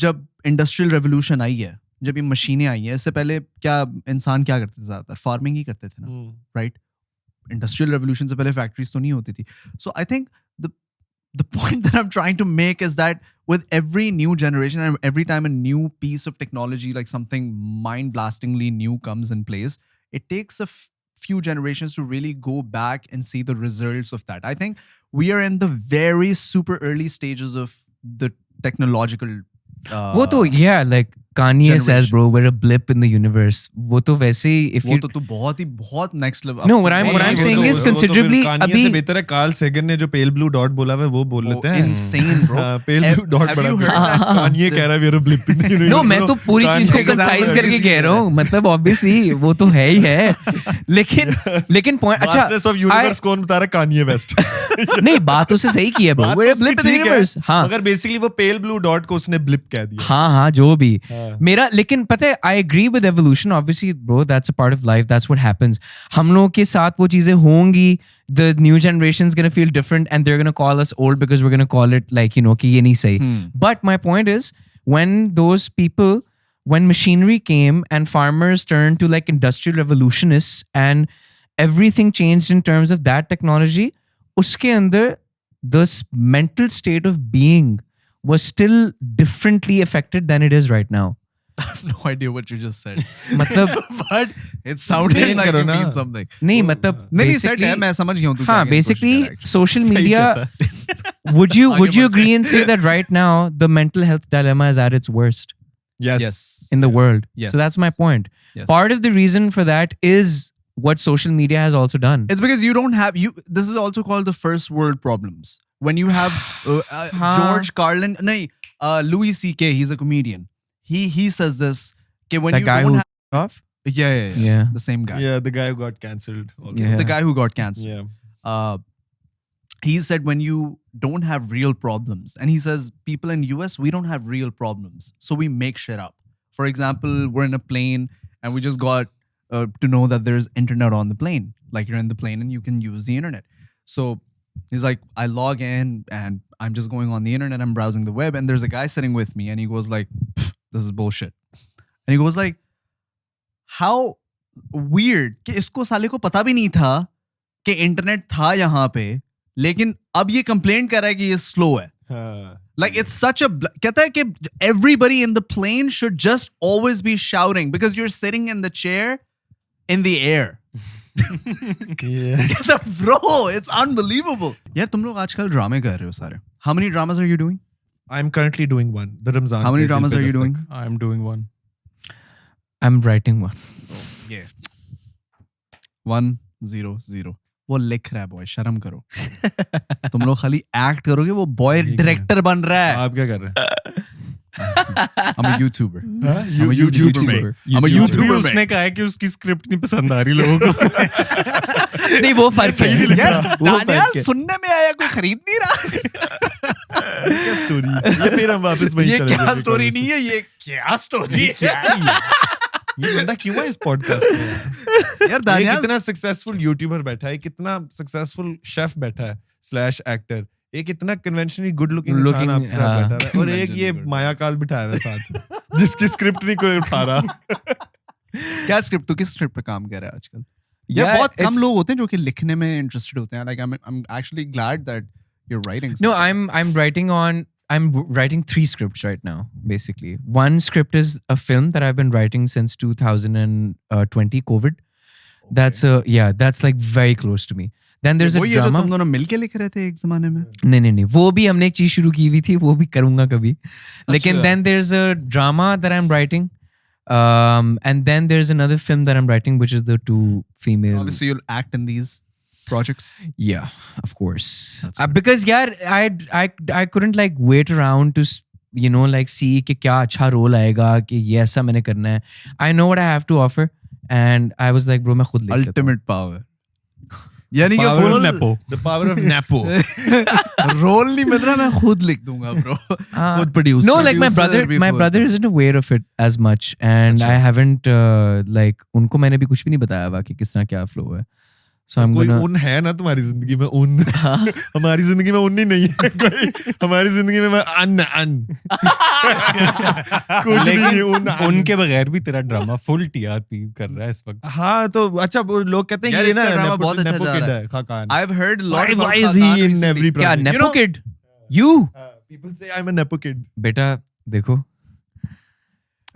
जब industrial revolution आई है, जब ये मशीनें आई हैं, इससे पहले क्या इंसान क्या करते थे? ज़्यादातर फार्मिंग ही करते थे ना, राइट? इंडस्ट्रियल रेवोल्यूशन से पहले फैक्ट्रीज तो नहीं होती थी. So I think the point that I'm trying to make is that with every new generation and every time a new piece of technology, like something mind-blastingly new comes in place, it takes a few generations to really go back and see the results of that. I think we are in the very super early stages of the technological वो तो yeah, like Kanye says, generation. bro, we're a blip in the universe. वो तो वैसे ही if वो you तो तू बहुत next level. No, what I'm saying is considerably अभी से बेहतर है कार्ल सेगन ने जो पेल ब्लू डॉट बोला है वो बोल लेते हैं. insane, bro. Pale blue dot Have बड़ा you heard that? कान्ये कह रहा है we are a blip in the universe. No, मैं तो पूरी चीज को Kanye कंसाइज example करके है. कह रहा हूँ. मतलब obviously वो तो है ही है. लेकिन point अच्छा Masters of Universe कौन बता रहा है? Kanye West. नहीं, बात उससे सही की है, bro. We're a blip in the universe. हाँ. मगर बेसिकली वो पेल ब्लू डॉट को उसने ब्लिप कह दिया. हाँ, जो भी. मेरा लेकिन पता है, I agree with evolution. Obviously, bro, that's a part of life. That's what happens. हम लोगों के साथ वो चीजें होंगी. The new generation is gonna feel different, and they're gonna call us old because we're gonna call it like, कि ये नहीं सही. But my point is, when machinery came and farmers turned to like industrial revolutionists and everything changed in terms of that technology, उसके अंदर the mental state of being was still differently affected than it is right now. I have no idea what you just said. मतलब But it sounded Explain like करो you ना. mean something. नहीं, मतलब नहीं said basically है, मैं समझ गया हूँ तू हाँ, क्या कहने की कोशिश basically कर रहा है actually. social media would you agree and say that right now the mental health dilemma is at its worst Yes. in the world? Yes. So that's my point. Yes. Part of the reason for that is what social media has also done. It's because you don't have this is also called the first world problems. When you have George Carlin, Louis C.K., he's a comedian. He says this. Okay, when That you guy don't who have, off? Yeah. The same guy. Yeah, the guy who got cancelled also. Yeah. The guy who got cancelled. Yeah. He said when you don't have real problems, and he says people in US, we don't have real problems, so we make shit up. For example, we're in a plane and we just got to know that there's internet on the plane. Like you're in the plane and you can use the internet. So he's like, I log in and I'm just going on the internet, I'm browsing the web, and there's a guy sitting with me and he goes like, this is bullshit. And he goes like, how weird कि इसको साले को पता भी नहीं था कि internet था यहाँ पे, लेकिन अब ये कंप्लेन कर रहा है कि ये स्लो है. Like it's such a कहता है कि everybody in the plane should just always be shouting because you're sitting in the chair in the air. Yeah. Bro, it's unbelievable. यार तुम लोग आजकल ड्रामे कर रहे हो सारे. How many dramas are you doing? I'm currently doing one. The Ramzan. How many Pe dramas Dil are Pe you doing? Dastak. I'm doing one. I'm writing one. Yeah. 100. वो लिख रहा है बॉय, शर्म करो. तुम लोग खाली एक्ट करोगे, वो बॉय डायरेक्टर बन रहा है. आप क्या कर रहे हैं? I'm a YouTuber. हाँ? I'm a YouTuber. YouTuber. I'm a YouTuber. उसने कहा है कि उसकी स्क्रिप्ट नहीं पसंद आ रही लोगों को. नहीं वो फर्क है. यार वो फर्क दानियाल है. सुनने में आया, कोई खरीद नहीं रहा. क्या स्टोरी? ये फिर हम वापस वहीं ये चले क्या जाएंगे स्टोरी conversation. नहीं है, ये क्या स्टोरी है. क्या है ये? ये बंदा क्यों है इस पॉडकास्ट में? यार ये दानियाल कितना सक्सेसफुल यूट्यूबर बैठा है, कितना सक्सेसफुल शेफ बैठा है स्लैश एक्टर, एक इतना कन्वेंशनली गुड लुकिंग इंसान आपके साथ हाँ. बैठा है, और एक ये मायाकाल बिठाया हुआ है साथ जिसकी स्क्रिप्ट नहीं कोई उठा रहा. क्या स्क्रिप्ट, तो किस स्क्रिप्ट पे काम कर रहा है आजकल? यार Yeah, बहुत कम it's- लोग होते हैं जो कि लिखने में इंटरेस्टेड होते हैं. Like I'm actually glad that you're writing. No, I'm writing 3 scripts right now, basically. One script is a film that I've been writing since 2020 COVID. That's like very close to me. Then there's a वो ये जो drama. तुम दोनों मिलके लिख रहे थे एक जमाने में. नहीं वो भी हमने एक चीज शुरू की हुई थी, वो भी करूंगा कभी. लेकिन अच्छा. then there's a drama that I'm writing. And then there's another film that I'm writing, which is the 2 female. Obviously you'll act in these projects. Yeah, of course. That's good. Because I couldn't like wait around to like see कि क्या अच्छा role आएगा, कि ये ऐसा मैंने करना है. I know what I have to offer, and I was like, bro, मैं खुद लिख लेता हूँ. Ultimate power. यानी कि Power of full Nepo. The power of Nepo. Role नहीं मिल रहा, मैं खुद लिख दूंगा bro. खुद producer. No, like my Producer brother before. isn't aware of it as much, and I haven't like उनको मैंने भी कुछ भी नहीं बताया हुआ कि किस तरह क्या flow है. So I'm कोई gonna. उन है ना तुम्हारी जिंदगी में? उन हमारी जिंदगी में उन ही नहीं है कोई. हमारी जिंदगी में अन कुछ भी नहीं. उन उनके बगैर भी तेरा ड्रामा फुल टीआरपी कर रहा है इस वक्त. हाँ तो अच्छा, वो लोग कहते हैं यार ये ना इसका ड्रामा nepo- बहुत अच्छा nepo जा kid रहा है, Khaqan. I've heard a lot Why about is he Khaqan in recently. every क्या project? nepo know- kid? You People say I'm a nepo kid. बेटा देखो.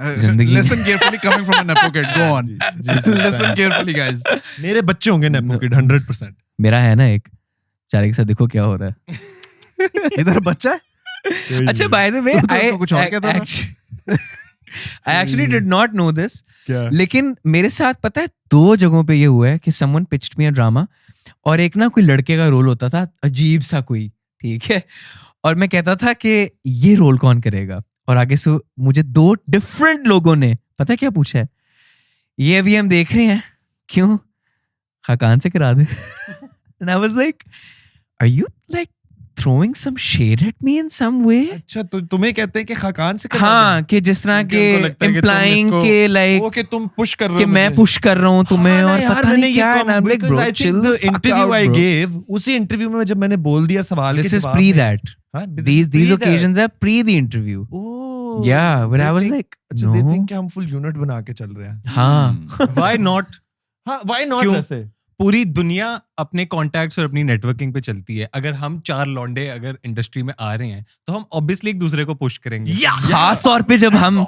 जिंदगी- Listen carefully, coming from a nepo kid. Go on. Listen carefully, guys. मेरे बच्चे होंगे nepo kid 100%. मेरा है ना एक, चारे के साथ देखो क्या हो रहा है. इधर बच्चा है? अच्छा, by the way, तू तो उसको कुछ और कहता था। I actually did not know this. क्या? लेकिन मेरे साथ पता है 2 जगहों पे ये हुआ है कि someone pitched me a drama, और एक ना कोई लड़के का रोल होता था, अजीब सा कोई, ठीक है, और मैं कहता था कि ये रोल कौन करेगा, और आगे से मुझे 2 डिफरेंट लोगों ने पता है क्या पूछा है, ये अभी हम देख रहे हैं, क्यों, खाकान से करा दे. And I was like, are you like throwing some shade at me in some way? अच्छा, तो तुम्हें कहते हैं कि खाकान से करवा हाँ, कि जिस तरह क्योंकि के उनको लगता है कि तुम implying इसको- के दें? like वो कि तुम पुश कर रहे कि हो मैं मुझे. पुश कर रहा हूँ तुम्हें, हाँ ना और यार, पता मैंने नहीं ये क्या है. कम- I'm like, because bro, I think chill the the fuck interview out, I bro. gave, उसी इंटरव्यू में जब मैंने बोल दिया सवाल This के is जवाब pre में- that. हाँ, this is These pre that. occasions are pre the interview. Oh, Yeah, but they I was think- like, अच्छा, no. they think कि हम full unit बना के चल रहे हैं. हाँ. Why not? हाँ, why not क्यों? वैसे? पूरी दुनिया अपने कॉन्टैक्ट्स और अपनी नेटवर्किंग पे चलती है. अगर हम 4 लौंडे अगर इंडस्ट्री में आ रहे हैं तो हम ऑब्वियसली एक दूसरे को पुश करेंगे. खास तौर पे जब हम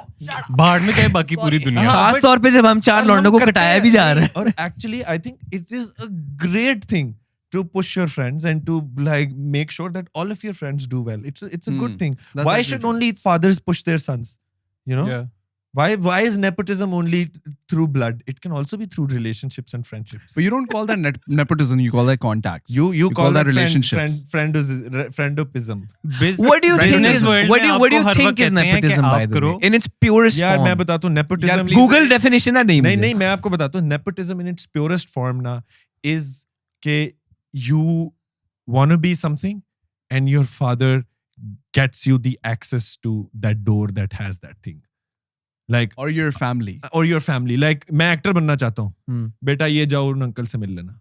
बाहर में चाहे बाकी पूरी दुनिया. खास तौर पे जब हम 4 और लौंडों हम को करते कटाया हैं भी जा रहे हैं. और actually I think it is a great thing to push your friends and to like make sure that all of your friends do well. It's a good thing. That's Why actually should true. only fathers push their sons? You know? Yeah. Why is nepotism only through blood? It can also be through relationships and friendships. But you don't call that nepotism, you call that contacts. You call that relationships. friendopism. What do you think business is world what do में you what do you आपको हर think वक्त is कहते हैं कि nepotism by आप the way करो। in its purest यार form? मैं बताता हूँ nepotism. Google definition ना नहीं नहीं मुझे। नहीं मैं आपको बताता हूँ nepotism in its purest form ना is के you want to be something and your father gets you the access to that door that has that thing. Like Or your family. or your family. Like मैं actor बनना चाहता हूँ. हम्म, बेटा ये जाओ उन अंकल से मिल लेना.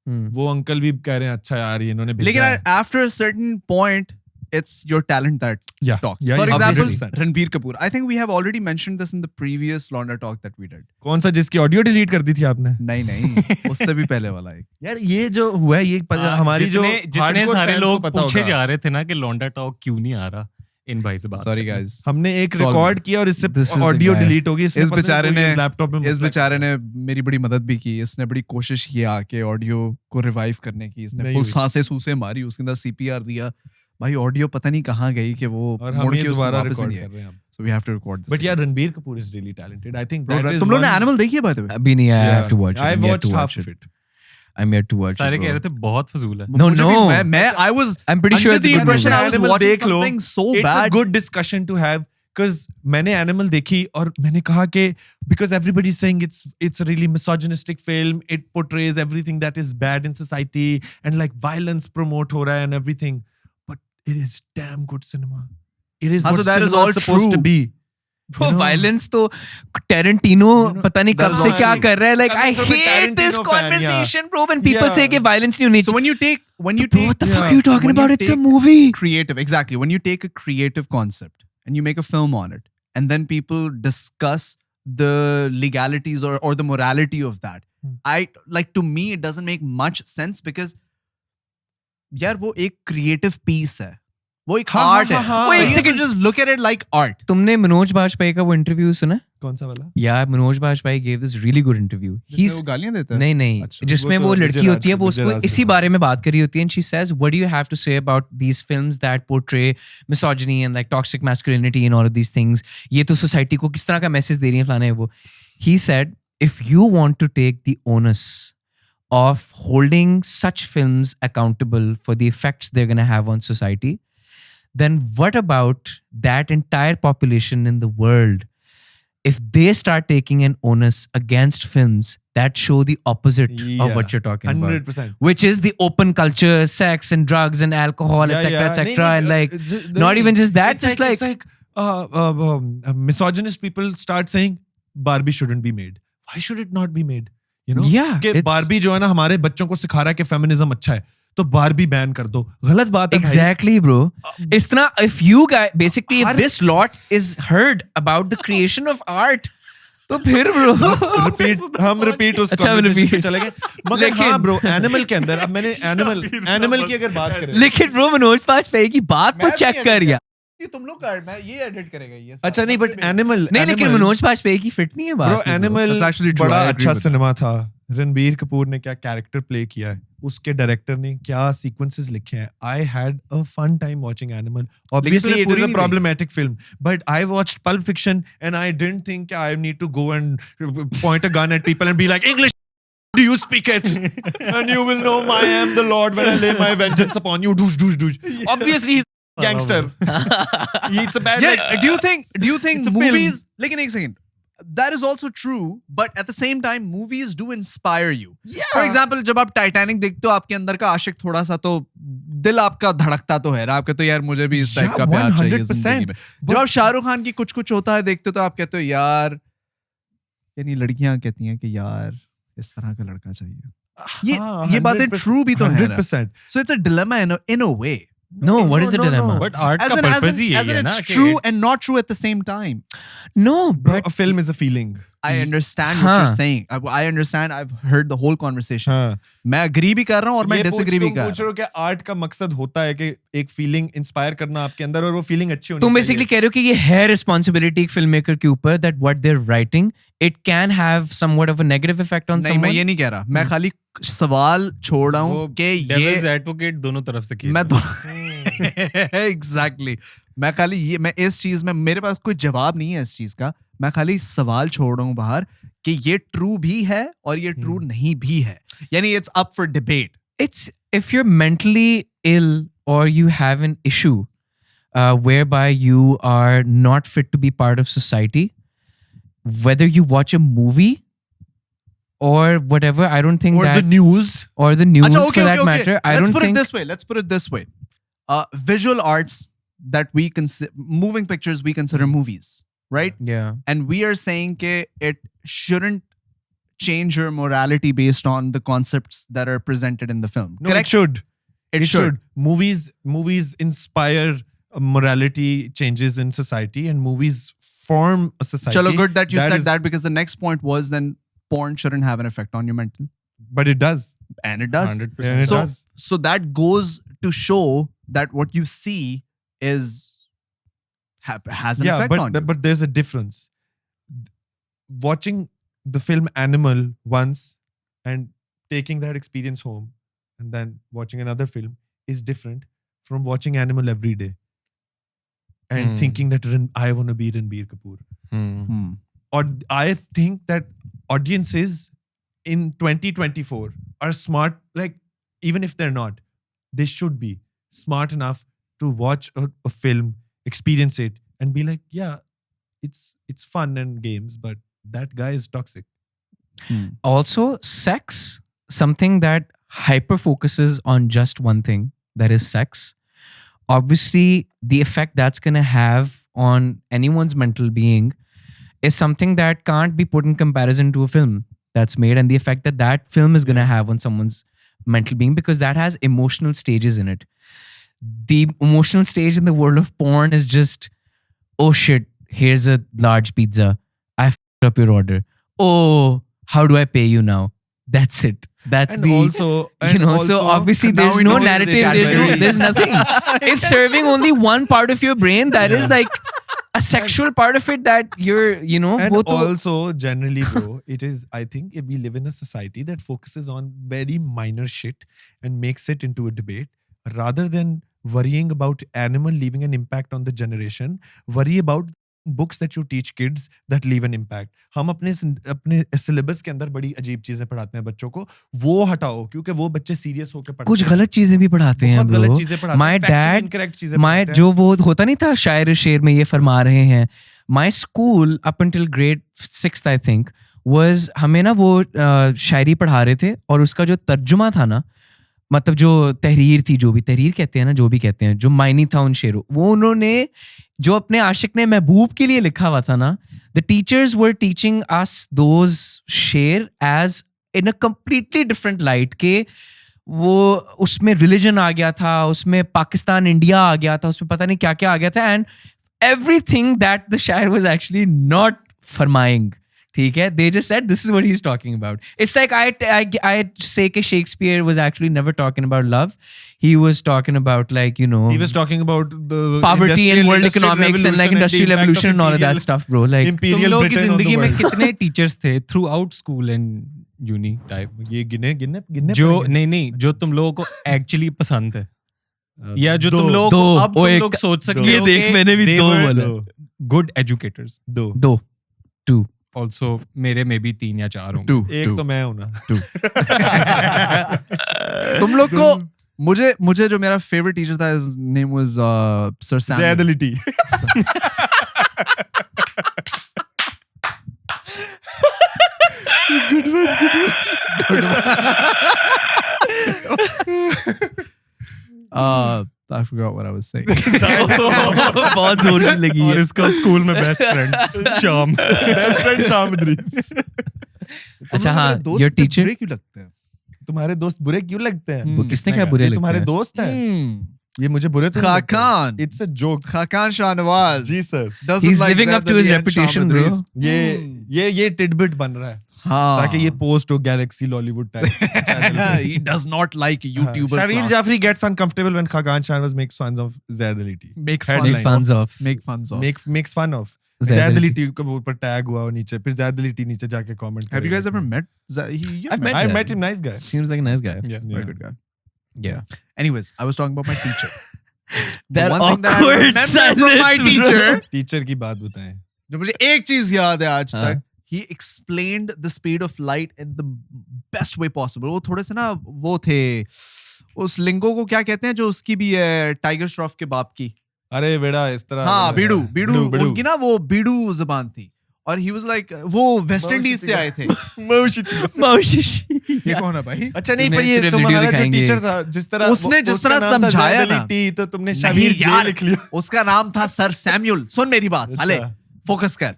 हम्म। वो अंकल भी कह रहे हैं अच्छा यार ये इन्होंने भेजा लेकिन है. after a certain point, it's your talent that Yeah. talks. Yeah, For yeah, example, 100%. Ranbir Kapoor. I think we have already mentioned this in the previous Launda Talk that we did. कौन सा जिसकी audio delete कर दी थी आपने? नहीं नहीं उससे भी पहले वाला एक. यार ये जो हुआ है ये हमारी जो जितने hardcore सारे fans को लोग पता पूछे होगा. जा रहे थे ना कि लौंडा टॉक क्यों नहीं आ रहा इन भाई से बात Sorry करने। guys. हमने एक Solve रिकॉर्ड किया और इससे This is the audio guy. Delete होगी. इस बेचारे ने लैपटॉप में इस बेचारे ने मेरी बड़ी मदद भी की. इसने बड़ी कोशिश की आके ऑडियो को रिवाइव करने की. इसने नहीं फुल हुई. सांसें सूसे मारी. उसके अंदर CPR दिया. भाई ऑडियो पता नहीं कहाँ गई कि वो और मुड़ हम ये के उसने दोबारा वापस रिकॉर्ड नहीं कर आई. रहे हैं. So we have to record this. But यार Ranbir Kapoor is really talented. I think Bro, तुम लोगों ने एनिमल देखी है by the way? अभी नहीं I have to watch it. I I'm yet watched to half watch of it. it. I'm yet to watch सारे it. कह bro. रहे थे बहुत फजूल है। No, मुझे no. भी मैं I was I'm pretty sure under it's the a good impression movie. I was Animal watching देख लो. something so It's a bad. good discussion to have because मैंने एनिमल देखी और मैंने कहा कि because everybody is saying it's a really misogynistic film. It portrays everything that is bad in society and like violence promote हो रहा है and everything. But it is damn good cinema. It is हाँ, what so that is cinema all is supposed to true. be. Bro, You know? violence तो Tarantino पता नहीं that कब is से all क्या true. कर रहा है. Like I Coming from a hate this Tarantino fan, conversation, bro. When people say Yeah. कि violence नहीं होनी So चाहिए. when you take Bro, what the fuck yeah. are you talking when you about? It's a take movie. creative, exactly. When you take a creative concept and you make a film on it, and then people discuss the legalities or the morality of that, I like, to me it doesn't make much sense because यार वो एक creative piece है. वो एक हाँ, art हाँ, है. हाँ, वो हाँ. एक second just look at it like art. तुमने मनोज बाजपेयी का वो इंटरव्यू सुना? कौन सा वाला? Yeah, Manoj Bajpayee gave this really good interview. He's वो गालियां देता है. नहीं नहीं अच्छा, जिसमें वो वो तो लड़की विजय होती है राज- वो विजय उसको राज ने इसी कहा। बारे में बात करी होती है and she says what do you have to say about these films that portray misogyny and like toxic masculinity and all of these things. ये तो society को किस तरह का मैसेज दे रही है फलाने वो. He said if you want to take the onus of holding such films accountable for the effects they're going to have on society, then what about that entire population in the world? If they start taking an onus against films that show the opposite of Yeah, what you're talking about, 100%. which is the open culture, sex and drugs and alcohol, Yeah, etc., yeah. etc., नहीं, and नहीं, like not even just that, it's just like, misogynist people start saying Barbie shouldn't be made. Why should it not be made? You know? Yeah, कि it's- Barbie जो है ना हमारे बच्चों को सिखा रहा है कि फेमिनिज्म अच्छा है तो बारबी बैन कर दो. गलत बात है भाई. exactly, bro. It's not if you guys basically if her- this lot is heard about the creation of art, तो फिर bro. हम रिपीट उस अच्छा, हम conversation पे repeat. चले गए. मगर लेकिन- हाँ ब्रो एनिमल के अंदर अब मैंने एनिमल की अगर बात करें लेकिन bro मनोज बाजपेयी की बात तो मैं भी चेक कर edit यार. ये तुम लोग कर मैं ये एडिट करेगा ये. अच्छा नहीं बट एनिमल नहीं लेकिन मनोज बाजपेयी की फिट नहीं है बात. Bro animal That's actually true. बड़ा I agree अच्छा with सिनेमा था. रणबीर कपूर ने क्या कैरेक्टर प्ले किया है, उसके डायरेक्टर ने क्या सीक्वेंसेस लिखे हैं. I had a fun time watching Animal. Obviously तूने इट पूरी इज अ नहीं problematic film but I watched Pulp Fiction and I didn't think I need to go and point a gun at people and be like English do you speak it and you will know I am the Lord when I lay my vengeance upon you. Douche douche douche. Obviously he's a gangster. It's a bad Yeah, like, do you think it's a film. movies लेकिन एक second, that is also true, but at the same time movies do inspire you. Yeah. For example, जब आप Titanic देखते हो आपके अंदर का आशिक थोड़ा सा तो दिल आपका धड़कता तो है. आप कहते हो यार मुझे भी इस टाइप Yeah, का प्यार चाहिए 100%. जिंदगी में. जब आप शाहरुख खान की कुछ कुछ होता है देखते हो तो आप कहते हो यार, यानी लड़कियां कहती हैं कि यार इस तरह का लड़का चाहिए. ये बातें ट्रू भी तो है ना. 100%. So it's a dilemma in a way. No, what is the no, dilemma? But art As का in, पर्पस ही यही है ना it's कि true and not true at the same time. No, Bro, but a film is a feeling. I understand what हाँ. you're saying. I understand. I've heard the whole conversation. हाँ. मैं agree भी कर रहा हूँ और मैं ये disagree भी तुम कर पूछ रहा रहे हो कि आर्ट का मकसद होता है कि एक फीलिंग इंस्पायर करना आपके अंदर और वो फीलिंग अच्छी होनी तुम चाहिए. बेसिकली कह रहे हो कि ये है रिस्पॉन्सिबिलिटी एक फिल्म मेकर के ऊपर that what they're writing it can have somewhat of a negative effect on हूँ. नहीं मैं someone. ये नहीं कह रहा. मैं खाली सवाल छोड़ रहा वो हूँ कि ये डेविल्स एडवोकेट दोनों तरफ से किए. मैं तो exactly मैं खाली ये मैं इस चीज में मेरे पास कोई जवाब नहीं है इस चीज का. मैं खाली सवाल छोड़ रहा हूँ बाहर कि ये ट्रू भी है और ये ट्रू नहीं भी है, यानी it's up for debate. It's if you're mentally ill or you have an issue whereby you are not fit to be part of society, whether you watch a movie or whatever, I don't think Or that the news. or the news Achha, for that matter, I Let's don't put think it this way. Let's put it this way. Visual arts that we consider, moving pictures we consider movies, right? yeah. And we are saying that it shouldn't change your morality based on the concepts that are presented in the film. No, Correct? it should. It should. Movies inspire morality changes in society, and movies form a society. Chalo, good that you said is- that, because the next point was then porn shouldn't have an effect on your mental. But it does. And it does. 100%. And it So, does. so that goes to show that what you see is has an effect on you. But there's a difference. Watching the film Animal once and taking that experience home and then watching another film is different from watching Animal every day and thinking that I want to be Ranbir Kapoor. Hmm. Or I think that audiences in 2024 are smart, like even if they're not, they should be smart enough to watch a film, experience it, and be like, yeah, it's fun and games, but that guy is toxic. Also, sex, something that hyper focuses on just one thing, that is sex. Obviously, the effect that's going to have on anyone's mental being is something that can't be put in comparison to a film that's made, and the effect that that film is going to have on someone's mental being, because that has emotional stages in it. The emotional stage in the world of porn is just, oh shit, here's a large pizza. I f***ed up your order. Oh, how do I pay you now? That's it. That's And the also, so obviously now there's we no know narrative, there's nothing. It's serving only one part of your brain that is like a sexual part of it that you're, And wo to, also, generally, bro, it is, I think, if we live in a society that focuses on very minor shit and makes it into a debate, rather than worrying about Animal leaving an impact on the generation, worry about books that you teach kids that leave an impact. हम अपने syllabus के अंदर बड़ी अजीब चीजें पढ़ाते हैं बच्चों को, वो हटाओ, क्योंकि वो बच्चे सीरियस होकर पढ़ते कुछ हैं। गलत चीजें भी पढ़ाते हैं बहुत गलत bro. चीजें पढ़ाते My हैं, factual dad, incorrect चीजें my पढ़ाते हैं। जो वो होता नहीं था शायर शेर में ये फरमा रहे हैं, my school up until grade 6th I think was, हमें ना वो शायरी पढ़ा रहे थे, और उसका जो तर्जुमा था ना, मतलब जो तहरीर थी, जो भी तहरीर कहते हैं ना, जो भी कहते हैं, जो मायनी था उन शेरों, वो उन्होंने जो अपने आशिक ने महबूब के लिए लिखा हुआ था ना, the teachers were teaching us those शेर as in a completely different light, के वो उसमें रिलीजन आ गया था, उसमें पाकिस्तान इंडिया आ गया था, उसमें पता नहीं क्या क्या आ गया था, एंड everything that the शायर was actually not फरमाइंग. ठीक है, they just said this is what he's talking about. It's like I say कि Shakespeare was actually never talking about love. He was talking about, like, He was talking about the poverty and world industrial economics and like revolution industrial the impact revolution of and all of that imperial- stuff, bro. Like, तुम imperial लोग की Britain on the जिंदगी में world. कितने teachers थे throughout school and uni type, ये गिने जो पड़ेंगे। नहीं जो तुम लोगों को एक्चुअली पसंद है, या जो दो, तुम लोग दो, अब तुम एक- लोग सोच सकते ये हो देख, मैंने भी दो बोला। Good educators. दो, two, ऑल्सो मेरे में भी 3 या 4 होंगे. two, एक two. तो मैं हूं ना। तुम लोग को मुझे जो मेरा फेवरेट टीचर था, his name was Sir Sam. Zedality. I forgot what I was saying. बहुत जोर की लगी और है. इसका स्कूल में बेस्ट फ्रेंड शाम. Best friend शाम इद्रीस। अच्छा हाँ, तुम्हारे दोस्त your इतने teacher? बुरे क्यों लगते हैं? तुम्हारे दोस्त बुरे क्यों लगते हैं? वो किसने क्या बुरे ये लगते तुम्हारे हैं? दोस्त हैं? ये मुझे बुरे तो Khakan. It's a joke. Khakan Shahnawaz. जी sir. Doesn't He's like living up to his Zedali and reputation, Sham bro. Idris. ये टिडबिट बन रहा है हाँ. ताकि ये पोस्ट हो galaxy Lollywood type. He does not like YouTuber. Shavir class. Jaffrey gets uncomfortable when Khagan Shanawaz makes fun of Zedality. Makes Headline. Make fun of. Make fun of. Makes fun of Zedality. Zedality को वो ऊपर tag हुआ और नीचे फिर Zedality नीचे जाके comment Have you guys ever met? I've met I him. met him, nice guy. Seems like a nice guy. Yeah. Very good guy. Yeah. Anyways, I was talking about my teacher. That one thing that I awkward remember from my silence, bro. teacher. Teacher की बात बताएं। जो मुझे एक चीज याद है आज तक, he explained the speed of light in the best way possible. वो थोड़े से ना वो थे, उस लिंगो को क्या कहते हैं जो उसकी भी है टाइगर श्रॉफ के बाप की, अरे बेड़ा इस तरह, हाँ बीड़ू उनकी ना वो बीड़ू जुबान थी, और he was like वो वेस्ट इंडीज से आए थे। मौशिशी ये कौन है भाई? अच्छा नहीं, पर तुम्हें ये तेरे तुम्हारा वीडियो जो दिखाएंगे। टीचर था, जिस तरह उसने जिस उसका तरह नाम था समझाया जैद अली ना। टी, तो तुमने नहीं शाबिर जे यार, लिख लिया। उसका नाम था सर सैमुअल। सुन मेरी बात साले, अच्छा। फोकस कर।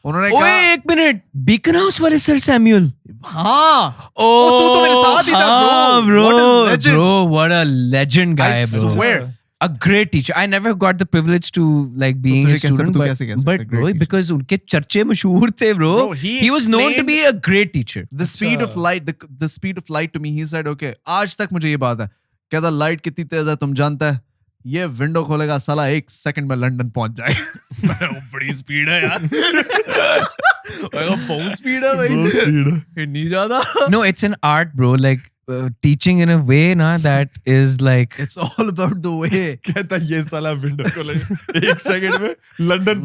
उन्होंने ओए कहा एक मिनट, बीकन हाउस वाले सर सैमुअल। हाँ, तू तो मेरे साथ ही था bro. What a legend. Bro, what a legend guy, I bro. swear. A great teacher. I never got the privilege to like being तुझे a student, तू but, कैसे कह सकता है but great bro, teacher? because उनके चर्चे मशहूर थे, bro. Bro, he was known to explained be a great teacher. The speed of light, the speed of light to me, he said, okay, आज तक मुझे ये बात है, कहता लाइट कितनी तेज है तुम जानता है, ये विंडो खोलेगा साला 1 सेकंड में लंदन पहुंच जाएगा। बड़ी स्पीड है यार। बहुत स्पीड है भाई, नहीं ज्यादा। No, it's an art, bro. Like teaching in a way, na, that is like It's all about the way. कहता ये साला विंडो को लगे 1 सेकंड में लंदन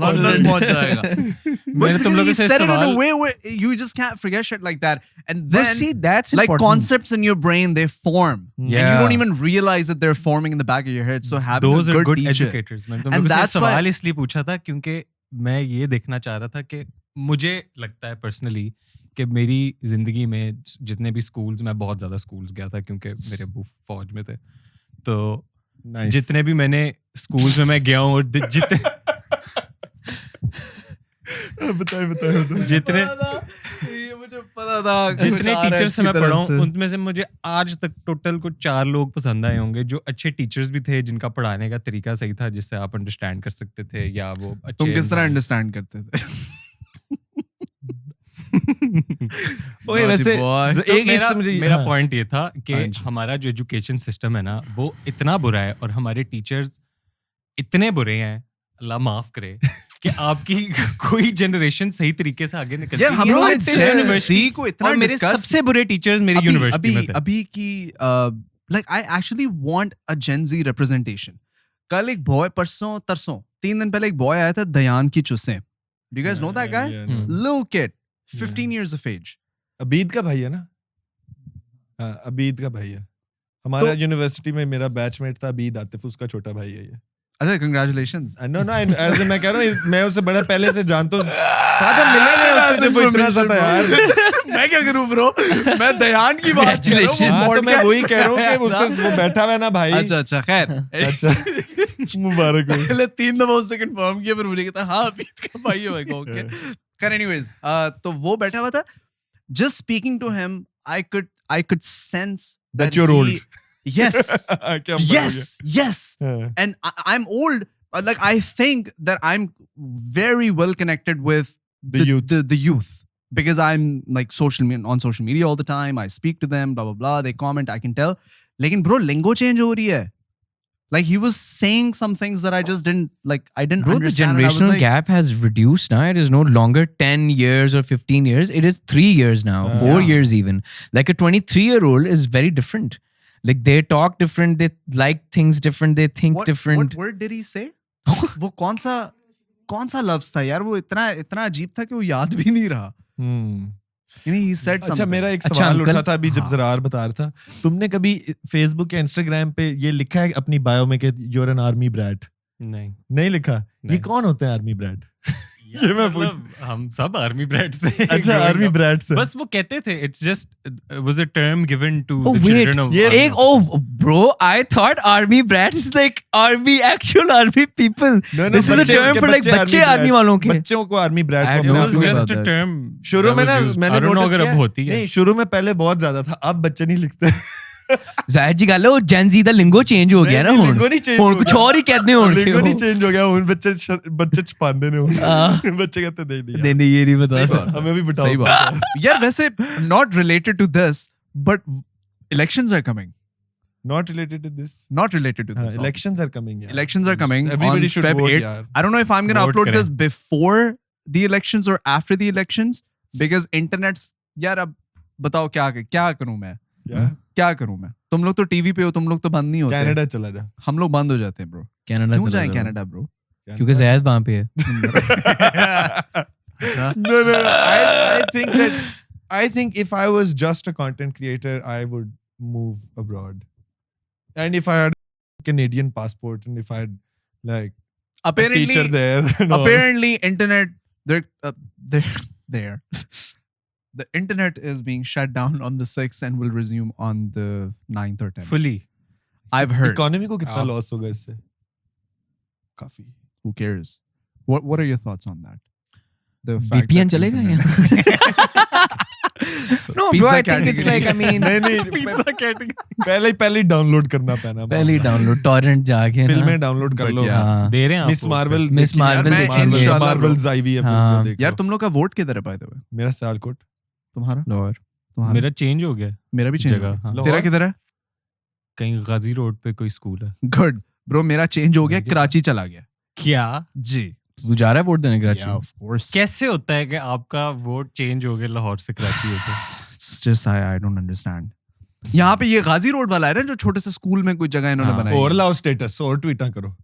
पहुंच जाएगा। मैंने तुम लोगों He से said it in a सवाल way where you just can't forget shit like that. And Well, then see, that's like important. concepts in your brain, they form. And you Yeah. don't even realize that they're forming in the back of your head. So having those a are good good teacher. educators. मैंने तुम And लोगों से that's why- सवाल इसलिए पूछा था क्योंकि मैं ये देखना चाह रहा था कि मुझे लगता है पर्सनली कि मेरी जिंदगी में जितने भी स्कूल्स, मैं बहुत ज्यादा स्कूल्स गया था क्योंकि मेरे अब्बू फौज में थे, तो जितने भी मैंने स्कूल्स में मैं गया हूँ, और जितने बताए जितने ये मुझे पता था जितने टीचर से मैं पढ़ा हूँ, उनमें से मुझे आज तक टोटल कुछ 4 लोग पसंद आए होंगे जो अच्छे टीचर्स भी थे, जिनका पढ़ाने का तरीका सही था, जिससे आप अंडरस्टैंड कर सकते थे, या वो अच्छे तुम किस तरह इंसान- अंडरस्टैंड करते थे? ओए वैसे तो एक मेरा इससे मुझे मेरा हाँ। पॉइंट ये था कि हाँ जी। हमारा जो एजुकेशन सिस्टम है ना, वो इतना बुरा है, और हमारे टीचर्स इतने बुरे हैं, अल्लाह माफ करे, कि आपकी कोई जनरेशन सही तरीके से आगे निकलती यार हम लोग नहीं है। यूनिवर्सिटी को इतना और मेरे discuss- सबसे बुरे टीचर्स मेरी यूनिवर्सिटी में थे। अभी की like I actually want a Gen Z representation. कल एक बॉय, परसों तरसों 3 दिन पहले एक बॉय आया था, दयान की चुस्सें। Do you guys know that guy? Yeah, yeah. Little kid, 15 years of age. Abid का भाई है ना? हाँ, अबीद का भाई है। हमारा यूनिवर्सिटी में मेरा बैचमेट था अबीद आतिफ, उसका छोटा भाई है ये। अच्छा, congratulations. नो नो, मैं कह रहा हूँ, मैं उससे बड़ा पहले से जानता हूँ, साथ में मिले हुए हैं उससे, वो इतना सा था यार। मैं क्या करूं ब्रो, मैं दयान की बात कर रहा हूँ, हाँ, वो तो मैं podcast वही कह रहा हूँ कि कर रहा उससे वो बैठा हुआ है ना भाई। अच्छा अच्छा, खैर अच्छा मुबारक हो। पहले 3 दफा उससे कंफर्म किया, फिर मुझे कहता हाँ अबीद का भाई है। मैं कहा ओके। खैर एनीवेज, तो वो बैठा हुआ था, just speaking to him, I could sense That you're old. Yes. क्या बात है? yes. हाँ। And I'm old. Like I think that I'm very well connected with The youth. the youth, because I'm like on social media all the time. I speak to them, blah blah blah. They comment, I can tell. Lekin bro, lingo change ho rahi hai. Like he was saying some things that I just didn't like. I didn't Bro, the understand. and I was generational like, gap has reduced now. It is no longer 10 years or 15 years. It is 3 years now, 4 Yeah. years even. Like a 23-year-old is very different. Like they talk different, they like things different, they think different. What word did he say? वो कौन सा लफ्ज था यार? वो इतना अजीब था कि वो याद भी नहीं रहा। He said something. अच्छा, मेरा एक अच्छा, सवाल अंकल। उठा था अभी जब हाँ। जरार बता रहा था, तुमने कभी फेसबुक या इंस्टाग्राम पे ये लिखा है अपनी बायो में कि यूर एन आर्मी ब्रैट? नहीं, नहीं लिखा? ये नहीं। कौन होते हैं आर्मी ब्रैट? ये मैं मतलब हम सब आर्मी ब्रैट्स थे। अच्छा, growing आर्मी up. ब्रैट से बस वो कहते थे, it's just was a term given to Oh the wait, children of oh bro, I thought army brat is like actual army people. No, no, This is a बच्चे- term for like बच्चे बच्चे army army वालों के। बच्चों को army brat I को It अपने know आप was को about just a that. term. शुरू में ना मैंने I don't know नोटिस अगर अब किया, होती है। नहीं शुरू में पहले बहुत ज्यादा था, अब बच्चे नहीं लिखते। जाहिर जी गल है, वो जेन जी दा लिंगो चेंज हो गया ना नहीं, हुन। लिंगो नहीं change हुन हो कुछ गया। और ही कहते होंगे। लिंगो नहीं चेंज हो गया, उन बच्चे छुपाते नहीं हो। बच्चे कहते नहीं नहीं नहीं, ये नहीं बता। हमें भी बिठाओ। सही बात। यार वैसे not related to this, but elections are coming. Not related to this. Not related to this. Elections are coming. यार. Elections are coming Everybody on should Feb vote 8. यार. I don't know if I'm going to Vote upload करें. this before the elections or after the elections, because internet's यार अब बताओ क्या करूं मैं? क्या करूं मैं? तुम लोग तो टीवी पे हो, तुम लोग तो बंद नहीं होते। कनाडा चला जा। हम लोग बंद हो जाते हैं ब्रो। कनाडा क्यों जाएं कनाडा ब्रो? क्योंकि जैद वहाँ पे है. No. I think if I was just a content creator, I would move abroad. And if I had a Canadian passport, and if I had like a teacher there, and all. Apparently, internet there. The internet is being shut down on the 6th and will resume on the 9th or 10th. fully. I've heard. Economy को कितना आप- loss होगा इससे? काफी. Who cares? What are your thoughts on that? The fact VPN that चलेगा internet- यहाँ? No, bro. I think it's like, I mean, नहीं पहले ही डाउनलोड करना पैना. पहले ही डाउनलोड टॉरेंट जाके ना. फिल्में डाउनलोड कर But लो. yeah. हाँ. दे रहे हैं मिस आपको? मार्वल. Miss Marvel देखेंगे. इंशाल्लाह मार्वल्स आई हुई है. हाँ. फिल्म देखो. यार तुम लोग का वोट किधर है by the way? मेरा सियालकोट. तुम्हारा? Lord. तुम्हारा? मेरा चेंज हो गया मेरा भी चेंज जगह. हाँ. तेरा किधर है? कहीं गाजी रोड पे कोई स्कूल है. गुड ब्रो, मेरा चेंज हो गया, कराची चला गया. क्या? जी. तू जा रहा है वोट देने कराची? Yeah, of course. कैसे होता है कि आपका वोट चेंज हो गया लाहौर से कराची होता? It's just I don't understand. यहाँ पे ये गाजी रोड वाला है ना जो छोटे से स्कूल में कोई जगह इन्होंने हाँ. बनाई और है. लाओ स्टेटस और ट्वीटा करो.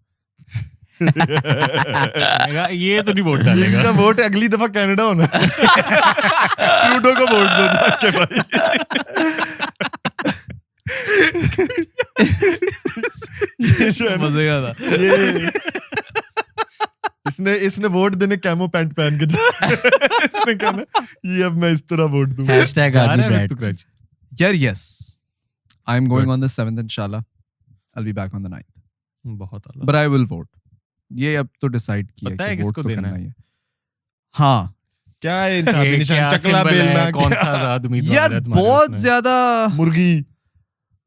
ये तो नहीं वोट डालेगा. इसका वोट अगली दफा कनाडा होना. ट्रूडो को वोट दो जाके भाई. ये जो है ना, मजे का था. ये इसने वोट देने कैमो पैंट पहन के इसने कहा ना ये अब मैं इस तरह वोट दूंगा. Hashtag जा रहा Army है Brat. तू कराची? यार yes. I'm going on the 7th inshallah. I'll be back on the 9th. बहुत आला. But I will vote. ये अब तो डिसाइड किया पता है कि किसको vote तो देना करना है? ही है. हाँ क्या है इनका ये निशान? क्या चकला symbol बेलना है? कौन सा आजाद उम्मीदवार यार है तुम्हारे बहुत उसमें? ज्यादा. मुर्गी.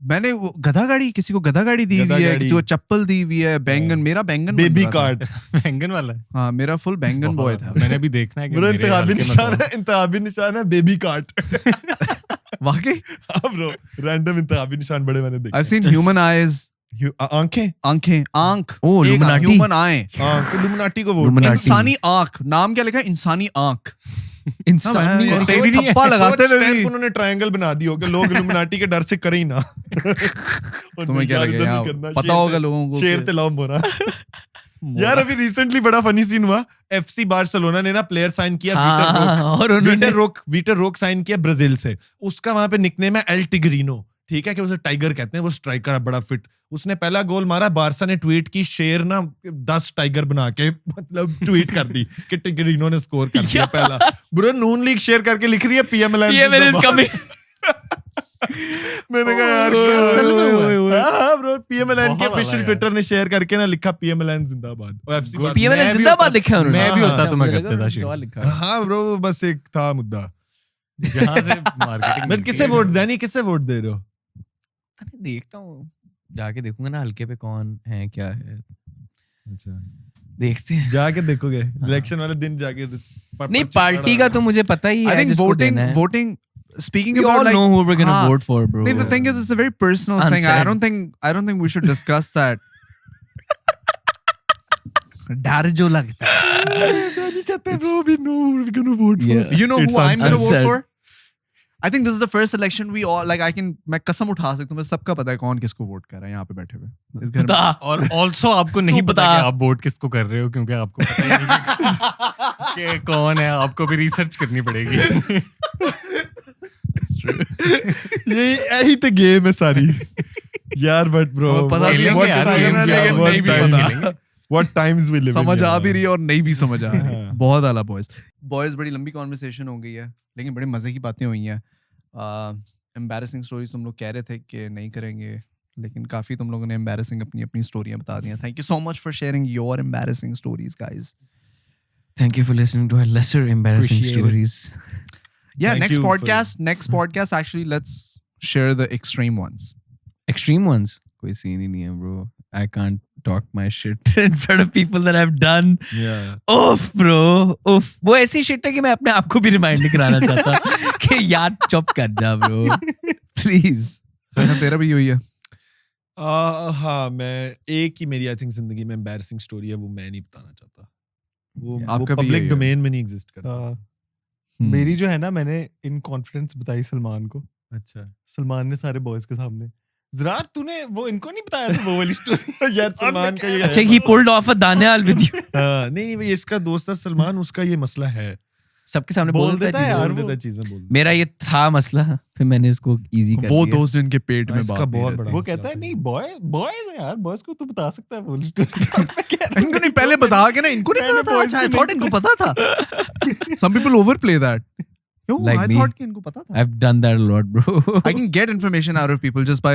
मैंने वो गधा गाड़ी, किसी को गधा गाड़ी दी गधा हुई है, गाड़ी. किसी को चप्पल दी हुई है, बैंगन. मेरा बैंगन बन बेबी रहा था. कार्ट. बैंगन वाला है? हाँ मेरा फुल बैंगन बॉय बहुत था. आला. मैंने भी देखना है कि ब्रो मेरे इंतखाबी हल्के में निशान कौन- है. इंतखाबी निशान है बेबी कार्ट. वाकई. हाँ ब्रो रैंडम इंतखाबी निशान बड़े मैंने देखे. I've seen human eyes. आंखें. आंखें. आंख. Oh, एक Illuminati. human eye. लुमिनाटी को वोट. Illuminati. इंसानी आंख. नाम क्या लिखा है? इंसानी आंख. इंसानी हाँ, आंख. ये थप्पा लगाते सोच थे stamp भी. उन्होंने ट्रायंगल बना दी होगा. लोग इल्यूमिनाटी के डर से करे ही ना. तुम्हें क्या लगे यार? पता शेर होगा ते- लोगों को. शेर कि- ते लाओ मोरा. यार अभी रिसेंटली बड़ा फनी सीन हुआ. एफसी बार्सिलोना ने ना प्लेयर साइन किया. और उन्होंने वीटर रोक साइन किया ब्राजील से. उसका वहां पे निकनेम है एल टिग्रीनो. ठीक है कि उसे टाइगर कहते हैं. वो स्ट्राइकर है बड़ा फिट. उसने पहला गोल मारा. बारसा ने ट्वीट की शेर ना 10 टाइगर बना के मतलब ट्वीट कर दी कि टिग्रीनो ने स्कोर कर दिया पहला. ब्रो नून लीग शेयर करके लिख रही है पीएमएल is coming. मैंने कहा यार हाँ ब्रो पीएमएलएन के बहुत वाला ऑफिशियल यार. ट्विटर ने शेयर करके ना लिखा पीएमएलएन जिंदाबाद. और एफसी Good. PML मैं भी जिंदाबाद होता- लिखा है उन्होंने. मैं भी होता तो मैं मुझे करता था लगा शेयर. उन्होंने लिखा है. हाँ ब्रो बस एक था मुद्दा. जहाँ से मार्केटिंग मैं किससे वोट देनी किससे वोट दे रहे हो? अरे देखता हूँ, जाके देखूंगा ना हल्के पे कौन है क्या है. अच्छा देखते हैं. जाके देखोगे इलेक्शन वाले दिन जाके नहीं पार्टी का तो मुझे पता ही I है think जिसको voting, देना है. voting. Speaking We about all like, know who we're gonna हाँ. vote for, bro. the thing is, it's a very personal thing. I Unsaid. don't think we should discuss that. डर जो लगता है. नहीं कहते bro we know we're gonna vote for. Yeah. You know It's who I'm gonna vote unsaid. for? I think this is the first election we all like. मैं कसम उठा सकता हूँ. मुझे सबका पता है कौन किसको वोट कर रहा है यहाँ पे बैठे हुए. इस घर में. बता. और ऑल्सो आपको नहीं तू पता बता. कि आप वोट किसको कर रहे हो क्योंकि आपको पता ही नहीं कि कौन है. आपको भी रिसर्च करनी पड़ेगी. यही तो गेम है सारी यार. बट ब्रो वो पता भी है खेलेंगे यार, लेकिन नहीं भी पता. What times we live in. समझ आ यार. भी रही है और नहीं भी समझ आ रही है. हाँ. बहुत आला बॉयज बड़ी लंबी कॉन्वर्सेशन हो गई है लेकिन बड़े मजे की बातें हुई हैं. एम्बैरेसिंग स्टोरीज तुम लोग कह रहे थे कि नहीं करेंगे लेकिन काफी तुम लोगों ने एम्बैरेसिंग अपनी अपनी स्टोरियां बता दी हैं. Thank you so much for sharing your embarrassing stories guys. Thank you for listening to our lesser embarrassing Appreciate it. stories. Yeah, Thank next you for- podcast actually let's share the extreme ones. Extreme ones. कोई scene ही नहीं है, bro. I can't talk my shit in front of people that I've done. Yeah. Oof, bro. Oof. वो ऐसी shit है कि मैं अपने आप को भी रिमाइंड नहीं कराना चाहता कि यार चुप कर जा, bro. Please. तेरा भी यही है. हाँ मैं एक ही मेरी आई थिंक जिंदगी में एम्बैरेसिंग स्टोरी है वो मैं नहीं बताना चाहता. वो आपका भी पब्लिक यही है. डोमेन में नहीं एग्जिस्ट करता. हाँ. मेरी जो है ना मैंने इन कॉन्फिडेंस बताई सलमान को. अच्छा सलमान ने सारे बॉयज के सामने ज़रार तूने वो इनको नहीं बताया था वो वाली स्टोरी? यार सलमान का ये अच्छा, he pulled off a Daniel with you. हाँ, नहीं भाई इसका दोस्त था सलमान, उसका ये मसला है, सबके सामने बोल बोल देता है चीजें। यार बोल वो। देता चीजें बोल मेरा ये था मसला, फिर मैंने इसको इजी कर वो दिया। दोस्त जिनके पेट में इसका बात नहीं बहुत रहती। बड़ा वो मसला कहता है था। नहीं बॉयज यार, बॉयज को तू बता सकता है वो वाली स्टोरी। इनको नहीं पहले बता के ना, इनको नहीं मैंने पता था। boys अच्छा, I को thought नहीं इनको पता था. Some people overplay that. Yo, Like I me. thought कि इनको पता था. I've done that a lot, bro. I can get information out of people just by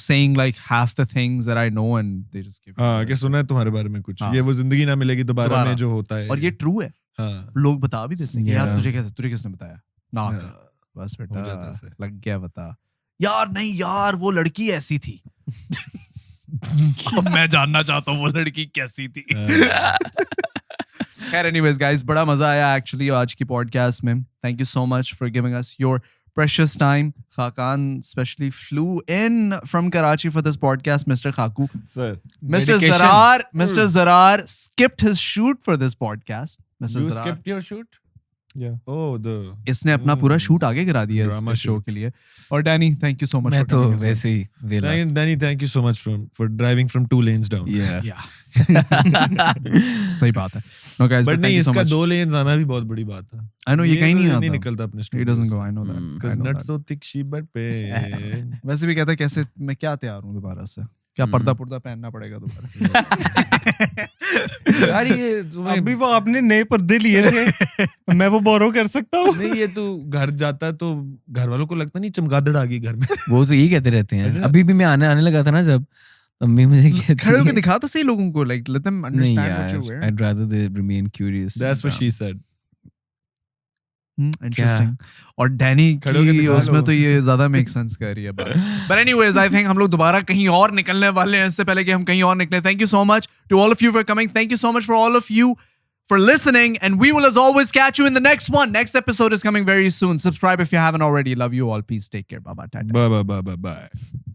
saying like half the things that I know and they just give. हाँ, क्या सुना है तुम्हारे बारे में कुछ, हाँ। ये वो जिंदगी ना मिलेगी दोबारा दोबारा। में जो होता है, और ये true है. हाँ, लोग बता भी देते हैं कि यार Yeah. तुझे किसने बताया? ना कर. हाँ, बस हो जाता है बेटा ऐसे। लग गया बता. यार नहीं यार, वो लड़की ऐसी थी. अब मैं जानना चाहता हूँ वो लड़की कैसी थी. खैर anyways guys, बड़ा मजा आया actually आज की podcast में. Thank you so much for giving us your precious time. Khakan specially flew in from Karachi for this podcast, Mr. Khaku. Sir, Mr. Zarar skipped his shoot for this podcast. Mr. you Zarar. skipped your shoot? Yeah. Oh, the इसने अपना पूरा shoot आगे करा दिया Drama इस show shoot. के लिए. और Danny, thank you so much मैं फॉर तो कमिंग. वैसे ही वेला। Danny, thank you so much for driving from 2 lanes down. Yeah. या सही बात है. नो गाइस, But बट नहीं, थैंक यू सो इसका मच. 2 lanes आना भी बहुत बड़ी बात है. आई नो ये कहीं नहीं नहीं आता. निकलता अपने He studio doesn't से. go. I know that. Cause I know nuts that. so thick she but pain. वैसे भी कहता है कैसे मैं क्या तैयार हूँ दोबारा से. क्या पर्दा पुर्दा पहनना पड़ेगा दोबारा. यार ये तुम्हें अभी वो आपने नए पर्दे लिए थे, मैं वो बोरो कर सकता हूँ? नहीं, ये तू घर जाता है तो घर वालों को लगता नहीं चमगादड़ आ गई घर में. वो तो यही कहते रहते हैं। अच्छा। अभी भी मैं आने लगा था ना जब, मम्मी मुझे कहती खड़े होकर है, दिखा तो सही लोगों को, like let them नहीं understand what यार, you're wearing. I'd rather they remain curious. That's what she said. Interesting. और डैनी खड़े होके की दिखा उसमें लो. तो ये ज्यादा मेक सेंस कर रही है बात. But anyways, I think हम लोग दोबारा कहीं और निकलने वाले हैं इससे पहले कि हम कहीं और निकले. Thank you so much to all of you for coming. Thank you so much for all of you for listening. And we will as always catch you in the next one. Next episode is coming very soon. Subscribe if you haven't already. Love you all. Peace. Take care. Bye bye. Bye bye bye bye bye.